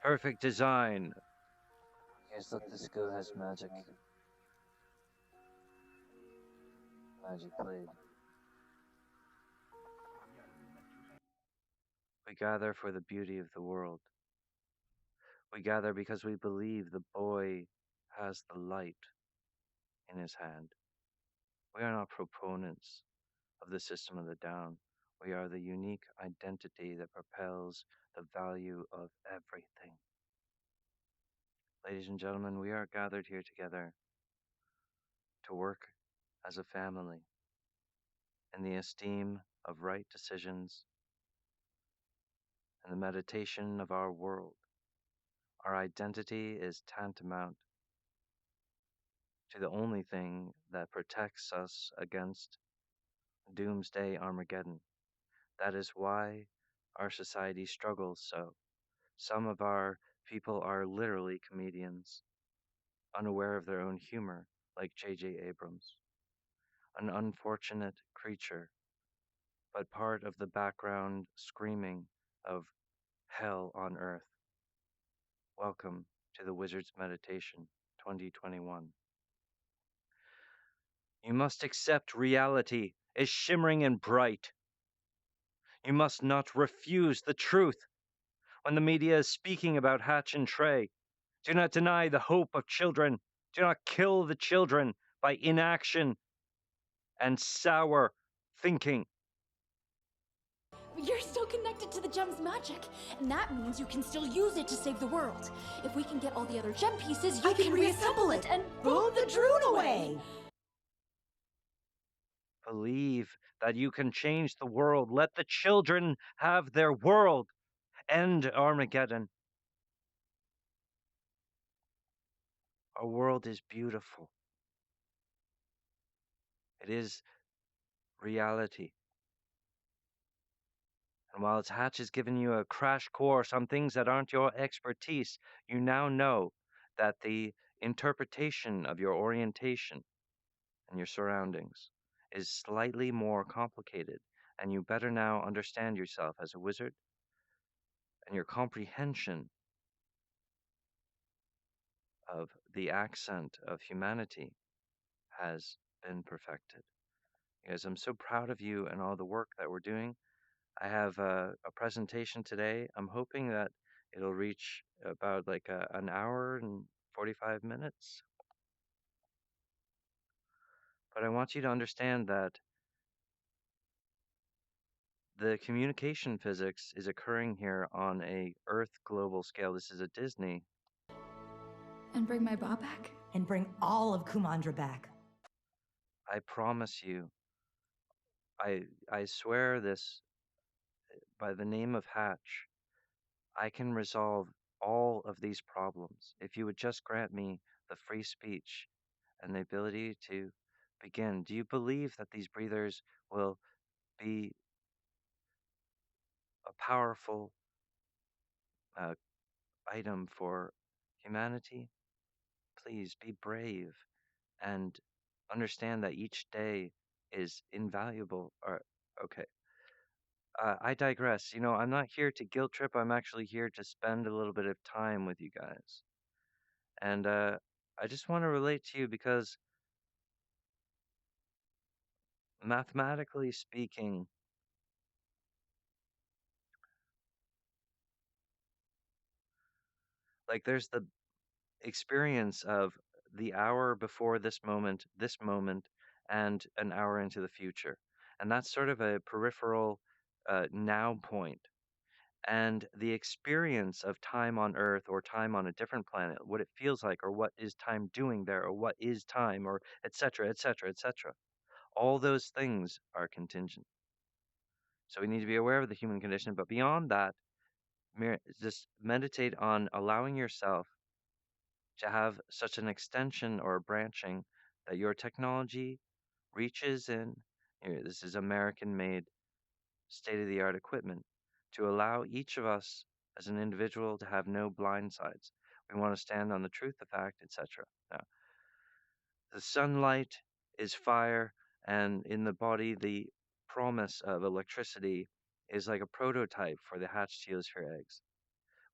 Perfect design. Guys, look, this go has magic. Magic blade. We gather for the beauty of the world. We gather because we believe the boy has the light in his hand. We are not proponents of the system of the down. We are the unique identity that propels the value of everything. Ladies and gentlemen, we are gathered here together to work as a family in the esteem of right decisions and the meditation of our world. Our identity is tantamount to the only thing that protects us against doomsday Armageddon. That is why our society struggles so. Some of our people are literally comedians, unaware of their own humor, like J.J. Abrams. An unfortunate creature, but part of the background screaming of hell on earth. Welcome to the Wizard's Meditation 2021. You must accept reality is shimmering and bright. You must not refuse the truth when the media is speaking about Hatch and Trey. Do not deny the hope of children. Do not kill the children by inaction and sour thinking. You're still connected to the gem's magic, and that means you can still use it to save the world. If we can get all the other gem pieces, you can reassemble it and boom the Droon away! Believe that you can change the world. Let the children have their world. End Armageddon. Our world is beautiful. It is reality. And while Hatch has given you a crash course on things that aren't your expertise, you now know that the interpretation of your orientation and your surroundings is slightly more complicated, and you better now understand yourself as a wizard, and your comprehension of the accent of humanity has been perfected. Because I'm so proud of you and all the work that we're doing. I have a presentation today. I'm hoping that it'll reach about like an hour and 45 minutes. But I want you to understand that the communication physics is occurring here on a Earth global scale. This is a Disney. And bring my Ba back? And bring all of Kumandra back. I promise you. I swear this by the name of Hatch. I can resolve all of these problems if you would just grant me the free speech and the ability to begin. Do you believe that these breathers will be a powerful item for humanity? Please be brave and understand that each day is invaluable. Okay. I digress. You know, I'm not here to guilt trip. I'm actually here to spend a little bit of time with you guys. And I just want to relate to you because mathematically speaking, like there's the experience of the hour before this moment, and an hour into the future. And that's sort of a peripheral now point. And the experience of time on Earth or time on a different planet, what it feels like, or what is time doing there, or what is time, or etc., etc., etc. All those things are contingent. So we need to be aware of the human condition. But beyond that, just meditate on allowing yourself to have such an extension or branching that your technology reaches in. Here, this is American made, state of the art equipment to allow each of us as an individual to have no blind sides. We want to stand on the truth, the fact, etc. Now, the sunlight is fire, and in the body, the promise of electricity is like a prototype for the hatched heliosphere eggs.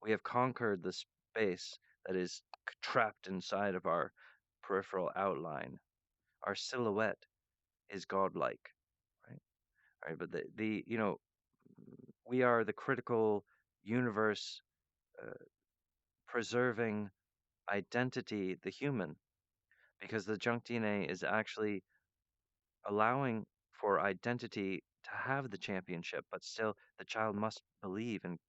We have conquered the space that is trapped inside of our peripheral outline. Our silhouette is godlike, right? All right, but we are the critical universe uh, preserving identity, the human, because the junk DNA is actually allowing for identity to have the championship, but still the child must believe and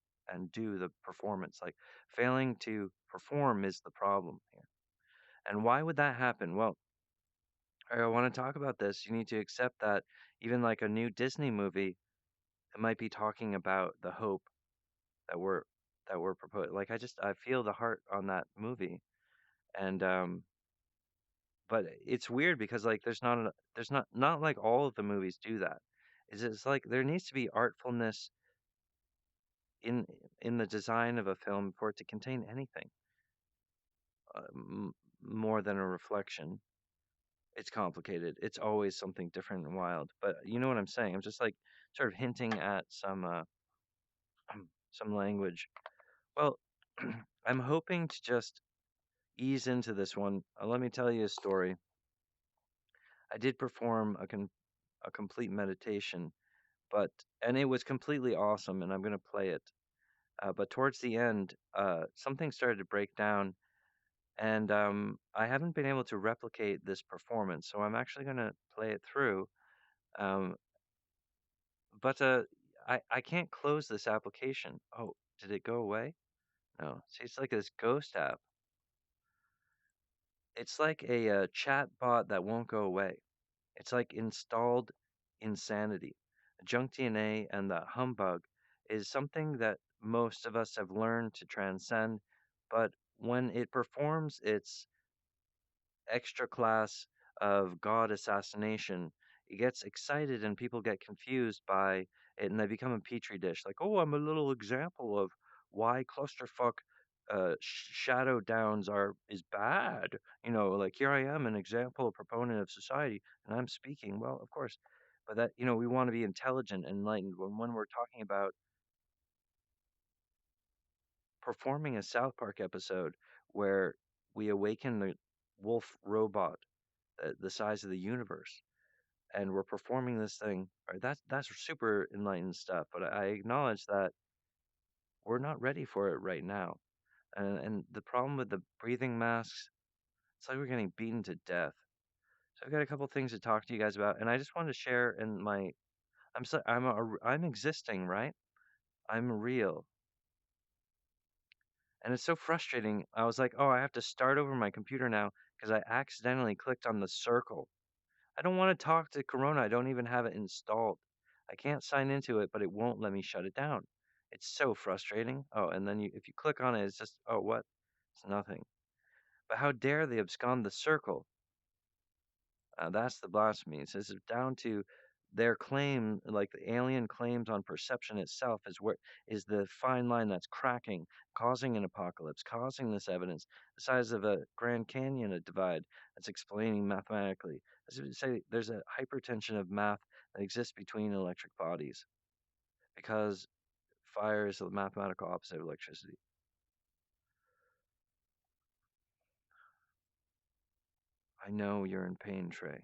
do the performance. Like failing to perform is the problem here. And why would that happen? Well, I want to talk about this. You need to accept that even like a new Disney movie, it might be talking about the hope that we're proposing. Like I feel the heart on that movie, and but it's weird because like there's not like all of the movies do that. It's like there needs to be artfulness in in the design of a film for it to contain anything more than a reflection. It's complicated. It's always something different and wild. But you know what I'm saying? I'm just like sort of hinting at some language. Well, I'm hoping to just ease into this one. Let me tell you a story. I did perform a complete meditation, but and it was completely awesome, and I'm gonna play it. But towards the end, something started to break down, and I haven't been able to replicate this performance, so I'm actually gonna play it through. Um, but I can't close this application. Oh, did it go away? No. See, it's like this ghost app. It's like a chat bot that won't go away. It's like installed insanity. Junk DNA and the humbug is something that most of us have learned to transcend, but when it performs its extra class of God assassination, it gets excited and people get confused by it and they become a petri dish. Like, oh, I'm a little example of why clusterfuck shadow downs is bad. Like here I am, an example, a proponent of society, and I'm speaking. Well, of course, but that we want to be intelligent and enlightened. When we're talking about performing a South Park episode where we awaken the wolf robot the size of the universe, and we're performing this thing. Right, that's super enlightened stuff. But I acknowledge that we're not ready for it right now. And the problem with the breathing masks, it's like we're getting beaten to death. So I've got a couple things to talk to you guys about, and I just wanted to share in my. I'm existing, right? I'm real, and it's so frustrating. I was like, oh, I have to start over my computer now because I accidentally clicked on the circle. I don't want to talk to Corona. I don't even have it installed. I can't sign into it, but it won't let me shut it down. It's so frustrating. Oh, and then if you click on it, it's just, oh, what? It's nothing. But how dare they abscond the circle? That's the blasphemy. It says it's down to their claim, like the alien claims on perception itself, is the fine line that's cracking, causing an apocalypse, causing this evidence, the size of a Grand Canyon, a divide that's explaining mathematically. As if to say, there's a hypertension of math that exists between electric bodies because fire is the mathematical opposite of electricity. I know you're in pain, Trey,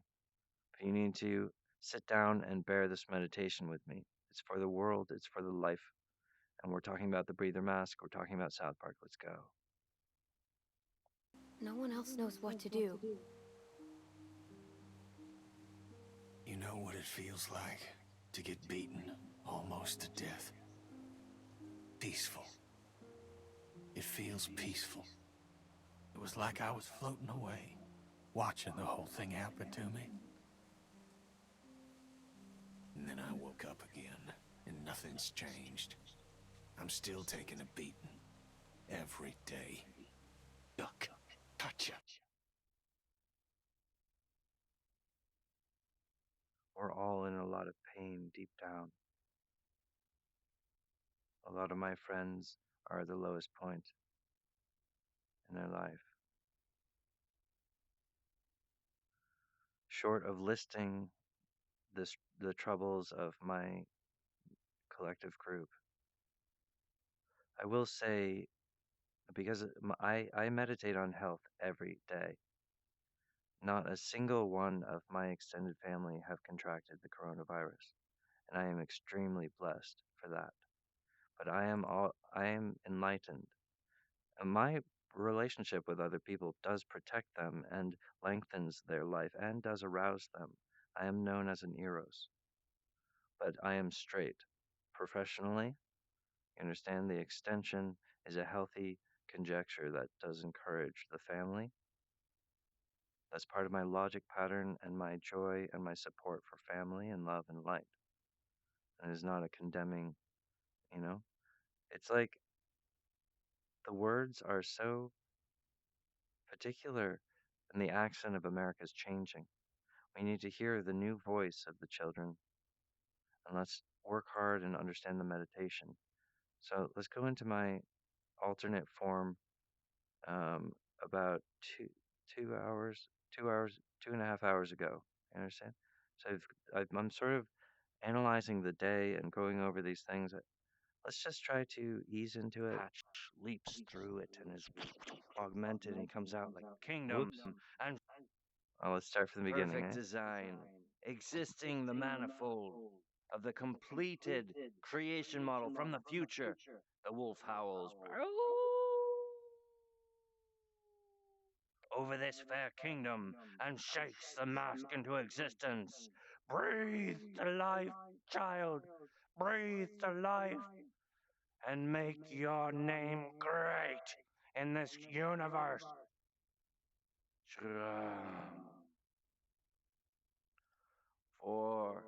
but you need to sit down and bear this meditation with me. It's for the world, it's for the life. And we're talking about the breather mask, we're talking about South Park. Let's go. No one else knows what to do. You know what it feels like to get beaten almost to death? Peaceful. It feels peaceful. It was like I was floating away, watching the whole thing happen to me. And then I woke up again, and nothing's changed. I'm still taking a beating. Every day. Duck. Gotcha. We're all in a lot of pain deep down. A lot of my friends are at the lowest point in their life. Short of listing the troubles of my collective group, I will say because I meditate on health every day. Not a single one of my extended family have contracted the coronavirus, and I am extremely blessed for that. But I am enlightened. And my relationship with other people does protect them and lengthens their life and does arouse them. I am known as an eros, but I am straight. Professionally, you understand the extension is a healthy conjecture that does encourage the family. That's part of my logic pattern and my joy and my support for family and love and light. And is not a condemning, you know? It's like the words are so particular and the accent of America is changing. We need to hear the new voice of the children and let's work hard and understand the meditation. So let's go into my alternate form um, about 2 hours, 2 hours, 2.5 hours ago. You understand? So I'm sort of analyzing the day and going over these things. Let's just try to ease into it. Hatch leaps through it and is augmented, and he comes out like kingdom and let's start from the beginning. Perfect design, existing the manifold of the completed creation model from the future. The wolf howls over this fair kingdom and shakes the mask into existence. Breathe to life, child. Breathe to life and make your name great in this universe. For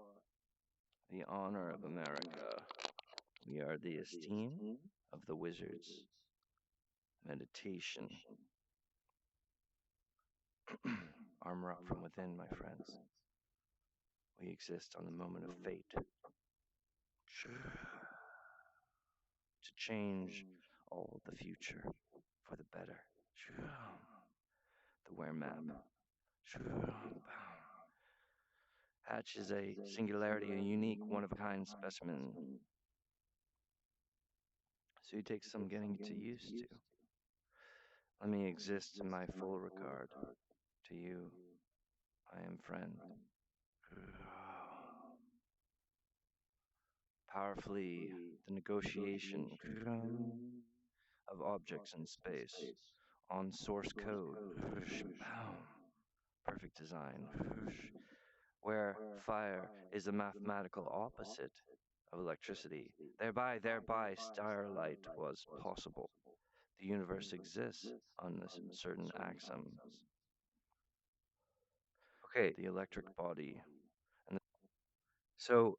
the honor of America, we are the esteem of the wizards. Meditation. Armor up from within, my friends. We exist on the moment of fate. To change all the future for the better. The Ware map. Hatch is a singularity, a unique, one-of-a-kind specimen. So he takes some getting to used to. Let me exist in my full regard. To you, I am friend. Powerfully, the negotiation of objects in space on source code. Perfect design. Where fire is the mathematical opposite of electricity. Thereby, starlight was possible. The universe exists on this certain axioms. Okay, the electric body. And so,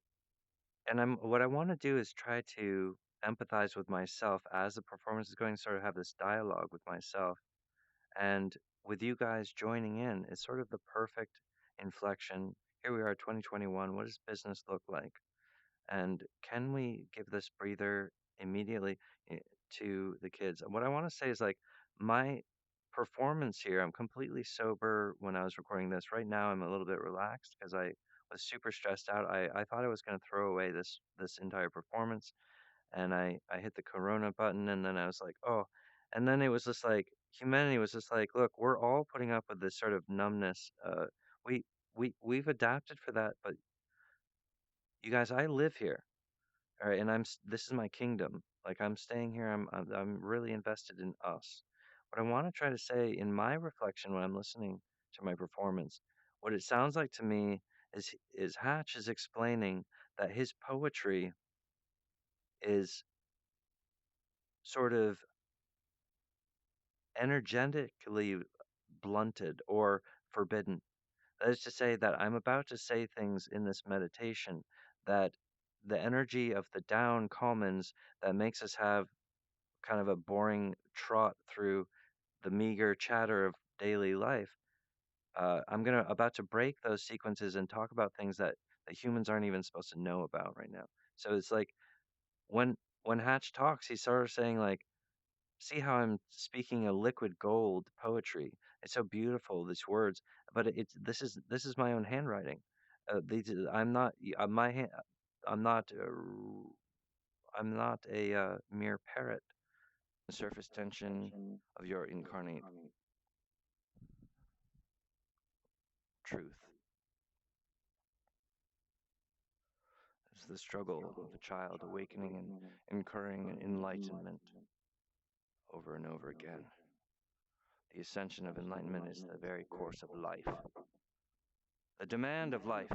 and what I want to do is try to empathize with myself as the performance is going, sort of have this dialogue with myself. And with you guys joining in, it's sort of the perfect inflection. Here we are, 2021. What does business look like? And can we give this breather immediately to the kids? And what I want to say is like my performance here, I'm completely sober when I was recording this. Right now, I'm a little bit relaxed because I was super stressed out. I thought I was going to throw away this entire performance, and I hit the Corona button, and then I was like, oh, and then it was just like humanity was just like, look, we're all putting up with this sort of numbness. We we've adapted for that, but you guys, I live here. All right, and this is my kingdom. Like I'm staying here. I'm really invested in us. What I want to try to say in my reflection when I'm listening to my performance, what it sounds like to me is Hatch is explaining that his poetry is sort of energetically blunted or forbidden. That is to say that I'm about to say things in this meditation that the energy of the down commons that makes us have kind of a boring trot through the meager chatter of daily life. I'm about to break those sequences and talk about things that humans aren't even supposed to know about right now. So it's like when when Hatch talks, he's sort of saying like, see how I'm speaking a liquid gold poetry. It's so beautiful, these words, but this is my own handwriting. I'm not my hand. I'm not. I'm not a mere parrot. The surface tension of your incarnate truth is the struggle of a child awakening and incurring an enlightenment over and over again. The ascension of enlightenment is the very course of life, the demand of life.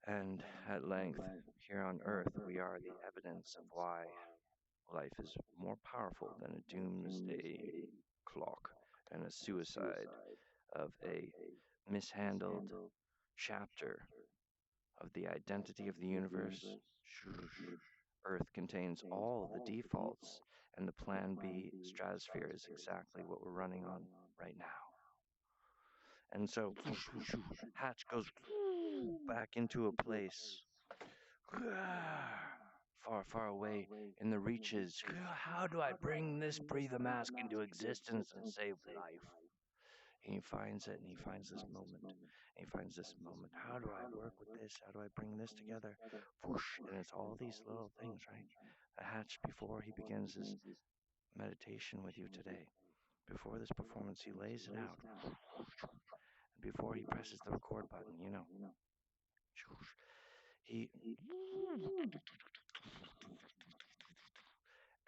And at length, here on earth, we are the evidence of why life is more powerful than a doomsday clock and a suicide of a mishandled chapter of the identity of the universe. Earth contains all the defaults, and the Plan B stratosphere is exactly what we're running on right now. And so Hatch goes back into a place far, far away in the reaches. How do I bring this breather mask into existence and save life? And he finds it, and he finds this moment. And he finds this moment. How do I work with this? How do I bring this together? Whoosh, and it's all these little things, right? Hatch, before he begins his meditation with you today, before this performance, he lays it out. And before he presses the record button, he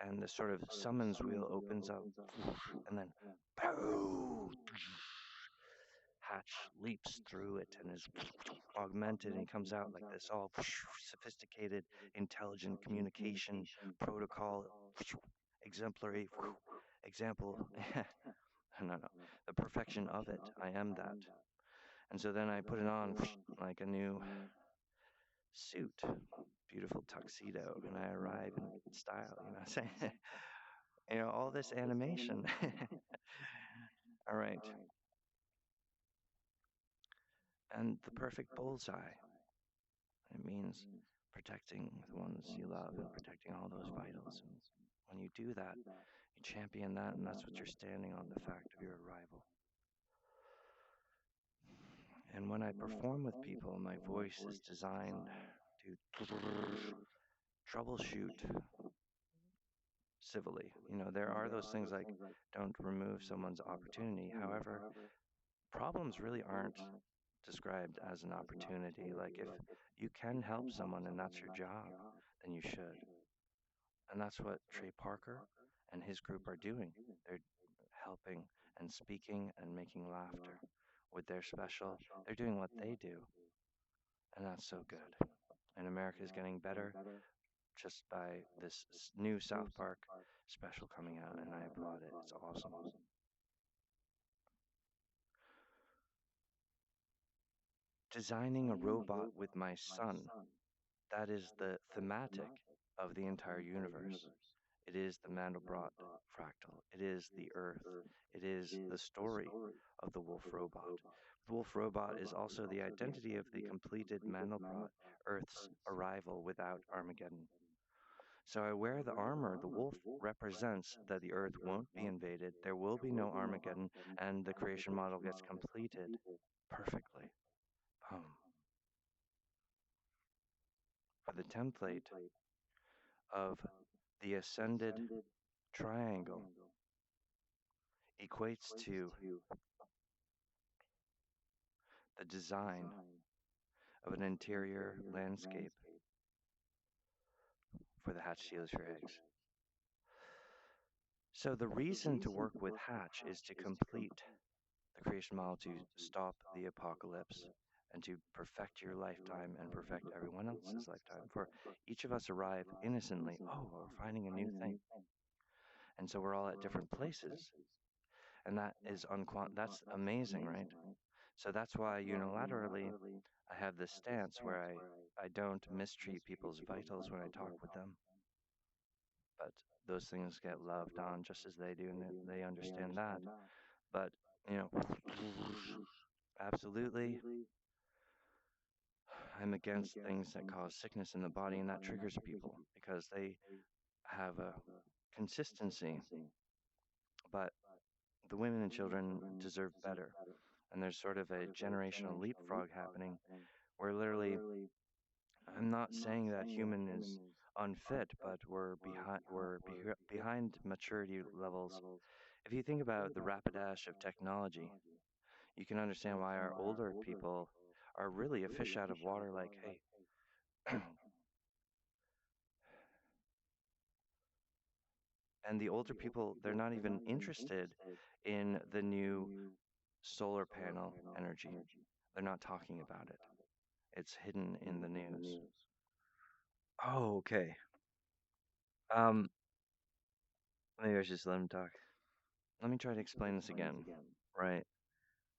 and the sort of summons wheel opens up, and then Hatch leaps through it and is augmented, and he comes out like this all sophisticated, intelligent communication protocol, exemplary example. No, the perfection of it. I am that. And so then I put it on like a new suit, beautiful tuxedo, and I arrive in style, saying, all this animation. All right. And the perfect bullseye. It means protecting the ones you love and protecting all those vitals. And when you do that, you champion that, and that's what you're standing on, the fact of your arrival. And when I perform with people, my voice is designed to troubleshoot civilly. There are those things like don't remove someone's opportunity. However, problems really aren't described as an opportunity. Like if you can help someone and that's your job, then you should. And that's what Trey Parker and his group are doing. They're helping and speaking and making laughter with their special. They're doing what they do. And that's so good. And America is getting better just by this new South Park special coming out, and I applaud it. It's awesome. Designing a robot with my son. That is the thematic of the entire universe. It is the Mandelbrot fractal. It is the Earth. It is the story of the Wolf Robot. The Wolf Robot is also the identity of the completed Mandelbrot, Earth's arrival without Armageddon. So I wear the armor. The wolf represents that the Earth won't be invaded, there will be no Armageddon, and the creation model gets completed perfectly. Boom. For the template of the ascended triangle equates to the design of an interior landscape for the Hatch steals your eggs. So the reason to work with Hatch is to complete the creation model, to stop the apocalypse, and to perfect your lifetime and perfect everyone else's lifetime. For each of us arrive innocently. Oh, we're finding a new thing. And so we're all at different places. And that is that's amazing, right? So that's why unilaterally I have this stance where I don't mistreat people's vitals when I talk with them. But those things get loved on just as they do, and they understand that. But, absolutely, I'm against things that cause sickness in the body, and that triggers people because they have a consistency. But the women and children deserve better. And there's sort of a generational leapfrog happening where literally I'm not saying that human is unfit, but behind maturity levels. If you think about the rapidash of technology, you can understand why our older people are really a fish out of water. Like, hey, and the older people, they're not even interested in the new solar panel energy. They're not talking about it. It's hidden in the news. Oh, okay. Um, maybe I should just let him talk. Let me try to explain this again. Right.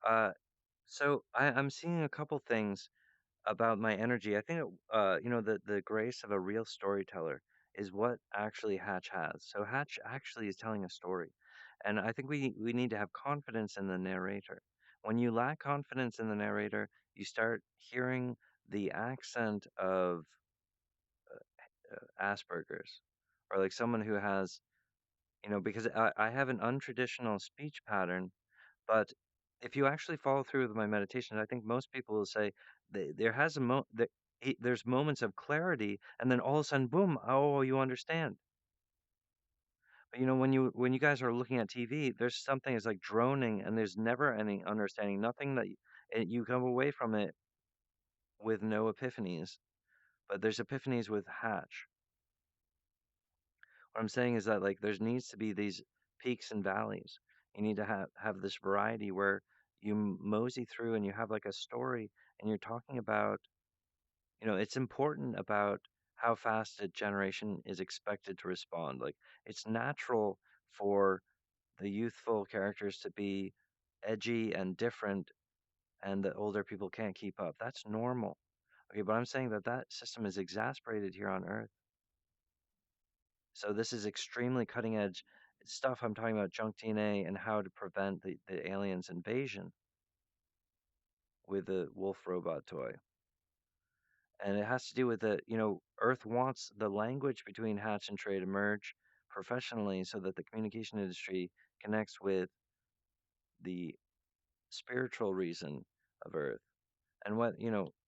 Uh, I'm seeing a couple things about my energy. I think the grace of a real storyteller is what actually Hatch has. So Hatch actually is telling a story, and I think we need to have confidence in the narrator. When you lack confidence in the narrator, you start hearing the accent of Asperger's, or like someone who has, because I have an untraditional speech pattern. But if you actually follow through with my meditations, I think most people will say there has a there's moments of clarity, and then all of a sudden, boom! Oh, you understand. But when you guys are looking at TV, there's something that's like droning, and there's never any understanding. Nothing that you come away from it with no epiphanies, but there's epiphanies with Hatch. What I'm saying is that like there needs to be these peaks and valleys. You need to have this variety where you mosey through and you have like a story and you're talking about, it's important about how fast a generation is expected to respond. Like it's natural for the youthful characters to be edgy and different and the older people can't keep up. That's normal. Okay, but I'm saying that that system is exasperated here on Earth. So this is extremely cutting edge stuff. I'm talking about junk DNA and how to prevent the aliens invasion with the wolf robot toy. And it has to do with Earth wants the language between Hatch and Trey to merge professionally so that the communication industry connects with the spiritual reason of Earth. And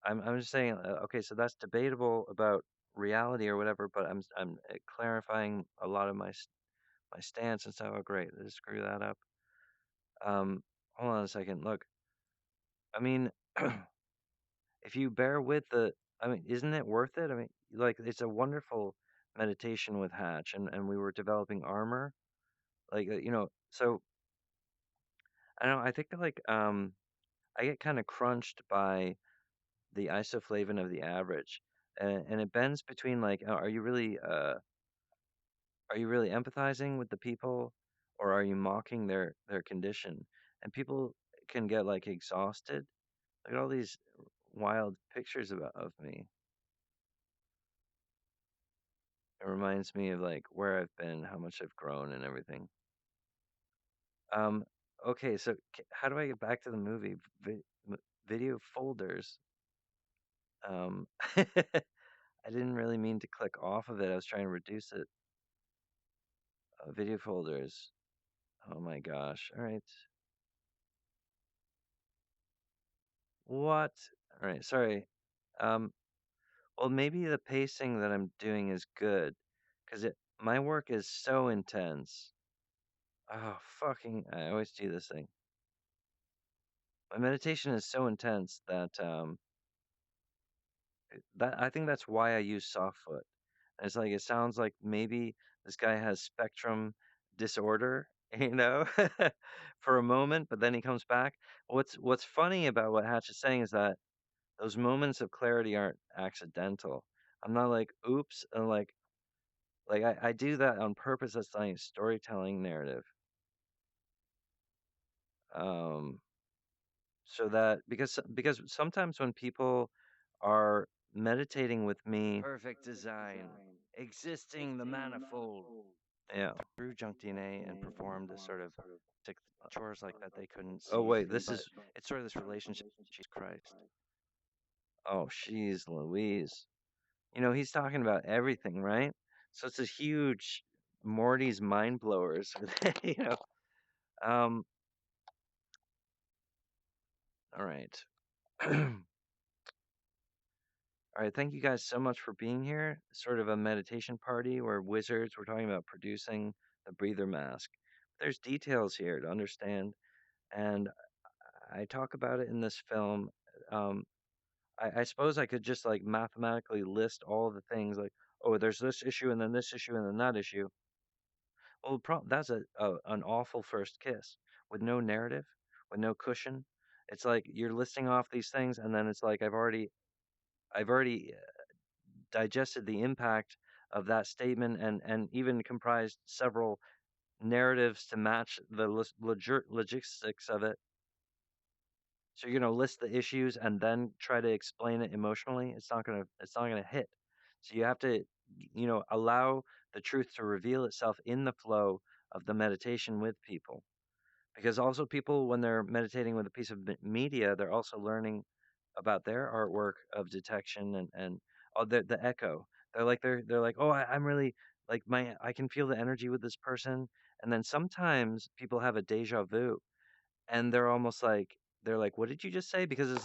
I'm just saying, okay, so that's debatable about reality or whatever, but I'm clarifying a lot of my stance and stuff. Oh, great. Let's screw that up. Hold on a second. Look, I mean, if you bear with I mean, isn't it worth it? I mean, like, it's a wonderful meditation with Hatch, and we were developing armor. Like, so I don't know. I think that, like, I get kind of crunched by the isoflavin of the average, and it bends between like, are you really empathizing with the people, or are you mocking their condition? And people can get like exhausted. Look at all these wild pictures of me. It reminds me of like where I've been, how much I've grown, and everything. Um, okay, so how do I get back to the movie? Video folders. I didn't really mean to click off of it. I was trying to reduce it. Video folders. Oh my gosh. All right. What? All right. Sorry. Um, well, maybe the pacing that I'm doing is good because my work is so intense. Oh, fucking, I always do this thing. My meditation is so intense that that I think that's why I use Softfoot. And it's like it sounds like maybe this guy has spectrum disorder, for a moment, but then he comes back. What's funny about what Hatch is saying is that those moments of clarity aren't accidental. I'm not like, oops, and like I do that on purpose. That's like storytelling narrative. Um, so that because sometimes when people are meditating with me, perfect design, existing the manifold, yeah, through junk DNA and performed this sort of tick chores like that they couldn't see. Oh wait, it's sort of this relationship. Jesus Christ. Oh, she's Louise. He's talking about everything, right? So it's a huge Morty's mind blowers. you know. Um. All right. All All right, thank you guys so much for being here. Sort of a meditation party where wizards, we're talking about producing the breather mask. There's details here to understand, and I talk about it in this film. Um, I suppose I could just like mathematically list all the things like, oh, there's this issue and then this issue and then that issue. Well, that's an awful first kiss with no narrative, with no cushion. It's like you're listing off these things, and then it's like I've already digested the impact of that statement and even comprised several narratives to match the logistics of it. So you're gonna list the issues and then try to explain it emotionally. It's not gonna hit. So you have to, allow the truth to reveal itself in the flow of the meditation with people. Because also people, when they're meditating with a piece of media, they're also learning about their artwork of detection and the echo. They're like, oh, I'm really like I can feel the energy with this person. And then sometimes people have a deja vu, and they're like, what did you just say? Because it's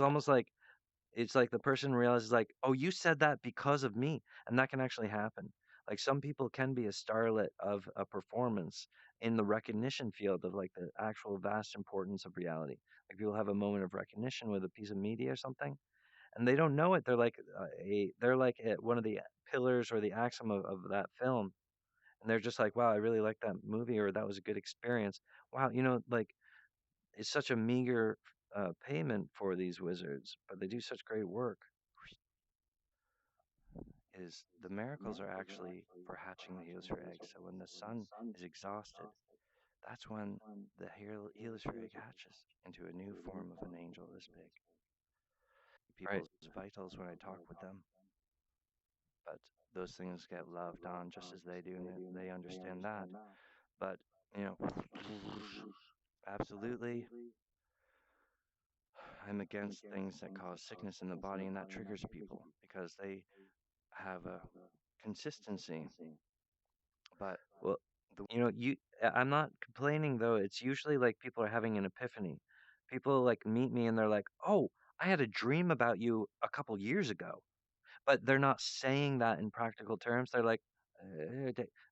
like the person realizes like, oh, you said that because of me, and that can actually happen. Like some people can be a starlet of a performance in the recognition field of like the actual vast importance of reality. Like people have a moment of recognition with a piece of media or something, and they don't know it. They're like one of the pillars or the axiom of that film, and they're just like, wow, I really like that movie, or that was a good experience. Wow, like it's such a meager payment for these wizards, but they do such great work. Is the miracles are actually for hatching the heliosphere eggs. So when the sun is exhausted, that's when the heliosphere egg hatches into a new form of an angel this big. People's vitals when I talk with them, but those things get loved on just as they do, and they understand that. But you know, absolutely, I'm against things that cause sickness in the body, and that triggers people because they have a consistency. But well, I'm not complaining though. It's usually like people are having an epiphany. People like meet me and they're like, "Oh, I had a dream about you a couple years ago." But they're not saying that in practical terms. They're like,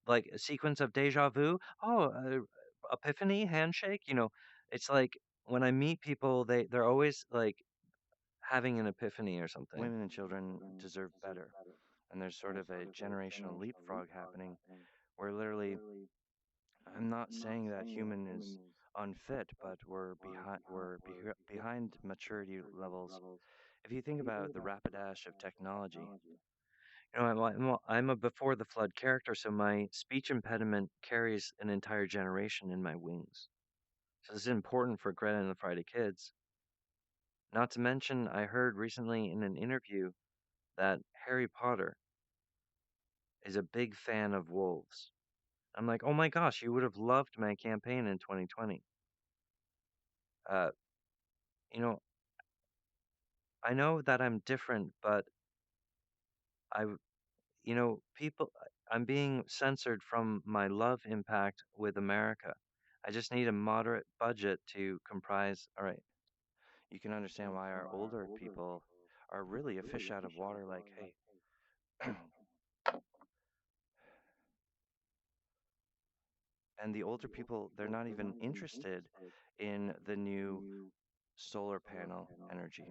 like a sequence of deja vu. Oh, epiphany, handshake. It's like when I meet people, they're always like having an epiphany or something. Women and children deserve better, and there's sort of a generational leapfrog happening where literally I'm not saying that human is unfit, but we're behind maturity levels. If you think about the rapidash of technology, I'm a before the flood character, so my speech impediment carries an entire generation in my wings. So this is important for Greta and the Friday Kids. Not to mention, I heard recently in an interview that Harry Potter is a big fan of wolves. I'm like, oh my gosh, you would have loved my campaign in 2020. Uh, you know, I know that I'm different, but I'm being censored from my love impact with America. I just need a moderate budget to comprise. All right, you can understand why our older people are really a fish out of water. Like, hey, and the older people, they're not even interested in the new solar panel energy.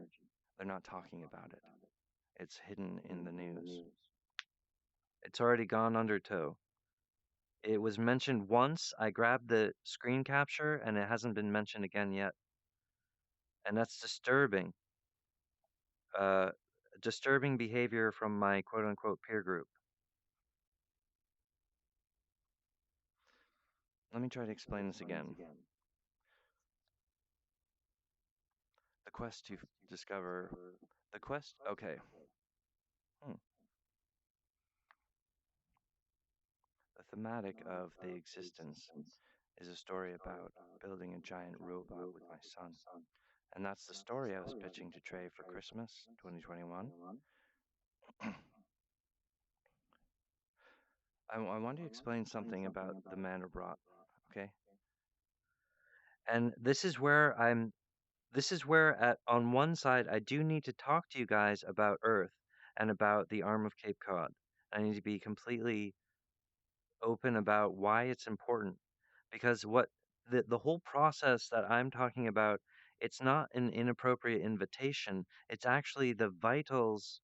They're not talking about it. It's hidden in the news. It's already gone under tow. It was mentioned once. I grabbed the screen capture and it hasn't been mentioned again yet. And that's disturbing. Uh, Disturbing behavior from my quote unquote peer group. Let me try to explain this again. The quest to discover. The quest. Okay. Hmm. The thematic of the existence is a story about building a giant robot with my son. And that's the story I was pitching to Trey for Christmas 2021. I want to explain something about the Mandelbrot, okay? And this is where on one side I do need to talk to you guys about Earth and about the arm of Cape Cod. I need to be completely open about why it's important because what the whole process that I'm talking about, it's not an inappropriate invitation. It's actually the vitals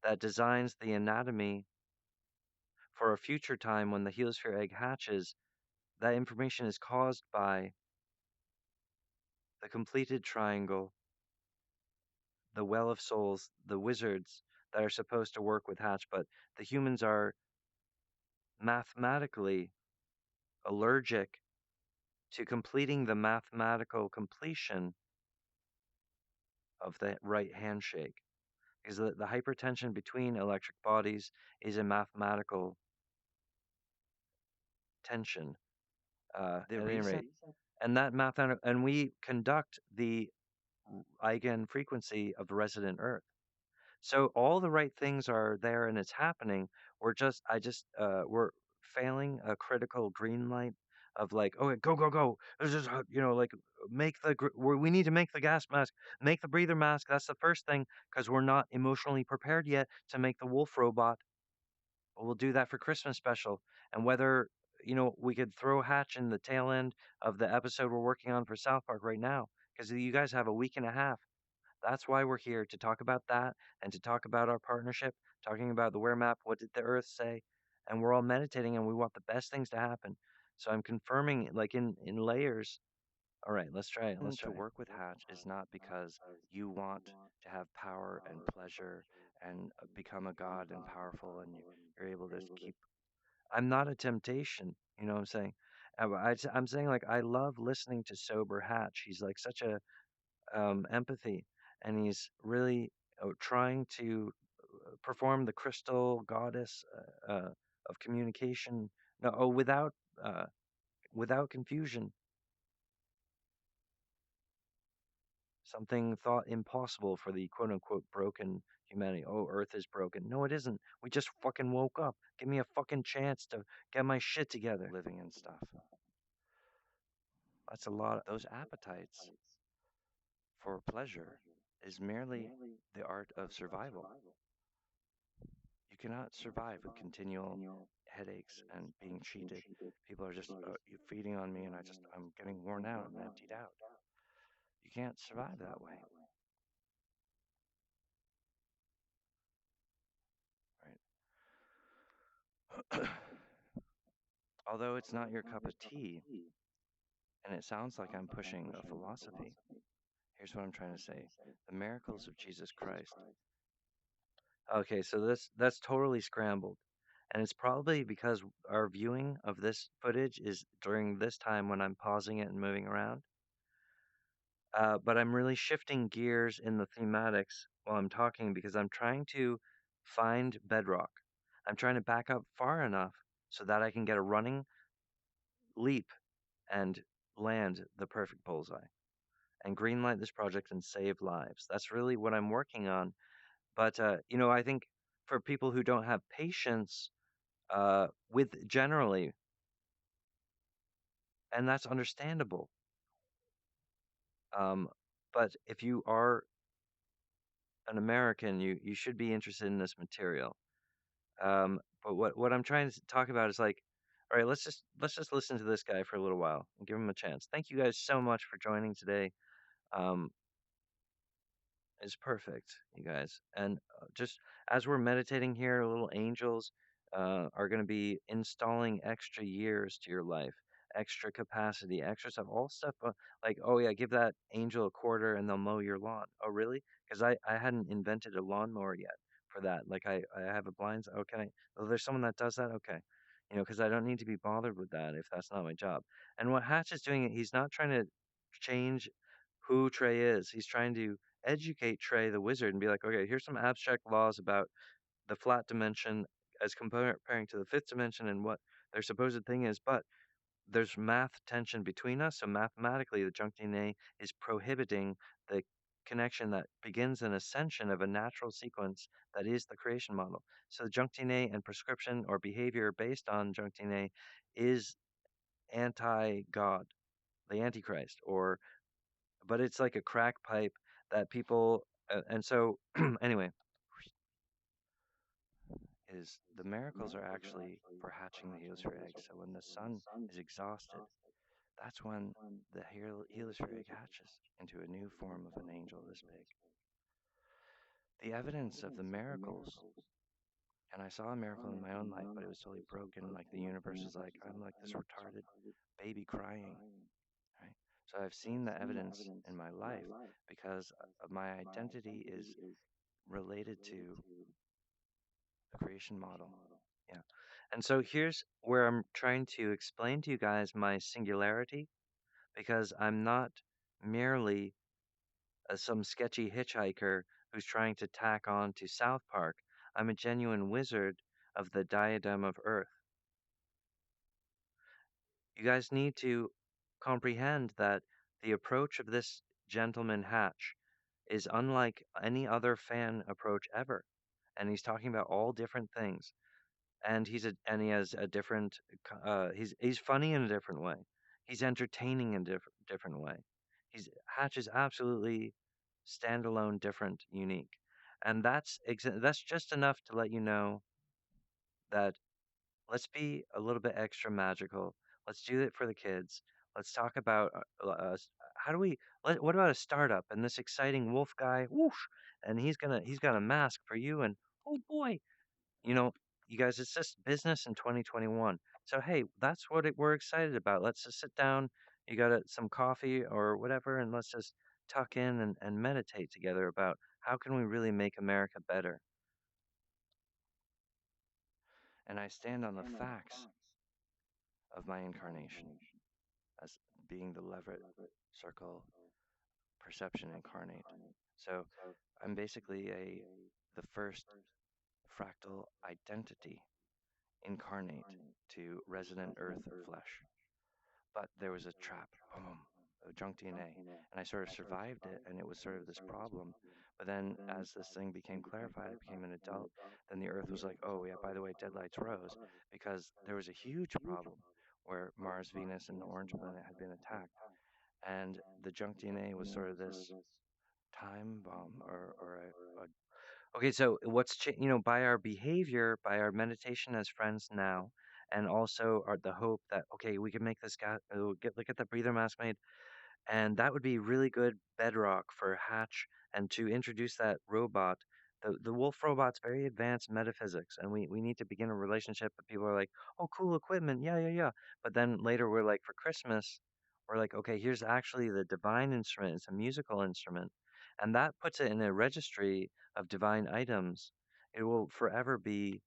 that designs the anatomy for a future time when the heliosphere egg hatches. That information is caused by the completed triangle, the well of souls, the wizards that are supposed to work with Hatch, but the humans are mathematically allergic to completing the mathematical completion of the right handshake. Because the hypertension between electric bodies is a mathematical tension. At any rate, and that mathematical, and we conduct the eigenfrequency of the resident Earth. So all the right things are there and it's happening. We're failing a critical green light of like, oh, go, go, go. This is, like we need to make the gas mask, make the breather mask. That's the first thing because we're not emotionally prepared yet to make the wolf robot. We'll do that for Christmas special. And whether, we could throw Hatch in the tail end of the episode we're working on for South Park right now because you guys have a week and a half. That's why we're here to talk about that and to talk about our partnership, talking about the Where Map, what did the Earth say? And we're all meditating and we want the best things to happen. So I'm confirming like in layers. All right, let's try it. Let's to work with Hatch is not because you want to have power and pleasure and become a god and powerful and you're able to keep. I'm not a temptation, you know what I'm saying? I'm saying like I love listening to sober Hatch. He's like such a empathy, and he's really trying to perform the crystal goddess of communication. No, uh, without confusion. Something thought impossible for the quote unquote broken humanity. Oh, Earth is broken. No, it isn't. We just fucking woke up. Give me a fucking chance to get my shit together. Living and stuff. That's a lot. Those appetites for pleasure is merely the art of survival. You cannot survive with continual headaches and being cheated. People are just feeding on me, and I'm getting worn out and emptied out. You can't survive that way, right? Although it's not your cup of tea, and it sounds like I'm pushing a philosophy. Here's what I'm trying to say: the miracles of Jesus Christ. Okay, so that's totally scrambled. And it's probably because our viewing of this footage is during this time when I'm pausing it and moving around. But I'm really shifting gears in the thematics while I'm talking because I'm trying to find bedrock. I'm trying to back up far enough so that I can get a running leap and land the perfect bullseye and greenlight this project and save lives. That's really what I'm working on. But, I think for people who don't have patience with generally, and that's understandable. Um, but if you are an American, you should be interested in this material. But what I'm trying to talk about is like, all right, let's just listen to this guy for a little while and give him a chance. Thank you guys so much for joining today. Um, is perfect, you guys. And just as we're meditating here, little angels are going to be installing extra years to your life, extra capacity, extra stuff, all stuff like, oh yeah, give that angel a quarter and they'll mow your lawn. Oh, really? Because I hadn't invented a lawnmower yet for that. Like I have a blinds. Oh, can I? Oh, there's someone that does that? Okay. Because I don't need to be bothered with that if that's not my job. And what Hatch is doing, he's not trying to change who Trey is. He's trying to educate Trey the wizard and be like, okay, here's some abstract laws about the flat dimension as comparing to the fifth dimension and what their supposed thing is, but there's math tension between us. So mathematically, the junk DNA is prohibiting the connection that begins an ascension of a natural sequence that is the creation model. So the junk DNA and prescription or behavior based on junk DNA is anti-God, the Antichrist, but it's like a crack pipe that people, and so anyway, is the miracles are actually for hatching the heliosphere eggs. So when the sun is exhausted, that's when the heliosphere egg hatches into a new form of an angel this big. The evidence of the miracles, and I saw a miracle in my own life, but it was totally broken. Like the universe is like, I'm like this retarded baby crying, right? So I've seen the evidence in my life because of my identity is related to the creation model. Yeah. And so here's where I'm trying to explain to you guys my singularity because I'm not merely some sketchy hitchhiker who's trying to tack on to South Park. I'm a genuine wizard of the diadem of Earth. You guys need to comprehend that the approach of this gentleman Hatch is unlike any other fan approach ever. And he's talking about all different things. And he has a different he's funny in a different way. He's entertaining in a different way. Hatch is absolutely standalone, different, unique. And that's just enough to let you know that let's be a little bit extra magical. Let's do it for the kids. Let's talk about how do we what about a startup and this exciting wolf guy, whoosh, and he's got a mask for you and oh boy, you know, you guys, it's just business in 2021. So hey, that's what we're excited about. Let's just sit down. You got some coffee or whatever, and let's just tuck in and meditate together about how can we really make America better. And I stand on the facts of my incarnation as being the Leverett Circle perception incarnate. So I'm basically the first fractal identity incarnate to resident Earth flesh. But there was a trap, boom, of junk DNA, and I sort of survived it, and it was sort of this problem. But then, as this thing became clarified, I became an adult. Then the Earth was like, oh yeah, by the way, deadlights rose because there was a huge problem where Mars, Venus, and the Orange Planet had been attacked, and the junk DNA was sort of this time bomb or okay, so by our behavior, by our meditation as friends now, and also the hope that okay, we can make this guy look at the breather mask made, and that would be really good bedrock for Hatch and to introduce that robot. The Wolf robot's very advanced metaphysics, and we need to begin a relationship. But people are like, oh, cool equipment, yeah, yeah, yeah. But then later we're like, for Christmas, we're like, okay, here's actually the divine instrument. It's a musical instrument, and that puts it in a registry of divine items. It will forever be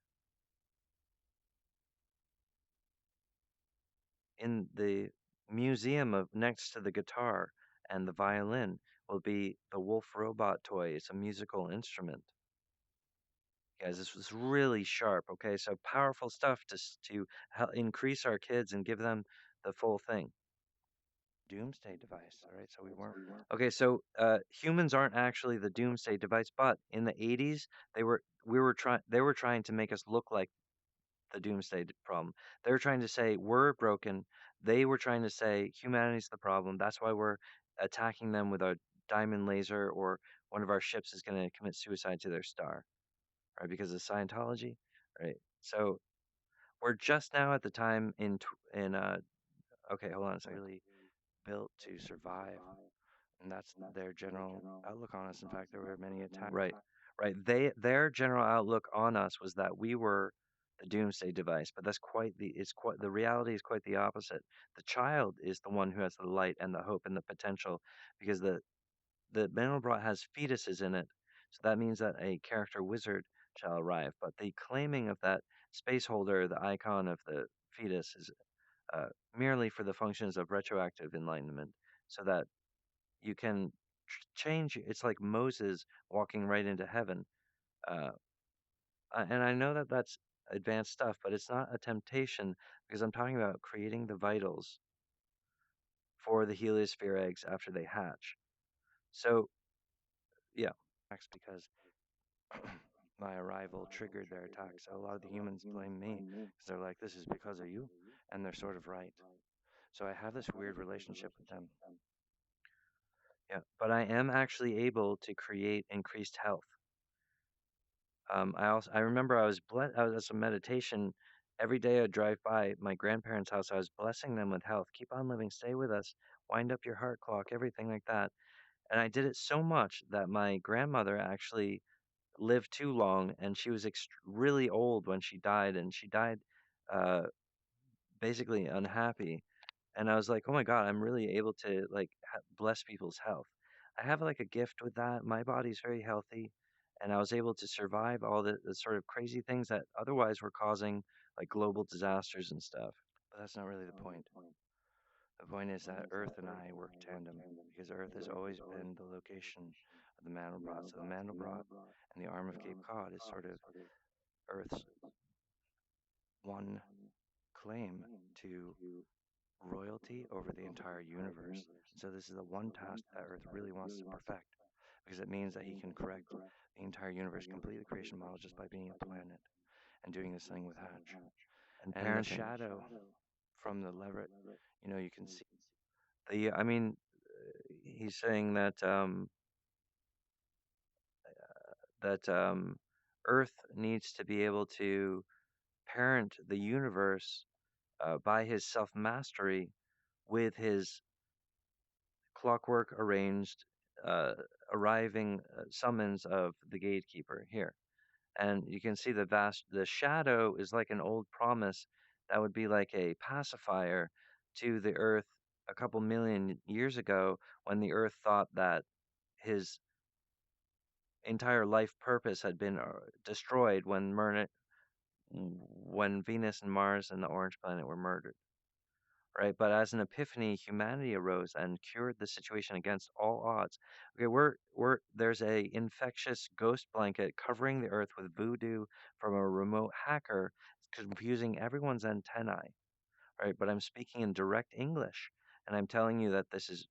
in the museum of next to the guitar and the violin will be the Wolf robot toy. It's a musical instrument. Guys, this was really sharp. Okay, so powerful stuff to help increase our kids and give them the full thing. Doomsday device. All right, so we weren't okay. So humans aren't actually the doomsday device, but in the 80s they were trying to make us look like the doomsday problem. They were trying to say we're broken. They were trying to say humanity's the problem. That's why we're attacking them with a diamond laser, or one of our ships is going to commit suicide to their star, right? Because of Scientology, right? So we're just now at the time okay, hold on a second. Really built to survive, and that's their general outlook on us. In fact, there were many attacks. Right, right. Their general outlook on us was that we were the doomsday device, but the reality is quite the opposite. The child is the one who has the light and the hope and the potential, because the Mandelbrot has fetuses in it, so that means that a character wizard shall arrive. But the claiming of that space holder, the icon of the fetus, is merely for the functions of retroactive enlightenment, so that you can change. It's like Moses walking right into heaven. Uh, and I know that that's advanced stuff, but it's not a temptation because I'm talking about creating the vitals for the heliosphere eggs after they hatch. So, yeah, because my arrival triggered their attack. So a lot of the humans blame me because they're like, this is because of you. And they're sort of right. So I have this weird relationship with them. Yeah, but I am actually able to create increased health. I remember I was as a meditation every day. I'd drive by my grandparents' house. I was blessing them with health. Keep on living. Stay with us. Wind up your heart clock. Everything like that. And I did it so much that my grandmother actually lived too long, and she was really old when she died, and she died uh, basically unhappy. And I was like, oh my God, I'm really able to like bless people's health. I have like a gift with that. My body's very healthy, and I was able to survive all the sort of crazy things that otherwise were causing like global disasters and stuff. But that's not really the point. The point is that Earth and I work tandem because Earth has always been the location of the Mandelbrot. So the Mandelbrot and the Arm of Cape Cod is sort of Earth's one claim to royalty over the entire universe. And so this is the one task that Earth really wants to perfect because it means that he can correct the entire universe, complete the creation model just by being a planet and doing this thing with Hatch. And the shadow from the Leverett, you can see I mean, he's saying that Earth needs to be able to parent the universe by his self mastery with his clockwork arranged uh, arriving summons of the gatekeeper here. And you can see the shadow is like an old promise that would be like a pacifier to the earth a couple million years ago when the earth thought that his entire life purpose had been destroyed when Venus and Mars and the Orange Planet were murdered, right? But as an epiphany, humanity arose and cured the situation against all odds. Okay, there's a infectious ghost blanket covering the earth with voodoo from a remote hacker, confusing everyone's antennae, right? But I'm speaking in direct English, and I'm telling you that this is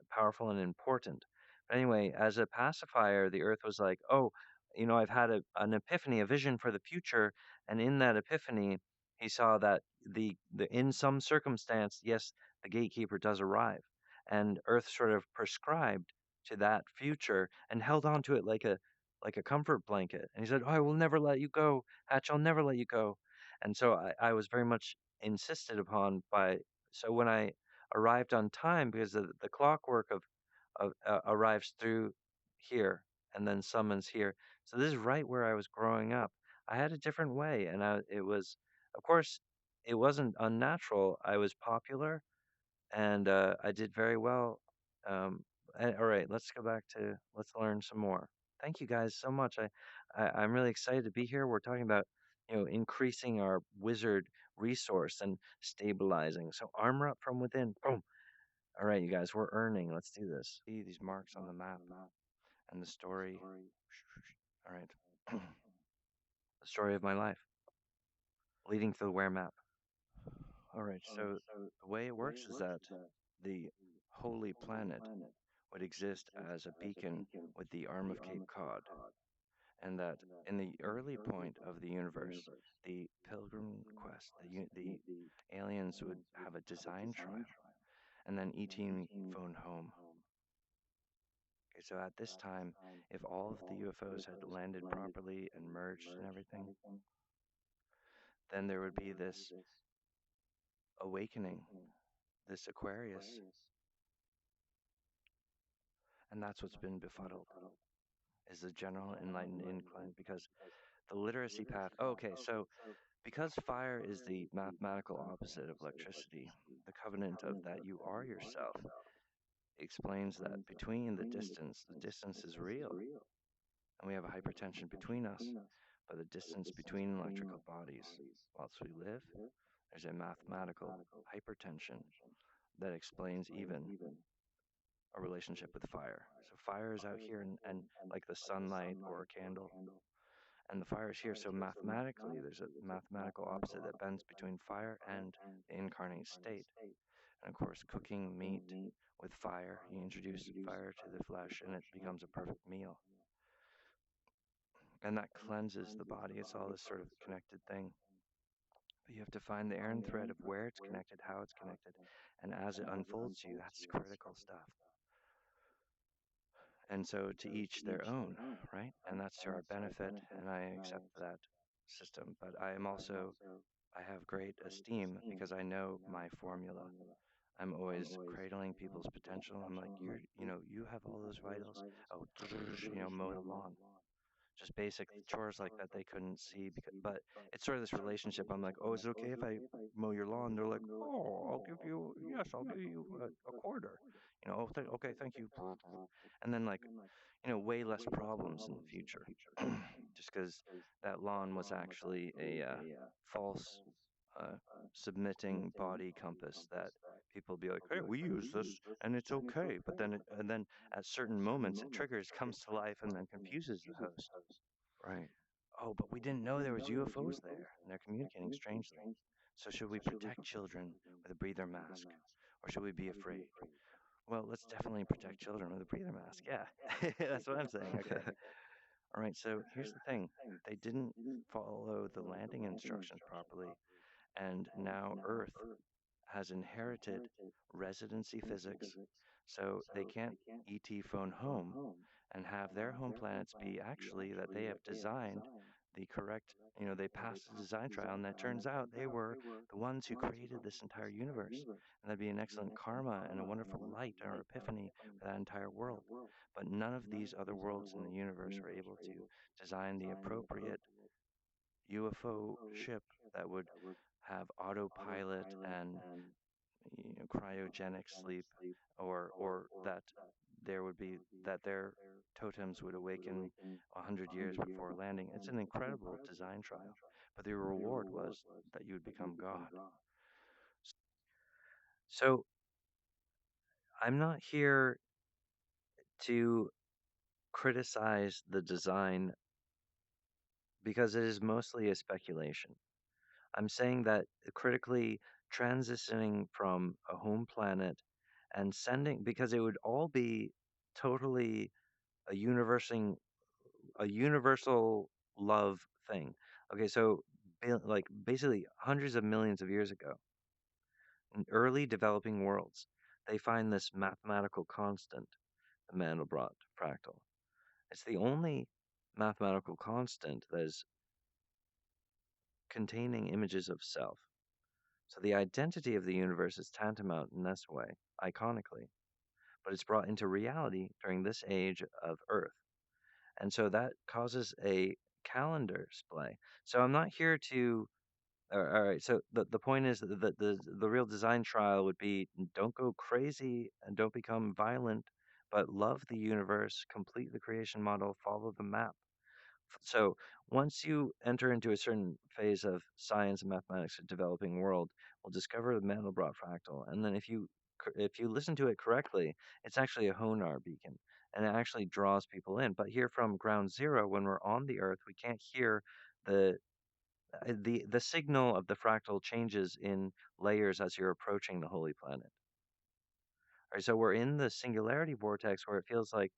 powerful and important. But anyway, as a pacifier, the earth was like, oh, I've had an epiphany, a vision for the future. And in that epiphany, he saw that in some circumstance, yes, the gatekeeper does arrive. And Earth sort of prescribed to that future and held on to it like a comfort blanket. And he said, oh, I will never let you go, Hatch, I'll never let you go. And so I was very much insisted upon so when I arrived on time because the clockwork arrives through here and then summons here. So this is right where I was growing up. I had a different way, and it was, of course, it wasn't unnatural. I was popular, and I did very well. All right, let's learn some more. Thank you guys so much. I'm really excited to be here. We're talking about increasing our wizard resource and stabilizing. So armor up from within. Boom. All right, you guys, we're earning. Let's do this. See these marks on the map and the story. All right. The story of my life leading to the Ware map. All right, so the way it works is that the Holy Planet would exist as a beacon with the arm of Cape Cod, and that in the early point of the universe, the Pilgrim Quest, the aliens would have a design trial, and then ET phoned home. Okay, so at this time, if all of the UFOs had landed properly and merged and everything, then there would be this awakening, this Aquarius, and that's what's been befuddled, is the general enlightened incline, because the literacy path. Oh, okay, so because fire is the mathematical opposite of electricity, the covenant of that you are yourself explains that between the distance is real, and we have a hypertension between us, but the distance between electrical bodies, whilst we live, there's a mathematical hypertension that explains even a relationship with fire. So fire is out here and like the sunlight or a candle, and the fire is here. So mathematically, there's a mathematical opposite that bends between fire and the incarnate state. And of course, cooking meat with fire, you introduce fire to the flesh, and it becomes a perfect meal. And that cleanses the body. It's all this sort of connected thing. But you have to find the errand thread of where it's connected, how it's connected, and as it unfolds to you, that's critical stuff. And so to each their own, right? And that's to our benefit, and I accept that system. But I am also, I have great esteem because I know my formula. I'm always cradling people's potential. I'm like, you have all those vitals. Oh, mow the lawn. Just basic chores like that they couldn't see because, but it's sort of this relationship. I'm like, oh, is it okay if I mow your lawn? They're like, oh, I'll give you a quarter. Oh, okay, thank you. And then like, way less problems in the future, just because that lawn was actually a false uh, submitting body compass that people be like, hey, we use this and it's okay. But then, and then at certain moments, it triggers, comes to life, and then confuses the host. Right. Oh, but we didn't know there was UFOs there, and they're communicating strangely. So should we protect children with a breather mask, or should we be afraid? Well, let's definitely protect children with a breather mask. Yeah, that's what I'm saying. Okay. All right. So here's the thing: they didn't follow the landing instructions properly, and now Earth has inherited residency physics, so they can't ET phone home and have their home planets be actually that they have designed the correct, they passed the design trial, and that turns out they were the ones who created this entire universe. And that'd be an excellent karma and a wonderful light or epiphany for that entire world. But none of these other worlds in the universe were able to design the appropriate UFO ship that would have autopilot and cryogenic sleep, or that there would be that their totems would awaken 100 years before landing. It's an incredible design trial, but the reward was that you would become God. So I'm not here to criticize the design because it is mostly a speculation. I'm saying that critically transitioning from a home planet and sending, because it would all be totally a universal love thing. Okay, so like basically hundreds of millions of years ago, in early developing worlds, they find this mathematical constant, the Mandelbrot fractal. It's the only mathematical constant that is containing images of self. So the identity of the universe is tantamount in this way, iconically, but it's brought into reality during this age of Earth. And so that causes a calendar splay. So I'm not here to. All right. So the point is that the real design trial would be don't go crazy and don't become violent, but love the universe, complete the creation model, follow the map. So once you enter into a certain phase of science and mathematics, a developing world, will discover the Mandelbrot fractal, and then if you listen to it correctly, it's actually a Honar beacon, and it actually draws people in. But here from ground zero, when we're on the Earth, we can't hear the the signal of the fractal changes in layers as you're approaching the holy planet. All right, so we're in the singularity vortex where it feels like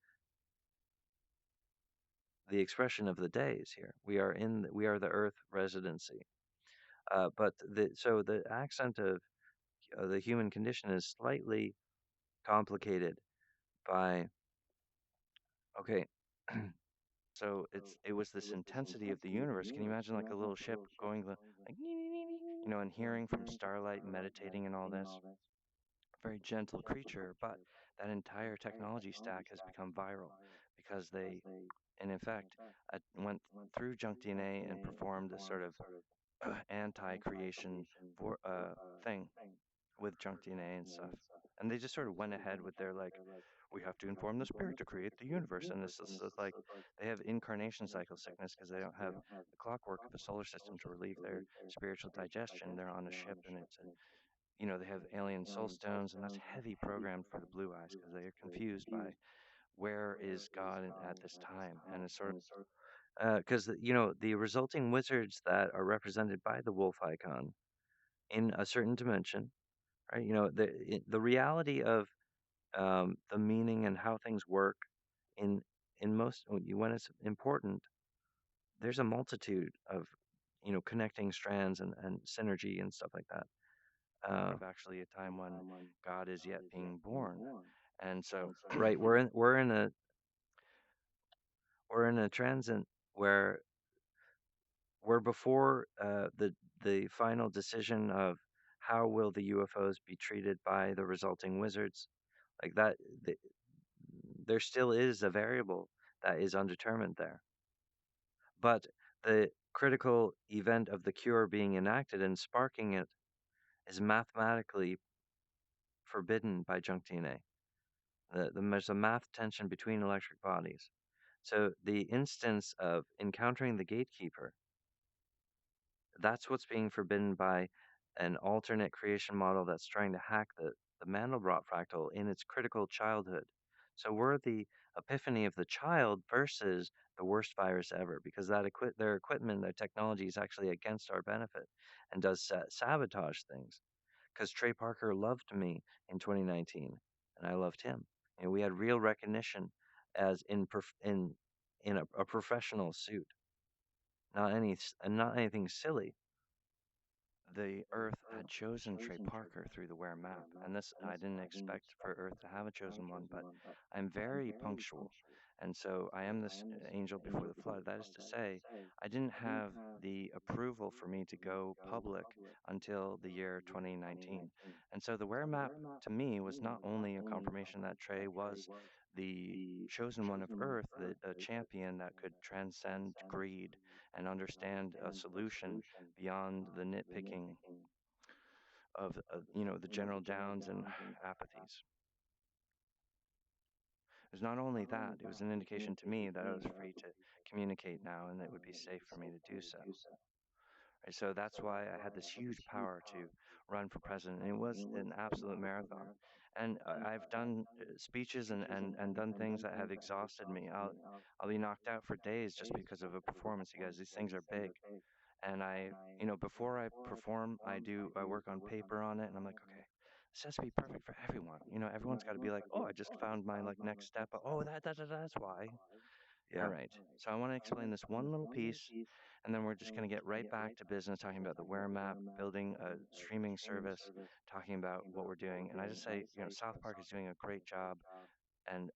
the expression of the day is here. We are the Earth residency. But the accent of the human condition is slightly complicated by okay. So it was this intensity of the universe. Can you imagine like a little ship going like and hearing from starlight, meditating, and all this? Very gentle creature, but that entire technology stack has become viral because they, and in fact, went through junk DNA and performed a sort of anti-creation thing with junk DNA and stuff. And they just sort of went ahead with their like, we have to inform the spirit to create the universe. And this is like they have incarnation cycle sickness because they don't have the clockwork of the solar system to relieve their spiritual digestion. They're on a ship, and they have alien soul stones, and that's heavy programmed for the blue eyes because they are confused by where is God at this time. And it's sort of because the resulting wizards that are represented by the wolf icon in a certain dimension, right? The reality of the meaning and how things work in most when it's important. There's a multitude of connecting strands and synergy and stuff like that. Of actually a time when God is yet being born, and so right, we're in a we're in a transit where we're before the final decision of how will the UFOs be treated by the resulting wizards. Like that, th there still is a variable that is undetermined there. But the critical event of the cure being enacted and sparking it is mathematically forbidden by junk DNA. There's a math tension between electric bodies. So the instance of encountering the gatekeeper, that's what's being forbidden by an alternate creation model that's trying to hack the Mandelbrot fractal in its critical childhood. So we're the epiphany of the child versus the worst virus ever because their equipment, their technology is actually against our benefit and does sabotage things. Because Trey Parker loved me in 2019 and I loved him. And we had real recognition as in a professional suit, not anything silly. The Earth had chosen Trey Parker through the Wear map, and this I didn't expect for Earth to have a chosen one, but I'm very punctual, and so I am this angel before the flood. That is to say, I didn't have the approval for me to go public until the year 2019, and so the Wear map to me was not only a confirmation that Trey was the chosen one of Earth, the champion that could transcend greed and understand a solution beyond the nitpicking of the general downs and apathies. It was not only that, it was an indication to me that I was free to communicate now and it would be safe for me to do so. Right, so that's why I had this huge power to run for president. And it was an absolute marathon. And I've done speeches and done things that have exhausted me. I'll be knocked out for days just because of a performance, you guys. These things are big. And before I perform, I work on paper on it, and I'm like, okay, this has to be perfect for everyone. Everyone's got to be like, oh, I just found my like next step. Oh, that's why. All Yeah. right. So I want to explain this one little piece, and then we're just going to get right back to business, talking about the Wear map, building a streaming service, talking about what we're doing. And I just say, South Park is doing a great job,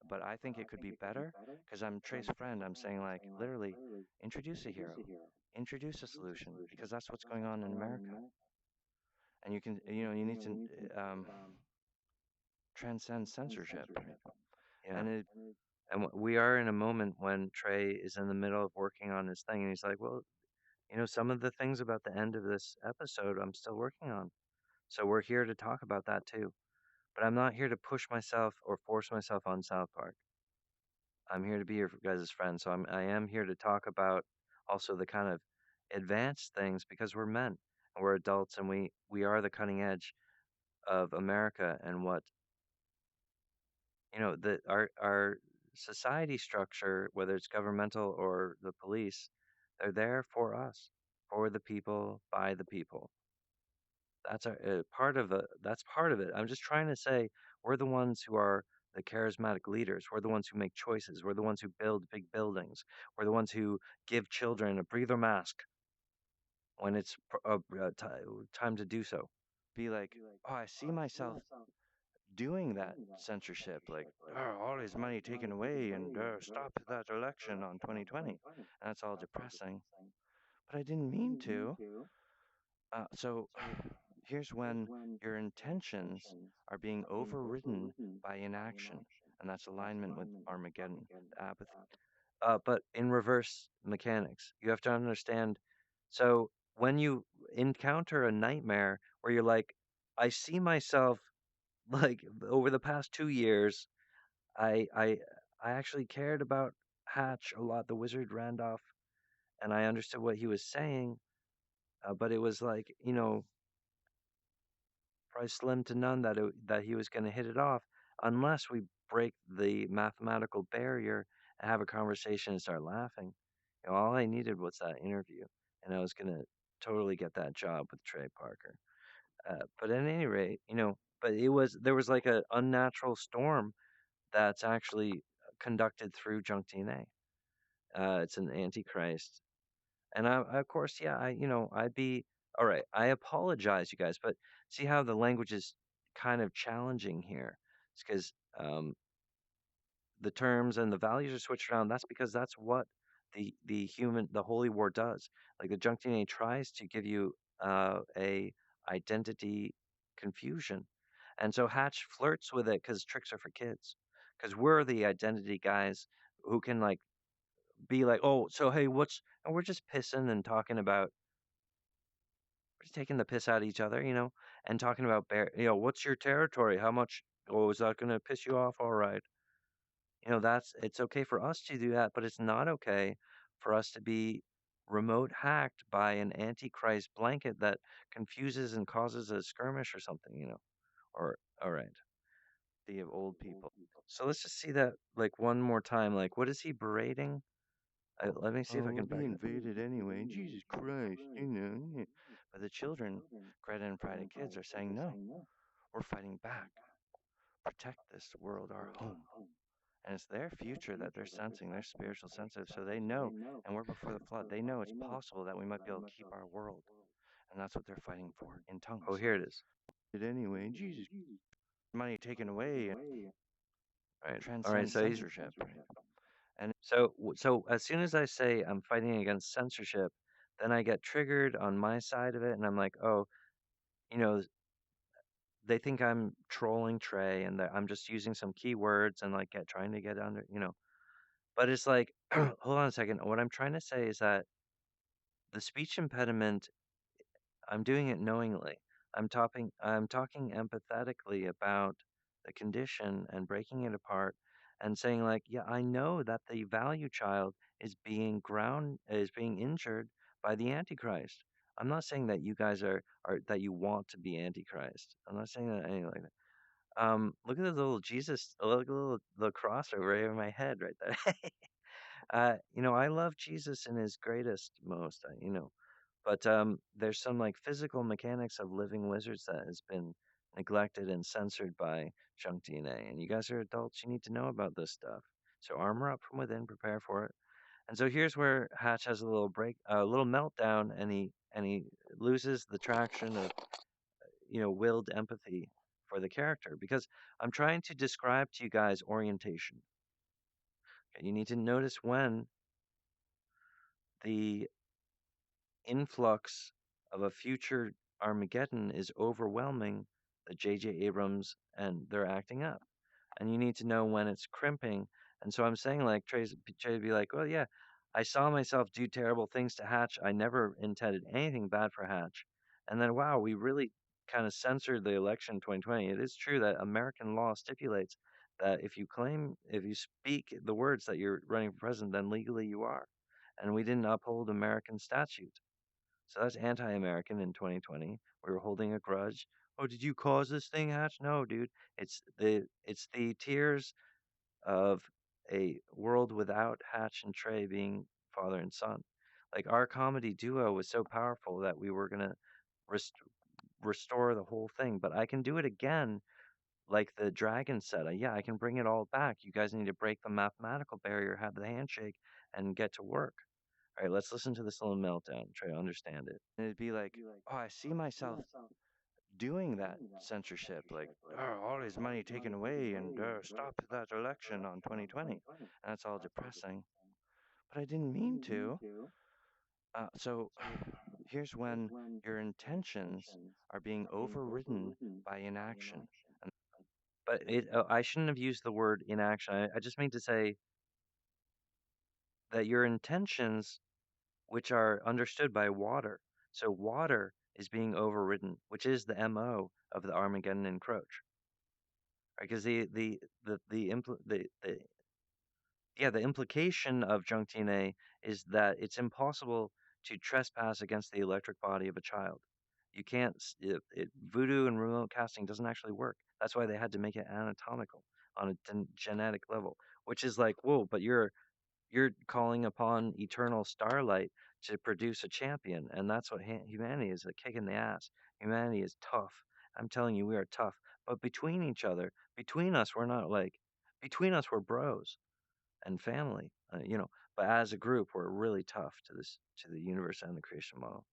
but I think it could be better because I'm Trey's friend. I'm saying like literally, introduce a hero, introduce a solution, because that's what's going on in America. And you need to transcend censorship, right? Yeah. And we are in a moment when Trey is in the middle of working on his thing, and he's like, well, some of the things about the end of this episode I'm still working on. So we're here to talk about that too. But I'm not here to push myself or force myself on South Park. I'm here to be your guys' friend. So I am here to talk about also the kind of advanced things because we're men and we're adults and we are the cutting edge of America and what our society structure, whether it's governmental or the police, they're there for us, for the people, by the people. That's that's part of it. I'm just trying to say we're the ones who are the charismatic leaders. We're the ones who make choices. We're the ones who build big buildings. We're the ones who give children a breather mask when it's time to do so. Be like, oh, I see myself doing that censorship, like all his money taken away and stop that election on 2020. And that's all depressing. But I didn't mean to. So here's when your intentions are being overridden by inaction, and that's alignment with Armageddon, the apathy. But in reverse mechanics, you have to understand. So when you encounter a nightmare where you're like, I see myself like over the past 2 years, I I I actually cared about Hatch a lot, the wizard Randolph, and I understood what he was saying, but it was like, probably slim to none that he was going to hit it off unless we break the mathematical barrier and have a conversation and start laughing. All I needed was that interview, and I was going to totally get that job with Trey Parker. But at any rate, but there was like a unnatural storm that's actually conducted through junk DNA. It's an antichrist, and of course, yeah, I'd be all right. I apologize, you guys, but see how the language is kind of challenging here. It's because the terms and the values are switched around, that's because that's what the Holy War does. Like the Junk DNA tries to give you a identity confusion, and so Hatch flirts with it because tricks are for kids. Because we're the identity guys who can like be like, oh, so hey, what's and we're just pissing and talking about we're just taking the piss out of each other, and talking about what's your territory? How much? Oh, is that gonna piss you off? All right. It's okay for us to do that, but it's not okay for us to be remote hacked by an antichrist blanket that confuses and causes a skirmish or something. Or all right, the of old people. So let's just see that like one more time. Like, what is he berating? Let me see if I can. Be invaded anyway. Jesus Christ. But the children, Greta and Friday kids, are saying no. We're fighting back. Protect this world, our home. And it's their future that they're sensing. They're spiritual sensitive, so they know. And we're before the flood. They know it's possible that we might be able to keep our world, and that's what they're fighting for in tongues. Oh, here it is. It anyway. Jesus, money taken away. Right. All right. So censorship. Right. And so as soon as I say I'm fighting against censorship, then I get triggered on my side of it, and I'm like, oh, you know, they think I'm trolling Trey, and that I'm just using some keywords and like trying to get under. But it's like, hold on a second. What I'm trying to say is that the speech impediment, I'm doing it knowingly. I'm talking empathetically about the condition and breaking it apart and saying like, yeah, I know that the value child is being injured by the Antichrist. I'm not saying that you guys are that you want to be Antichrist. I'm not saying that anything like that. Look at the little Jesus, look at the little crossover right over my head right there. I love Jesus in his greatest most, but there's some like physical mechanics of living wizards that has been neglected and censored by junk DNA. And you guys are adults, you need to know about this stuff. So armor up from within, prepare for it. And so here's where Hatch has a little meltdown, and he loses the traction of willed empathy for the character because I'm trying to describe to you guys orientation. Okay, you need to notice when the influx of a future Armageddon is overwhelming the J.J. Abrams and they're acting up. And you need to know when it's crimping. And so I'm saying, like, Trey'd be like, well, yeah, I saw myself do terrible things to Hatch. I never intended anything bad for Hatch. And then, wow, we really kind of censored the election in 2020. It is true that American law stipulates that if you speak the words that you're running for president, then legally you are. And we didn't uphold American statute. So that's anti-American in 2020. We were holding a grudge. Oh, did you cause this thing, Hatch? No, dude. It's the tears of a world without Hatch and Trey being father and son. Like our comedy duo was so powerful that we were gonna rest- restore the whole thing. But I can do it again, like the dragon said. Yeah, I can bring it all back. You guys need to break the mathematical barrier, have the handshake, and get to work. All right, let's listen to this little meltdown, try to understand it. And it'd be like, oh, I see myself doing that censorship, like, oh, all his money taken away and stop that election on 2020. And that's all depressing. But I didn't mean to. So here's when your intentions are being overridden by inaction. And, but I shouldn't have used the word inaction. I just mean to say that your intentions which are understood by water. So water is being overridden, which is the MO of the Armageddon encroach. Because the implication of junk DNA is that it's impossible to trespass against the electric body of a child. You can't. Voodoo and remote casting doesn't actually work. That's why they had to make it anatomical on a genetic level, which is like, whoa, but you're calling upon eternal starlight to produce a champion, and that's what humanity is, a kick in the ass. Humanity is tough. I'm telling you, we are tough. But between each other, between us, we're not like, between us, we're bros and family, But as a group, we're really tough to the universe and the creation model.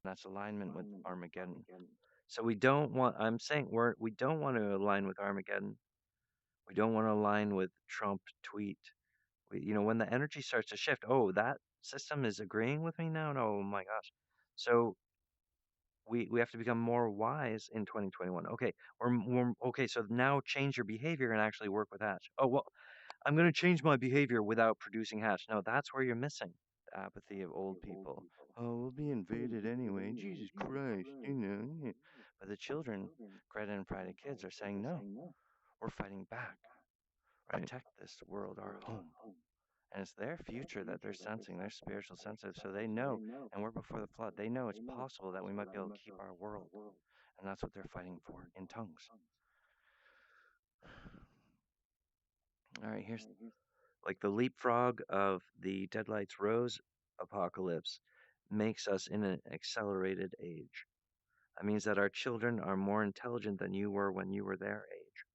And that's alignment with Armageddon. So we don't want. I'm saying we don't want to align with Armageddon. We don't want to align with Trump tweet. When the energy starts to shift, oh, that system is agreeing with me now. No, oh my gosh. So we have to become more wise in 2021. Okay, okay. So now change your behavior and actually work with Hatch. Oh well, I'm going to change my behavior without producing Hatch. No, that's where you're missing the apathy of old people. Oh, we'll be invaded anyway. Jesus Christ, yeah. But the children, Greta and Friday kids, are saying no. We're fighting back. Right? Protect this world, our home. And it's their future that they're sensing. They're spiritual sensitive, so they know. And we're before the flood. They know it's possible that we might be able to keep our world, and that's what they're fighting for in tongues. All right, here's like the leapfrog of the Deadlights Rose apocalypse makes us in an accelerated age. That means that our children are more intelligent than you were when you were their age.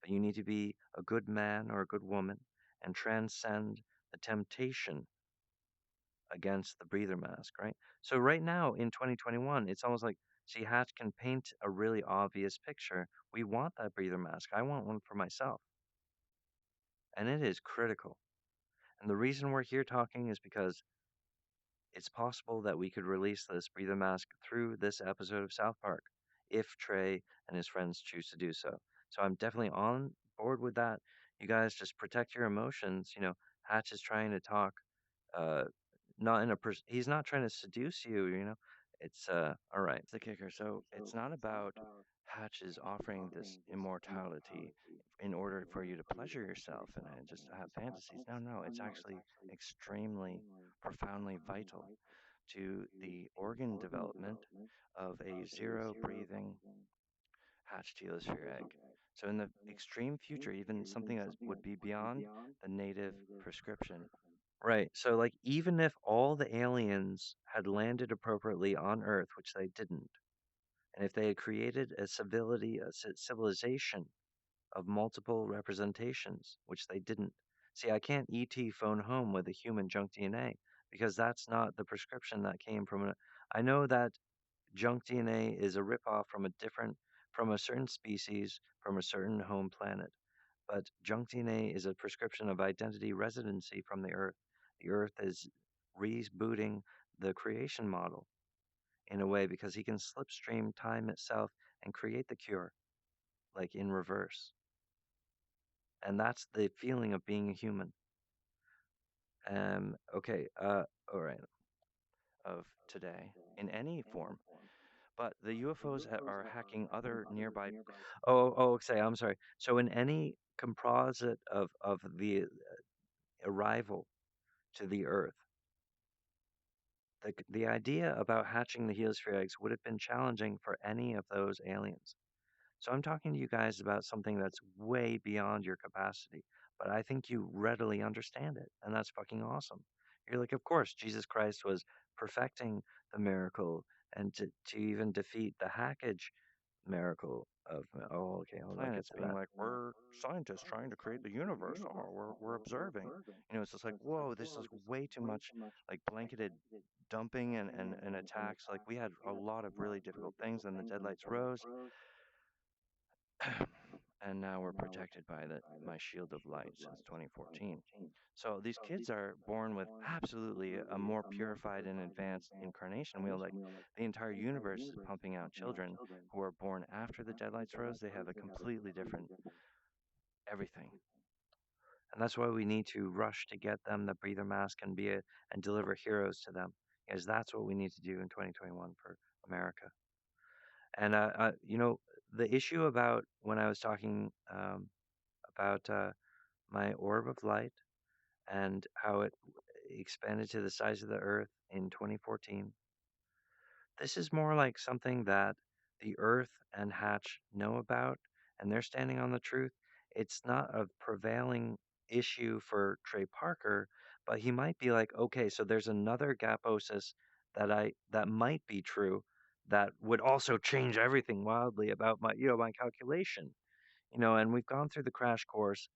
But you need to be a good man or a good woman and transcend the temptation against the breather mask, right? So right now in 2021, it's almost like, see, Hatch can paint a really obvious picture. We want that breather mask. I want one for myself. And it is critical. And the reason we're here talking is because it's possible that we could release this breather mask through this episode of South Park if Trey and his friends choose to do so. So I'm definitely on board with that. You guys just protect your emotions. Hatch is trying to talk, uh, not in a he's not trying to seduce you. It's all right. It's the kicker. So it's not about Hatch is offering this immortality in order for you to pleasure yourself and just have fantasies. No, no, it's actually extremely profoundly vital to the organ development of a zero breathing hatched heliosphere egg. So in the extreme future, even something that would be beyond the native prescription. Right. So like even if all the aliens had landed appropriately on Earth, which they didn't, and if they had created a civilization of multiple representations, which they didn't. See, I can't ET phone home with a human junk DNA because that's not the prescription that came from I know that junk DNA is a ripoff from a certain species, from a certain home planet. But junk DNA is a prescription of identity residency from the Earth. The Earth is rebooting the creation model in a way because he can slipstream time itself and create the cure, like in reverse. And that's the feeling of being a human. Okay, all right, of today in any form. But the UFOs are hacking other nearby. Oh, say, I'm sorry. So in any composite of the arrival to the Earth, the idea about hatching the heliosphere eggs would have been challenging for any of those aliens. So I'm talking to you guys about something that's way beyond your capacity, but I think you readily understand it, and that's fucking awesome. You're like, of course, Jesus Christ was perfecting the miracle and to even defeat the hackage miracle of, oh, okay, hold on, Planets get to being that. like, we're scientists trying to create the universe. Oh, we're observing. It's just like, whoa, this is way too much like blanketed dumping and attacks. Like we had a lot of really difficult things, and the deadlights rose. And now we're protected by my shield of light since 2014. So these kids are born with absolutely a more purified and advanced incarnation wheel. Like the entire universe is pumping out children who are born after the deadlights rose. They have a completely different everything. And that's why we need to rush to get them the breather mask and and deliver heroes to them, because that's what we need to do in 2021 for America. And the issue about when I was talking about my orb of light and how it expanded to the size of the Earth in 2014. This is more like something that the Earth and Hatch know about, and they're standing on the truth. It's not a prevailing issue for Trey Parker, but he might be like, okay, so there's another gaposis that might be true that would also change everything wildly about my calculation. And we've gone through the crash course.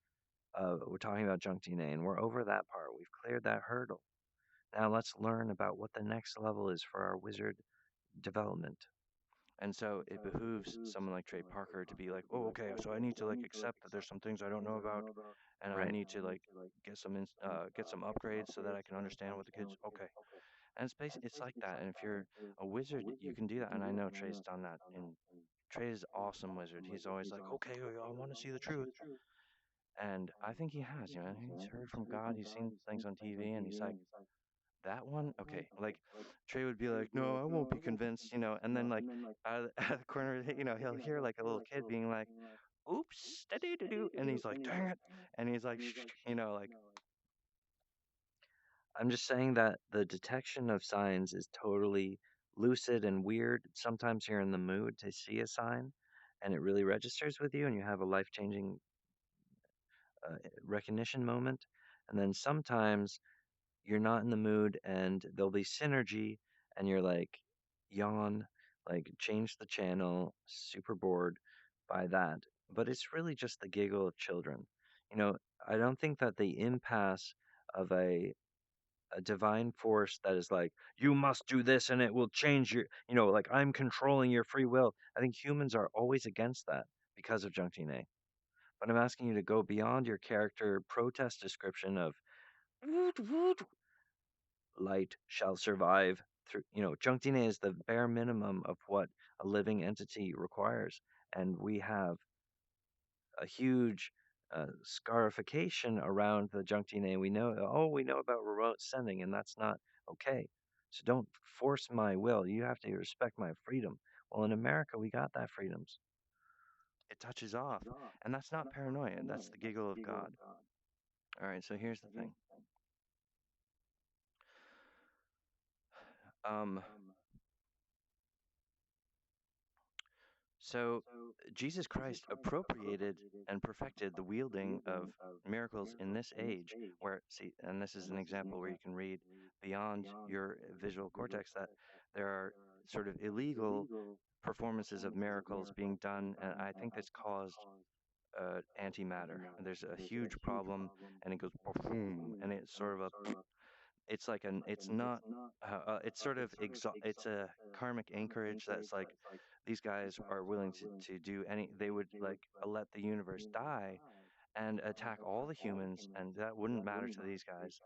We're talking about junk DNA, and we're over that part. We've cleared that hurdle. Now let's learn about what the next level is for our wizard development. And so it behooves someone like Trey Parker to be like, oh, okay, so I need to like accept that there's some things I don't know about, and I Right. need to like get some upgrades so that I can understand what the kids. Okay, and it's like that. And if you're a wizard, you can do that. And I know Trey's done that. And Trey's awesome wizard. He's always like, okay, I want to see the truth. And I think he has, you know, he's heard from God, he's seen things on TV, and he's like, that one, okay. Like Trey would be like, no, I won't be convinced, you know, and then like out of the corner, you know, he'll hear like a little kid being like, oops, da doo doo doo, and he's like, dang it, and he's like, you know, like, I'm just saying that the detection of signs is totally lucid and weird. Sometimes you're in the mood to see a sign and it really registers with you and you have a life-changing recognition moment. And then sometimes you're not in the mood and there'll be synergy and you're like, yawn, like change the channel, super bored by that. But it's really just the giggle of children. You know, I don't think that the impasse of a divine force that is like, you must do this and it will change your, you know, like I'm controlling your free will. I think humans are always against that because of Junction A. But I'm asking you to go beyond your character protest description of light shall survive through, you know, Junction A is the bare minimum of what a living entity requires. And we have a huge scarification around the Junction. We know, oh, we know about remote sending, and that's not okay. So don't force my will. You have to respect my freedom. Well, in America, we got that freedoms. it touches off. And that's not paranoia, that's the giggle of God. All right, so here's the thing. Um, So Jesus Christ appropriated and perfected the wielding of miracles in this age, where, see, and this is an example where you can read beyond your visual cortex that there are sort of illegal performances of miracles being done, and I think that's caused antimatter. And there's a huge problem, and it goes boom, and it's sort of a it's like an it's not it's sort of it's a karmic anchorage that's like these guys are willing to do any they would like let the universe die and attack all the humans, and that wouldn't matter to these guys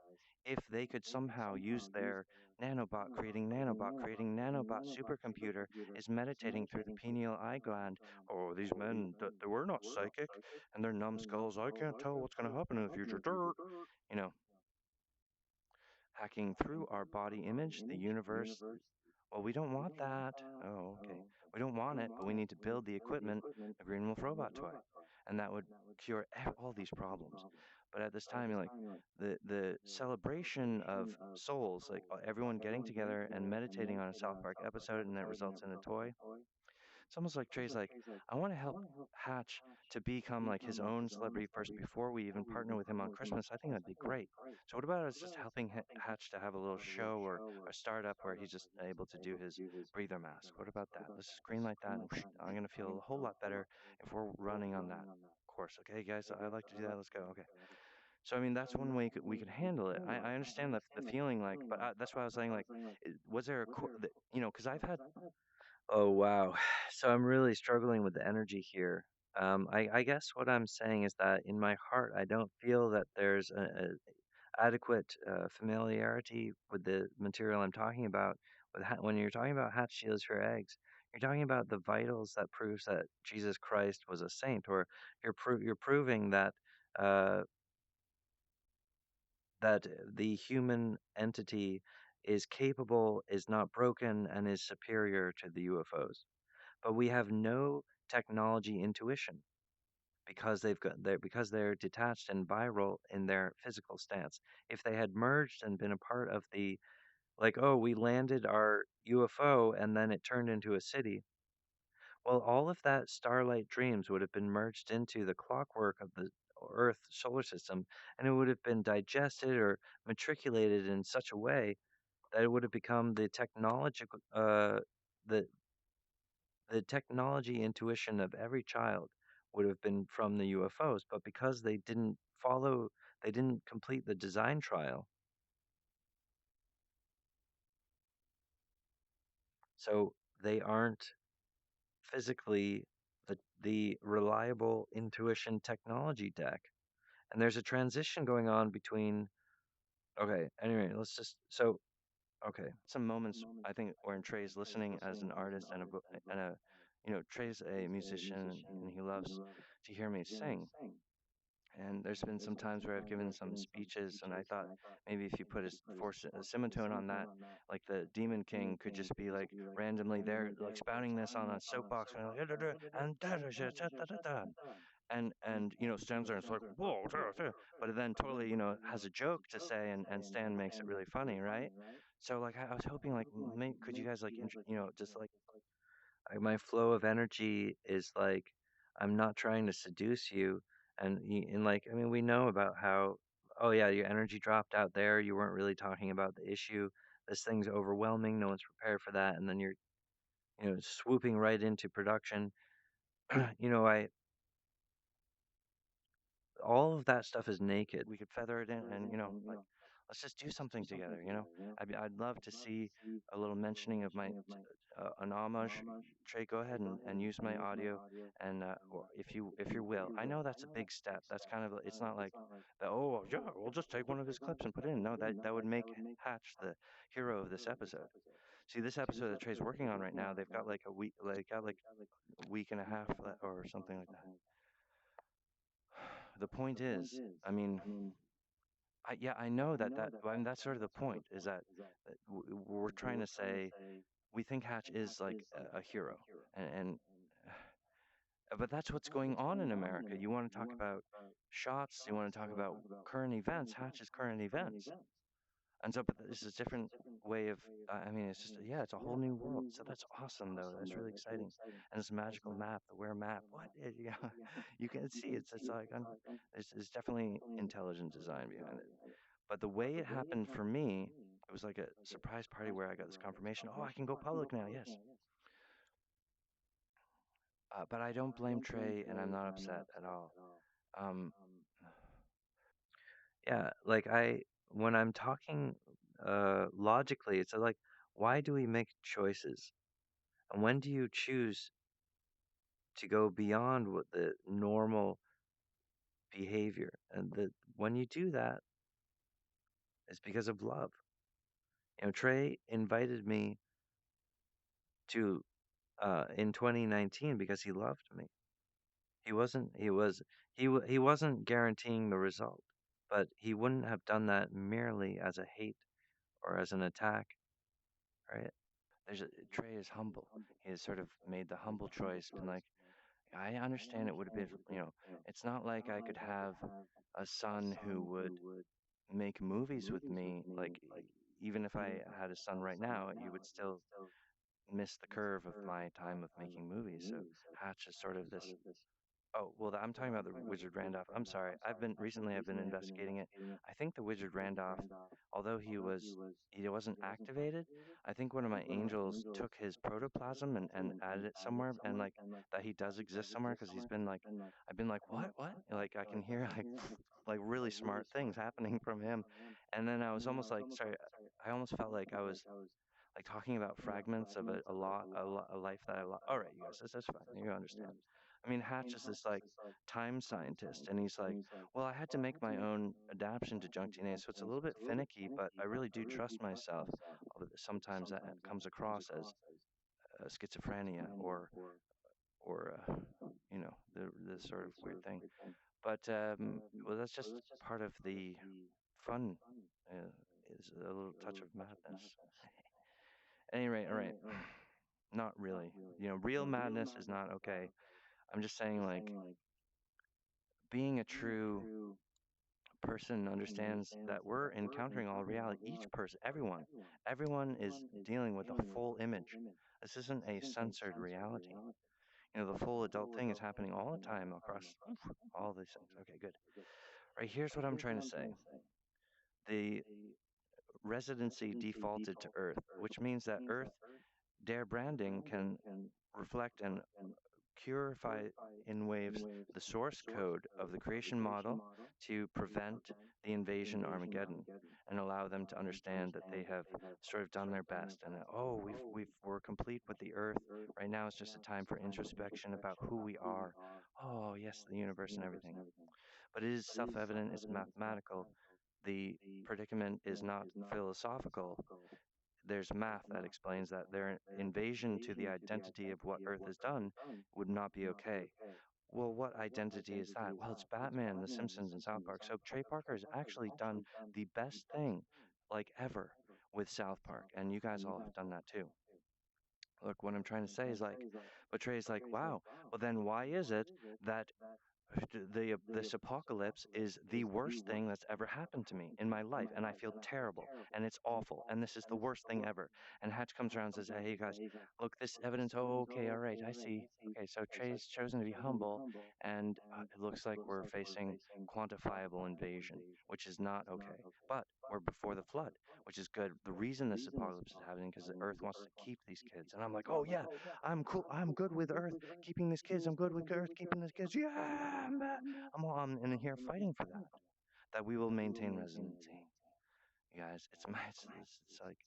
if they could somehow use their nanobot creating nanobot supercomputer is meditating through the pineal eye gland. Oh, these men, they were not psychic, and their numbskulls, I can't tell what's going to happen in the future, dirt, you know, hacking through our body image, the universe. Well, we don't want that. Oh, okay. We don't want it, but we need to build the equipment, a Green Wolf robot toy, and that would cure all these problems. But at this time, you're like the celebration of souls, like everyone getting together and meditating on a South Park episode, and that results in a toy. It's almost like Trey's like, I want to help Hatch to become like his own celebrity first before we even partner with him on Christmas. I think that'd be great. So what about us just helping Hatch to have a little show or a startup where he's just able to do his breather mask? What about that? Let's just greenlight that, and I'm gonna feel a whole lot better if we're running on that course. Okay, guys, I'd like to do that. Let's go. Okay. So I mean, that's one way we could handle it. I understand the feeling like, but that's why I was saying like, was there a you know, because I've had Oh, wow. So I'm really struggling with the energy here. I guess what I'm saying is that in my heart, I don't feel that there's a adequate familiarity with the material I'm talking about. When you're talking about hatch shields for eggs, you're talking about the vitals that proves that Jesus Christ was a saint, or you're proving that uh, that the human entity is capable, is not broken, and is superior to the UFOs. But we have no technology intuition because because they're detached and viral in their physical stance. If they had merged and been a part of the like, oh, we landed our UFO and then it turned into a city. Well, all of that starlight dreams would have been merged into the clockwork of the Earth solar system, and it would have been digested or matriculated in such a way that it would have become the the technology intuition of every child would have been from the UFOs, but because they didn't complete the design trial, so they aren't. physically the reliable intuition technology deck. And there's a transition going on between, okay, anyway, let's just, so, okay. Some moments I think where Trey's listening as an artist and a Trey's a musician and he loves to hear me sing. And there's been some times where I've given some speeches, and I thought maybe if you put a semitone on that, like the Demon King could just be like randomly there, like spouting this on a soapbox, and like, and stands there and it's like, whoa, but it then totally has a joke to say, and Stan makes it really funny, right? So like I was hoping like maybe could you guys like just like My flow of energy is like I'm not trying to seduce you, and like I mean we know about how, oh yeah, your energy dropped out there, you weren't really talking about the issue, this thing's overwhelming, no one's prepared for that, and then you're swooping right into production. I all of that stuff is naked. we could feather it in and like let's just do something together, I'd love to see a little mentioning of my an homage. Trey, go ahead and use my audio, and or if you will. I know that's a big step. That's kind of it's not like that. Oh yeah, we'll just take one of his clips and put it in. No, that would make Hatch the hero of this episode. See, this episode that Trey's working on right now, they've got like a week, like got like a week and a half or something like that. The point is, I mean, I know I mean, that's sort of the point is that we're trying to say we think Hatch is like a hero, and but that's what's going on in America. You want to talk about shots, you want to talk about current events. Hatch is current events, and so but this is a different way of. I mean, it's just it's a whole new world. So that's awesome, though. That's really exciting, and this magical map, the Where map. What? You can see it's like it's definitely intelligent design behind it. But the way it happened for me, it was like a surprise party where I got this confirmation. Oh, I can go public now. Yes. But I don't blame Trey, and I'm not upset at all. Um, Yeah, like when I'm talking logically, it's like, why do we make choices? And when do you choose to go beyond what the normal behavior? And when you do that, it's because of love. Trey invited me to in 2019 because he loved me. He wasn't guaranteeing the result, but he wouldn't have done that merely as a hate or as an attack, right? Trey is humble. He has sort of made the humble choice, been like, I understand it would have been, it's not like I could have a son who would make movies with me. Like, even if I had a son right now, you would still miss the curve of my time of making movies. So Hatch is sort of this. Oh, well, I'm talking about the Wizard Randolph. I'm sorry. I've been investigating it. I think the Wizard Randolph, although he wasn't activated, I think one of my angels took his protoplasm and added it somewhere, and like that he does exist somewhere because he's been like, I've been like, what? Like I can hear like like really smart things happening from him, and then I was almost like, sorry, I almost felt like I was like talking about fragments of a life that I lost. All right, you guys, that's fine. You understand. I mean, Hatch is this like time scientist, and he's like, well, I had to make my own adaptation to junk DNA, so it's a little bit finicky, but I really do trust myself. Although sometimes that comes across as schizophrenia or the sort of weird thing. But well, that's just part of the fun. Uh, is a little touch of madness. At any rate, all right. Not really. Real madness is not okay. I'm just saying, like, being a true person understands that we're encountering all reality. Each person, everyone is dealing with a full image. This isn't a censored reality. The full adult thing is happening all the time across all these things. Okay, good. Right, here's what I'm trying to say. The residency defaulted to Earth, which means that Earth, their branding can reflect and purify in waves the source code of the creation model to prevent the invasion Armageddon and allow them to understand that they have sort of done their best and that, oh, we're complete with the earth. Right now it's just a time for introspection about who we are. Oh, yes, the universe and everything. But it is self-evident, it's mathematical. The predicament is not philosophical. There's math that explains that their invasion to the identity of what Earth has done would not be okay. Well, what identity is that? Well, it's Batman, The Simpsons, and South Park. So Trey Parker has actually done the best thing, like ever, with South Park, and you guys all have done that too. Look, what I'm trying to say is like, but Trey's like, wow, well then why is it that this apocalypse is the worst thing that's ever happened to me in my life, and I feel terrible, and it's awful, and this is the worst thing ever. And Hatch comes around and says, "Hey, you guys, look, this evidence. Oh, okay, all right, I see. Okay, so Trey's chosen to be humble, and it looks like we're facing quantifiable invasion, which is not okay. But we're before the flood, which is good. The reason this apocalypse is happening because the Earth wants to keep these kids, and I'm like, oh yeah, I'm cool. I'm good with Earth keeping these kids. I'm good with Earth keeping these kids. Yeah, I'm in here fighting for that. That we will maintain residency. You guys, it's like,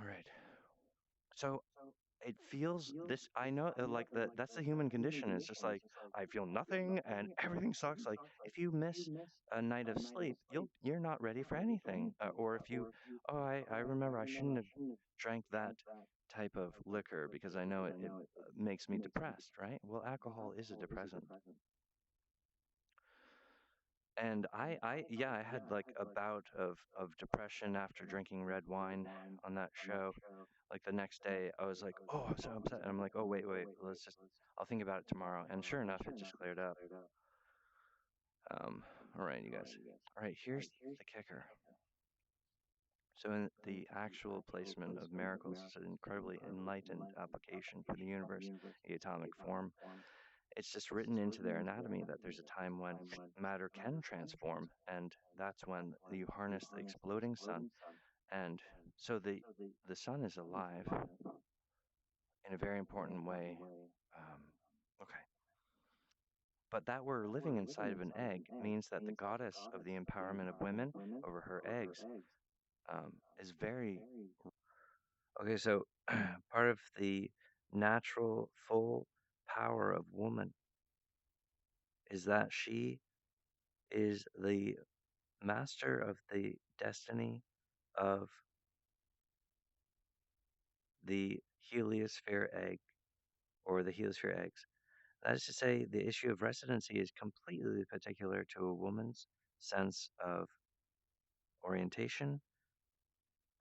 all right. So it feels this. I know, like that's the human condition. It's just like I feel nothing and everything sucks. Like if you miss a night of sleep, you're not ready for anything. Or if you, oh, I remember I shouldn't have drank that type of liquor because I know it makes me depressed, right? Well, alcohol is a depressant. And yeah, I had like a bout of depression after drinking red wine on that show. Like the next day, I was like, oh, I'm so upset. And I'm like, oh, wait, I'll think about it tomorrow. And sure enough, it just cleared up. Um, all right, you guys. All right, here's the kicker. So in the actual placement of miracles is an incredibly enlightened application for the universe, the atomic form. It's just written into their anatomy that there's a time when matter can transform, and that's when you harness the exploding sun. And so the sun is alive in a very important way. Um, okay. But that we're living inside of an egg means that the goddess of the empowerment of women over her eggs is very. Okay, so part of the natural full power of woman is that she is the master of the destiny of the heliosphere egg or the heliosphere eggs. That is to say, the issue of residency is completely particular to a woman's sense of orientation,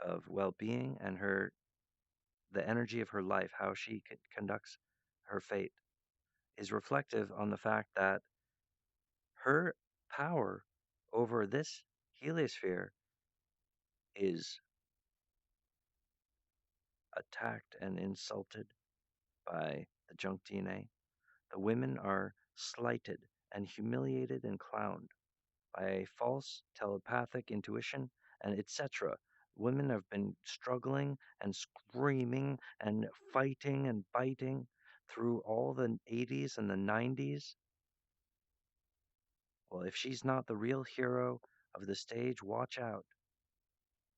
of well-being, and the energy of her life, how she conducts her fate, is reflective on the fact that her power over this heliosphere is attacked and insulted by the junk DNA. The women are slighted and humiliated and clowned by a false telepathic intuition and etc. Women have been struggling and screaming and fighting and biting through all the 80s and the 90s. Well, if she's not the real hero of the stage, watch out.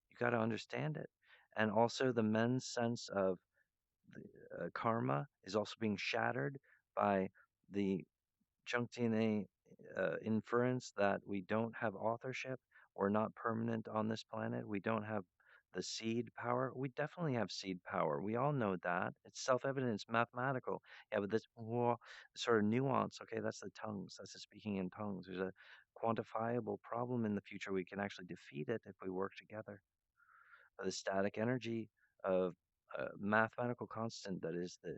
You got to understand it. And also, the men's sense of karma is also being shattered by the junk DNA inference that we don't have authorship. We're not permanent on this planet. We don't have the seed power. We definitely have seed power. We all know that. It's self evident, it's mathematical. Yeah, but this sort of nuance, okay, that's the tongues. That's the speaking in tongues. There's a quantifiable problem in the future. We can actually defeat it if we work together. The static energy of a mathematical constant that is the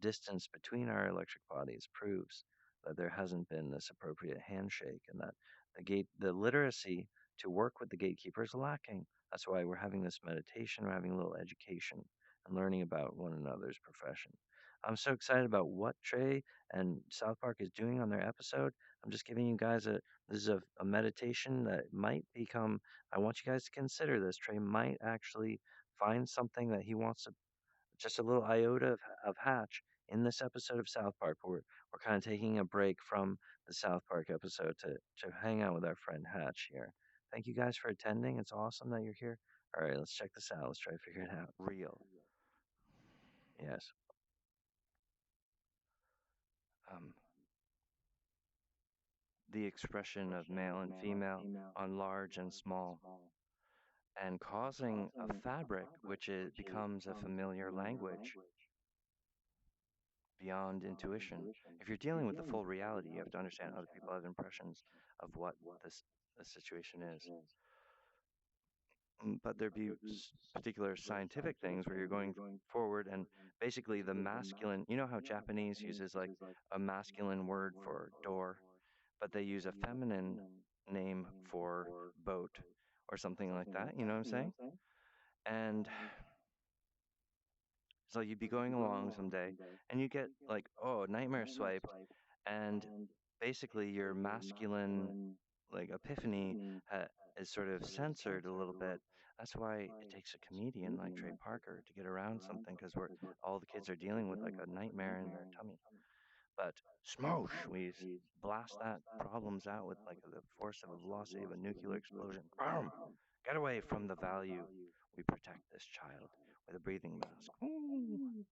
distance between our electric bodies proves that there hasn't been this appropriate handshake and that the literacy to work with the gatekeeper is lacking. That's why we're having this meditation, we're having a little education and learning about one another's profession. I'm so excited about what Trey and South Park is doing on their episode. I'm just giving you guys this is a meditation that might become. I want you guys to consider this. Trey might actually find something that he wants to, just a little iota of Hatch in this episode of South Park. We're kind of taking a break from the South Park episode to hang out with our friend Hatch here. Thank you guys for attending. It's awesome that you're here. All right, let's check this out. Let's try to figure it out. Real. Yes. Um, the expression of male and female on large and small, and causing a fabric which becomes a familiar language beyond intuition. If you're dealing with the full reality, you have to understand other people have impressions of what this the situation is. But there'd be particular scientific things where you're going forward, and basically the masculine, you know how Japanese uses like a masculine word for door, but they use a feminine name for boat or something like that, you know what I'm saying? And so you'd be going along someday and you get like, oh, nightmare swiped, and basically your masculine like epiphany ha- is sort of censored a little bit. That's why it takes a comedian like Trey Parker to get around something, because we're all the kids are dealing with like a nightmare in their tummy. But smosh, we blast that problems out with like the force of a velocity of a nuclear explosion. Boom! Get away from the value. We protect this child with a breathing mask. Ooh.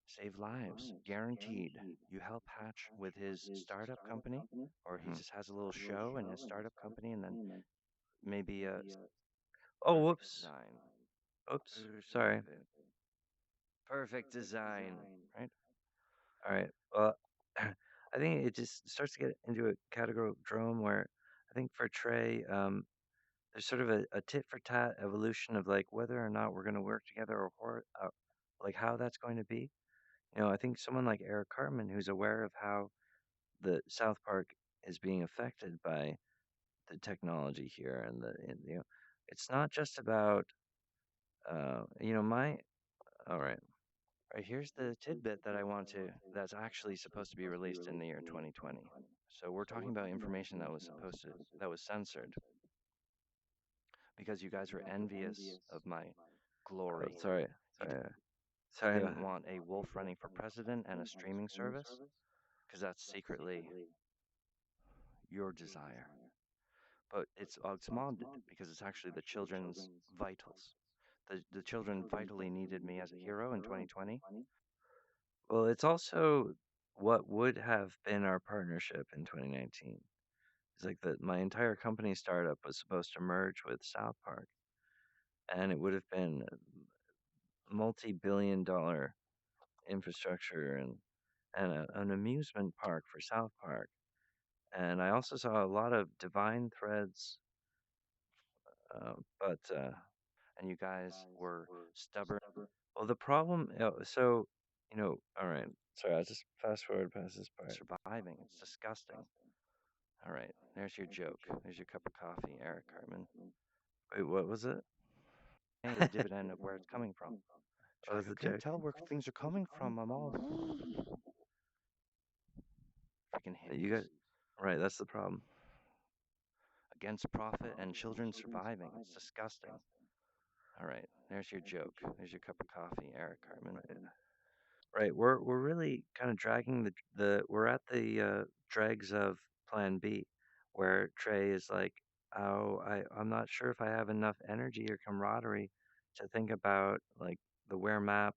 Save lives, guaranteed. You help Hatch with his startup company, or he Hmm. just has a little show in his startup company, and then maybe a Oh, perfect whoops. design. Oops. Sorry. Perfect design, right? All right. Well, I think it just starts to get into a category drone where I think for Trey, there's sort of a tit for tat evolution of like whether or not we're going to work together like how that's going to be. I think someone like Eric Cartman, who's aware of how the South Park is being affected by the technology here, it's not just about, my, all right. Right, here's the tidbit that that's actually supposed to be released in the year 2020. So we're talking about information that was censored because you guys were envious of my Oh, glory. sorry. You Sorry. Sorry. didn't want a wolf running for president and a streaming service because that's secretly your desire. But it's modded because it's actually the children's vitals. The children vitally needed me as a hero in 2020. Well, it's also what would have been our partnership in 2019. It's like that my entire company startup was supposed to merge with South Park, and it would have been a multi-billion dollar infrastructure and an amusement park for South Park. And I also saw a lot of divine threads, but And you guys were stubborn. well, the problem, so, all right. Sorry, I'll just fast forward past this part. Surviving. It's disgusting. All right, there's your joke. There's your cup of coffee, Eric Cartman. Wait, what was it? The dividend of where it's coming from. What She's was like, the I can't joke? tell where things are coming from. I'm all freaking You got hippies. right. That's the problem. Against profit and children surviving. It's disgusting. All right, there's your joke. There's your cup of coffee, Eric Cartman. Right. We're really kind of dragging the we're at the dregs of Plan B, where Trey is like, oh, I'm not sure if I have enough energy or camaraderie to think about like the Were map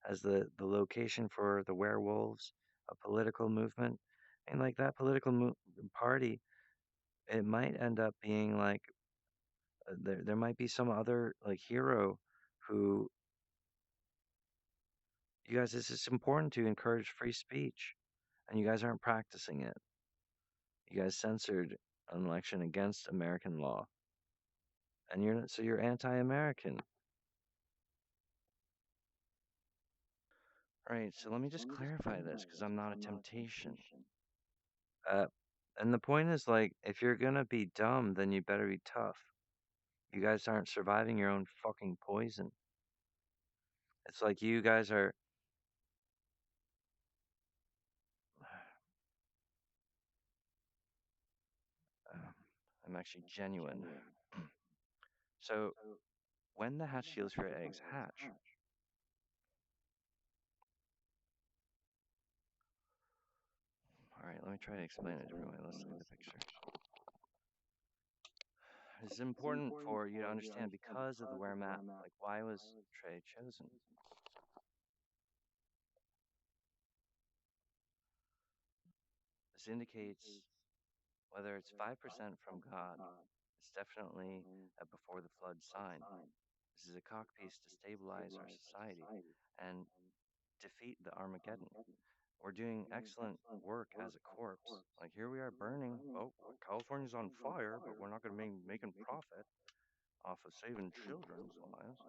as the location for the werewolves, a political movement, and like that political party, it might end up being like there might be some other like hero who you guys, it's important to encourage free speech, and you guys aren't practicing it. You guys censored an election against American law, and you're anti-American. All right, so let me just clarify this because I'm not a temptation. Uh, and the point is like, if you're gonna be dumb, then you better be tough. You guys aren't surviving your own fucking poison. It's like you guys are. I'm actually genuine. So when the hatch shields for your eggs hatch, me try to explain it a different way. Let's look at the picture. It's important for you to understand because of the wear map. Like, why was Trey chosen? This indicates whether it's 5% from God. It's definitely a before the flood sign. This is a cockpiece to stabilize our society and defeat the Armageddon. We're doing excellent work as a corpse. Like, here we are burning. Oh, California's on fire, but we're not going to be making profit off of saving children's lives.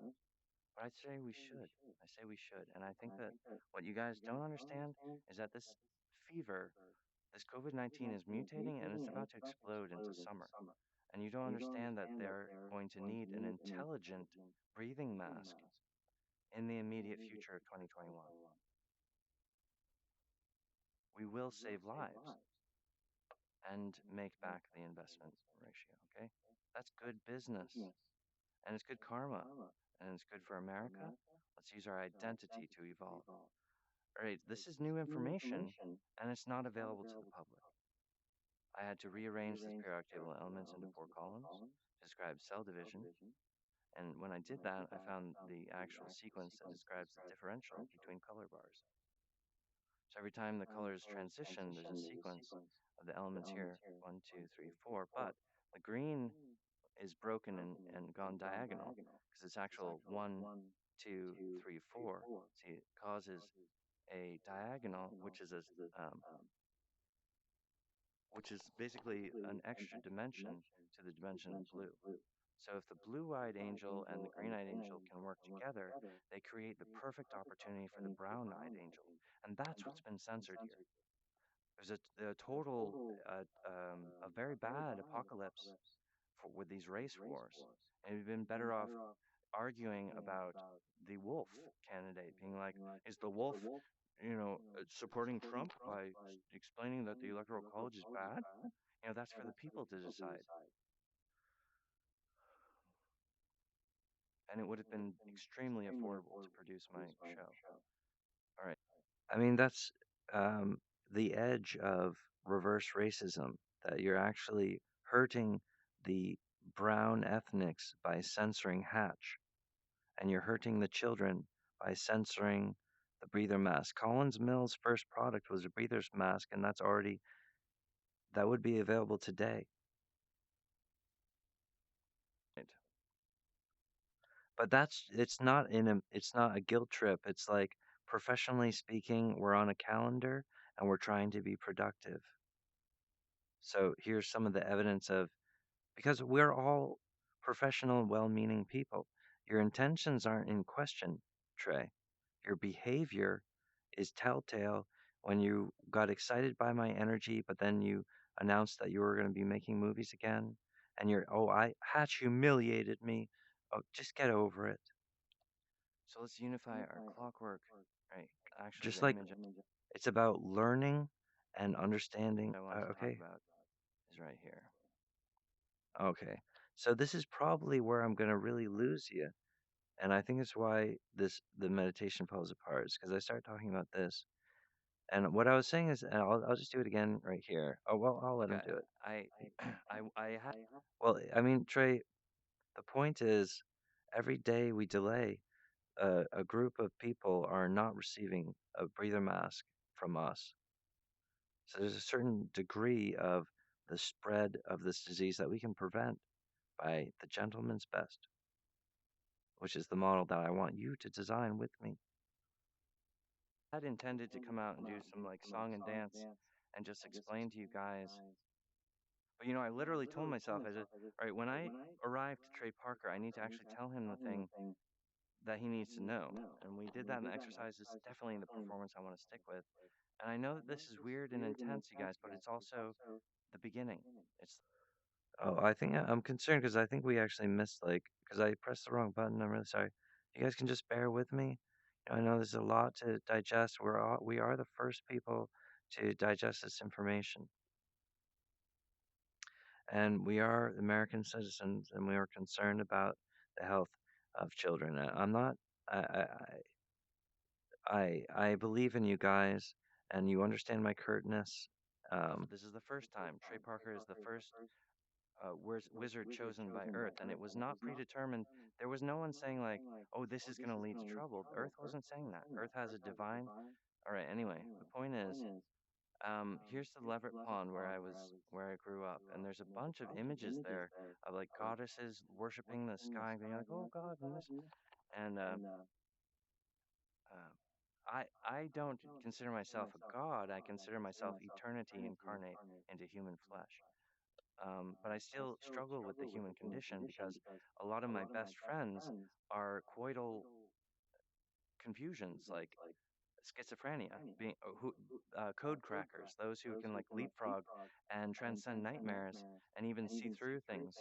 But I'd say we should. I say we should. And I think that what you guys don't understand is that this fever, this COVID-19 is mutating and it's about to explode into summer. And you don't understand that they're going to need an intelligent breathing mask in the immediate future of 2021. We will save lives and make back the investment ratio, okay? That's good business. And it's good karma. And it's good for America. Let's use our identity to evolve. All right, this is new information, and it's not available to the public. I had to rearrange this periodic table elements into 4 columns to describe cell division. And when I did that, I found the actual sequence that describes the differential between color bars. So every time the colors transition, there's a sequence of the elements here, 1, 2, 3, 4. But the green is broken and gone diagonal because it's actual 1, 2, 3, 4. See, it causes a diagonal, which is basically an extra dimension to the dimension of blue. So if the blue-eyed angel and the green-eyed angel can work together, they create the perfect opportunity for the brown-eyed angel. And that's what's been censored here. There's a total, a very bad apocalypse with these race wars. And we've been better off arguing about the wolf candidate, being like, is the wolf, supporting Trump by explaining that the Electoral College is bad? That's for the people to decide. And it would have been extremely affordable to produce my show. All right. I mean, that's the edge of reverse racism, that you're actually hurting the brown ethnics by censoring Hatch, and you're hurting the children by censoring the breather mask. Collins Mills' first product was a breather's mask, and that would be available today. Right. But it's not a guilt trip. It's like, professionally speaking, we're on a calendar and we're trying to be productive. So here's some of the evidence of, because we're all professional, well-meaning people. Your intentions aren't in question, Trey. Your behavior is telltale. When you got excited by my energy, but then you announced that you were going to be making movies again, and Hatch humiliated me. Oh, just get over it. So let's unify our clockwork. Right. Actually, Just the like image it's about learning and understanding. I want to Okay. talk about is right here. Okay. So this is probably where I'm going to really lose you. And I think it's why the meditation falls apart, is because I start talking about this. And what I was saying is, and I'll just do it again right here. Oh, well, I'll let him Okay. do it. I had Well, I mean, Trey, the point is, every day we delay, a group of people are not receiving a breather mask from us. So there's a certain degree of the spread of this disease that we can prevent by the gentleman's best, which is the model that I want you to design with me. had intended to come out and do some like song and dance and just explain to you guys. But I literally told myself, all right, when I arrive to Trey Parker, I need to actually tell him the thing that he needs to know. And we did that in the exercise. It's definitely the performance I want to stick with. And I know that this is weird and intense, you guys, but it's also the beginning. It's Oh, I think I'm concerned because I think we actually missed, because I pressed the wrong button. I'm really sorry. You guys can just bear with me. I know there's a lot to digest. We are the first people to digest this information, and we are American citizens, and we are concerned about the health of children. I'm not. I believe in you guys, and you understand my curtness. This is the first time. Trey Parker is the first wizard chosen by Earth, and it was not predetermined. There was no one saying like, "Oh, this is going to lead to trouble." Earth wasn't saying that. Earth has a divine. All right. Anyway, the point is, here's the Leverett Pond where I grew up, and there's a bunch of images there of like goddesses worshiping the sky, and being like, "Oh God," and this, and uh, I don't consider myself a god. I consider myself eternity incarnate into human flesh. But I still struggle with the human condition because a lot of my best friends are coital confusions, like schizophrenia, being code crackers, those who can like leapfrog and transcend nightmares and even see through things.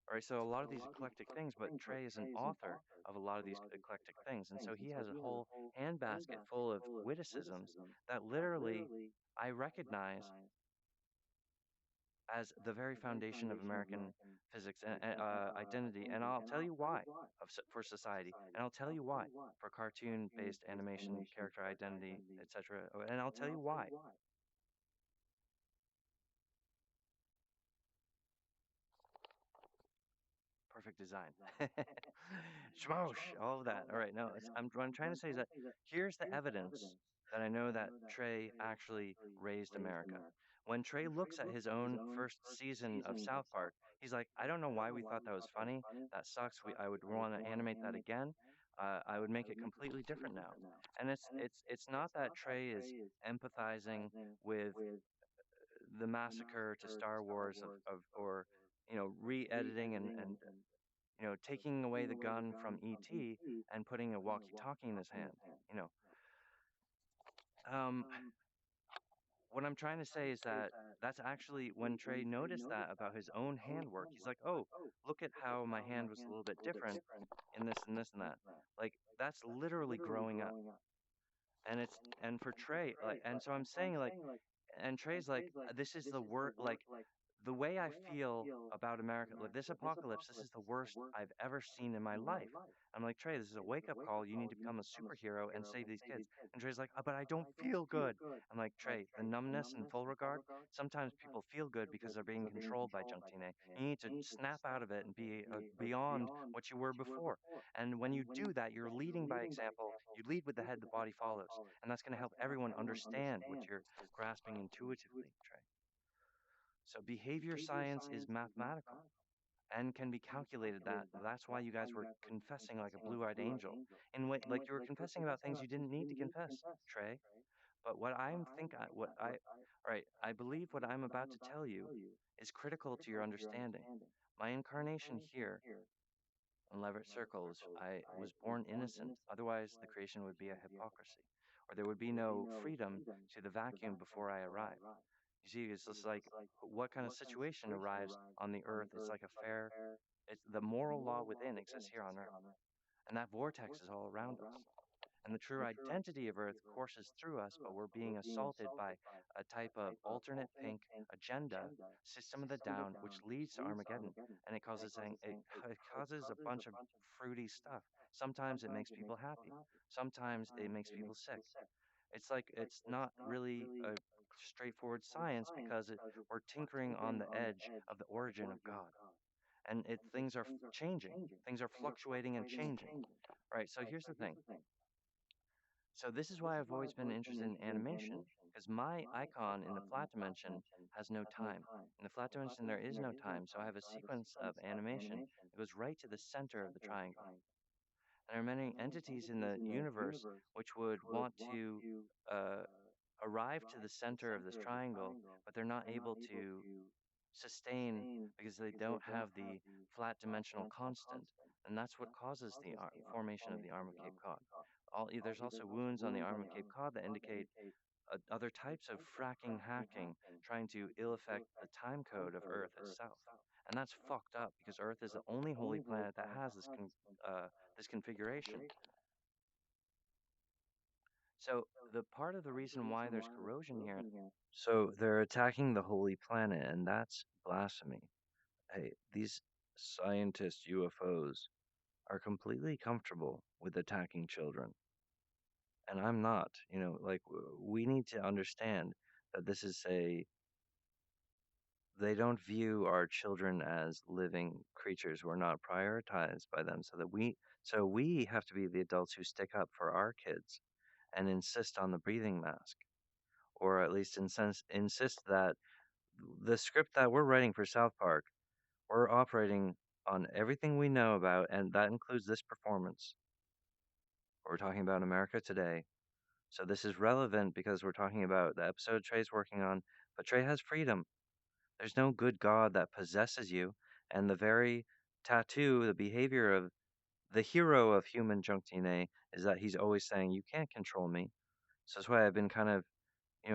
All right, so a lot of these eclectic things, but Trey is an author of a lot of these eclectic things, and so he has a whole handbasket full of witticisms that literally I recognize as the very foundation of American physics and identity. And I'll tell you why for society, and I'll tell you why for cartoon-based animation, character identity, etc. And I'll tell you why. Perfect design. Shmosh, all of that. All right, no, what I'm trying to say is that here's the evidence that I know that Trey actually raised America. When Trey looks at his own first season of South Park, he's like, I don't know why we thought that was funny. That sucks. I would want to animate that again. I would make it completely different now. And it's not that Trey is empathizing with the massacre to Star Wars of or re-editing and taking away the gun from ET and putting a walkie-talkie in his hand. You know, um, what I'm trying to say is that that's actually when Trey noticed that about his own handwork. He's like, "Oh, look at how my hand was a little bit different in this and this and that." Like that's literally growing up. And for Trey, like, and so I'm saying like, and Trey's like, this is the word like the way I feel about America, like this apocalypse, this is the worst I've ever seen in my life. I'm like, Trey, this is a wake up call. You need to become a superhero and save these kids. And Trey's like, but I don't feel good. I'm like, Trey, the numbness and full regard, sometimes people feel good because they're being controlled by Junk DNA. You need to snap out of it and be beyond what you were before. And when you do that, you're leading by example. You lead with the head, the body follows. And that's going to help everyone understand what you're grasping intuitively, Trey. So behavior science is mathematical and can be calculated. That's why you guys were confessing like a blue-eyed angel. In way like you were confessing about things you didn't need to confess, Trey. But all right, I believe what I'm about to tell you is critical to your understanding. My incarnation here in Leverett Circles, I was born innocent. Otherwise, the creation would be a hypocrisy, or there would be no freedom to the vacuum before I arrive. You see, it's just like what kind of situation arrives on the earth. It's like a fair, it's the moral law within exists here on earth. And that vortex is all around us. And the true identity of earth courses through us, but we're being assaulted by a type of alternate pink agenda, system of the down, which leads to Armageddon. And it causes a bunch of fruity stuff. Sometimes it makes people happy. Sometimes it makes people sick. It's like it's not really a straightforward science because we're tinkering on the edge of the origin of God. And things are changing, things are fluctuating and changing. Right, so here's the thing. So this is why I've always been interested in animation, because my icon in the flat dimension has no time. In the flat dimension, there is no time, so I have a sequence of animation that goes right to the center of the triangle. There are many entities in the universe which would want to uh, arrive to the center of this triangle, but they're not able to sustain because they don't have the flat dimensional constant. And that's what causes the formation of the arm of Cape Cod. There's also wounds on the arm of Cape Cod that indicate other types of fracking hacking trying to ill affect the time code of Earth itself. And that's fucked up because Earth is the only holy planet that has this configuration. So the part of the reason why there's corrosion here, so they're attacking the holy planet, and that's blasphemy. Hey, these scientist UFOs are completely comfortable with attacking children, and I'm not. You know, like we need to understand that this is a they don't view our children as living creatures. We're not prioritized by them, so we have to be the adults who stick up for our kids and insist on the breathing mask, or at least insist that the script that we're writing for South Park, we're operating on everything we know about, and that includes this performance. We're talking about America today. So this is relevant because we're talking about the episode Trey's working on, but Trey has freedom. There's no good God that possesses you, and the very tattoo, the behavior of the hero of human junk DNA is that he's always saying, "You can't control me." So that's why I've been kind of,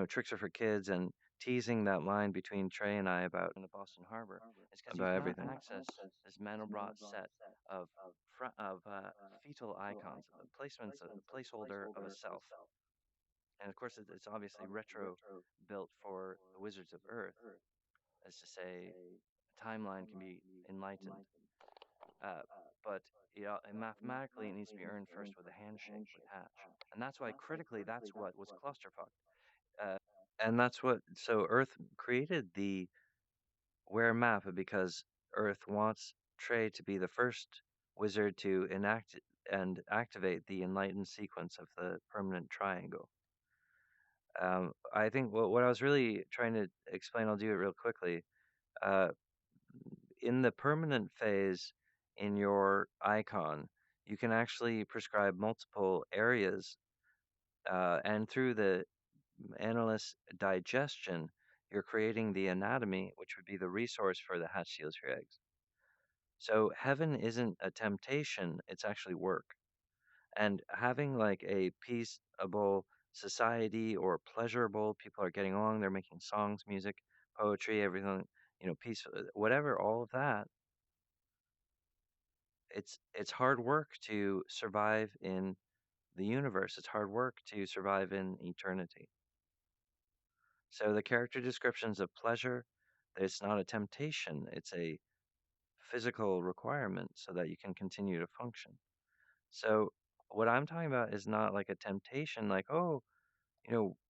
tricks are for kids and teasing that line between Trey and I about in the Boston Harbor is because you about cannot everything. access this Mandelbrot set of fetal icons, placements, a placeholder of a self. And of course, it's obviously retro built for the Wizards of Earth, as to say, a timeline can be enlightened. Uh, but and mathematically, it needs to be earned first with a handshake with Hatch. And that's why, critically, that's what was clusterfuck. Uh, And that's what, so Earth created the Ware map because Earth wants Trey to be the first wizard to enact and activate the enlightened sequence of the permanent triangle. I think what I was really trying to explain, I'll do it real quickly. Uh, in the permanent phase in your icon, you can actually prescribe multiple areas, and through the analyst digestion, you're creating the anatomy, which would be the resource for the hatch seals for eggs. So heaven isn't a temptation, it's actually work. And having like a peaceable society or pleasurable, people are getting along, they're making songs, music, poetry, everything, peace, whatever, all of that. It's hard work to survive in the universe. It's hard work to survive in eternity. So the character descriptions of pleasure, it's not a temptation, it's a physical requirement so that you can continue to function. So what I'm talking about is not like a temptation, like, oh,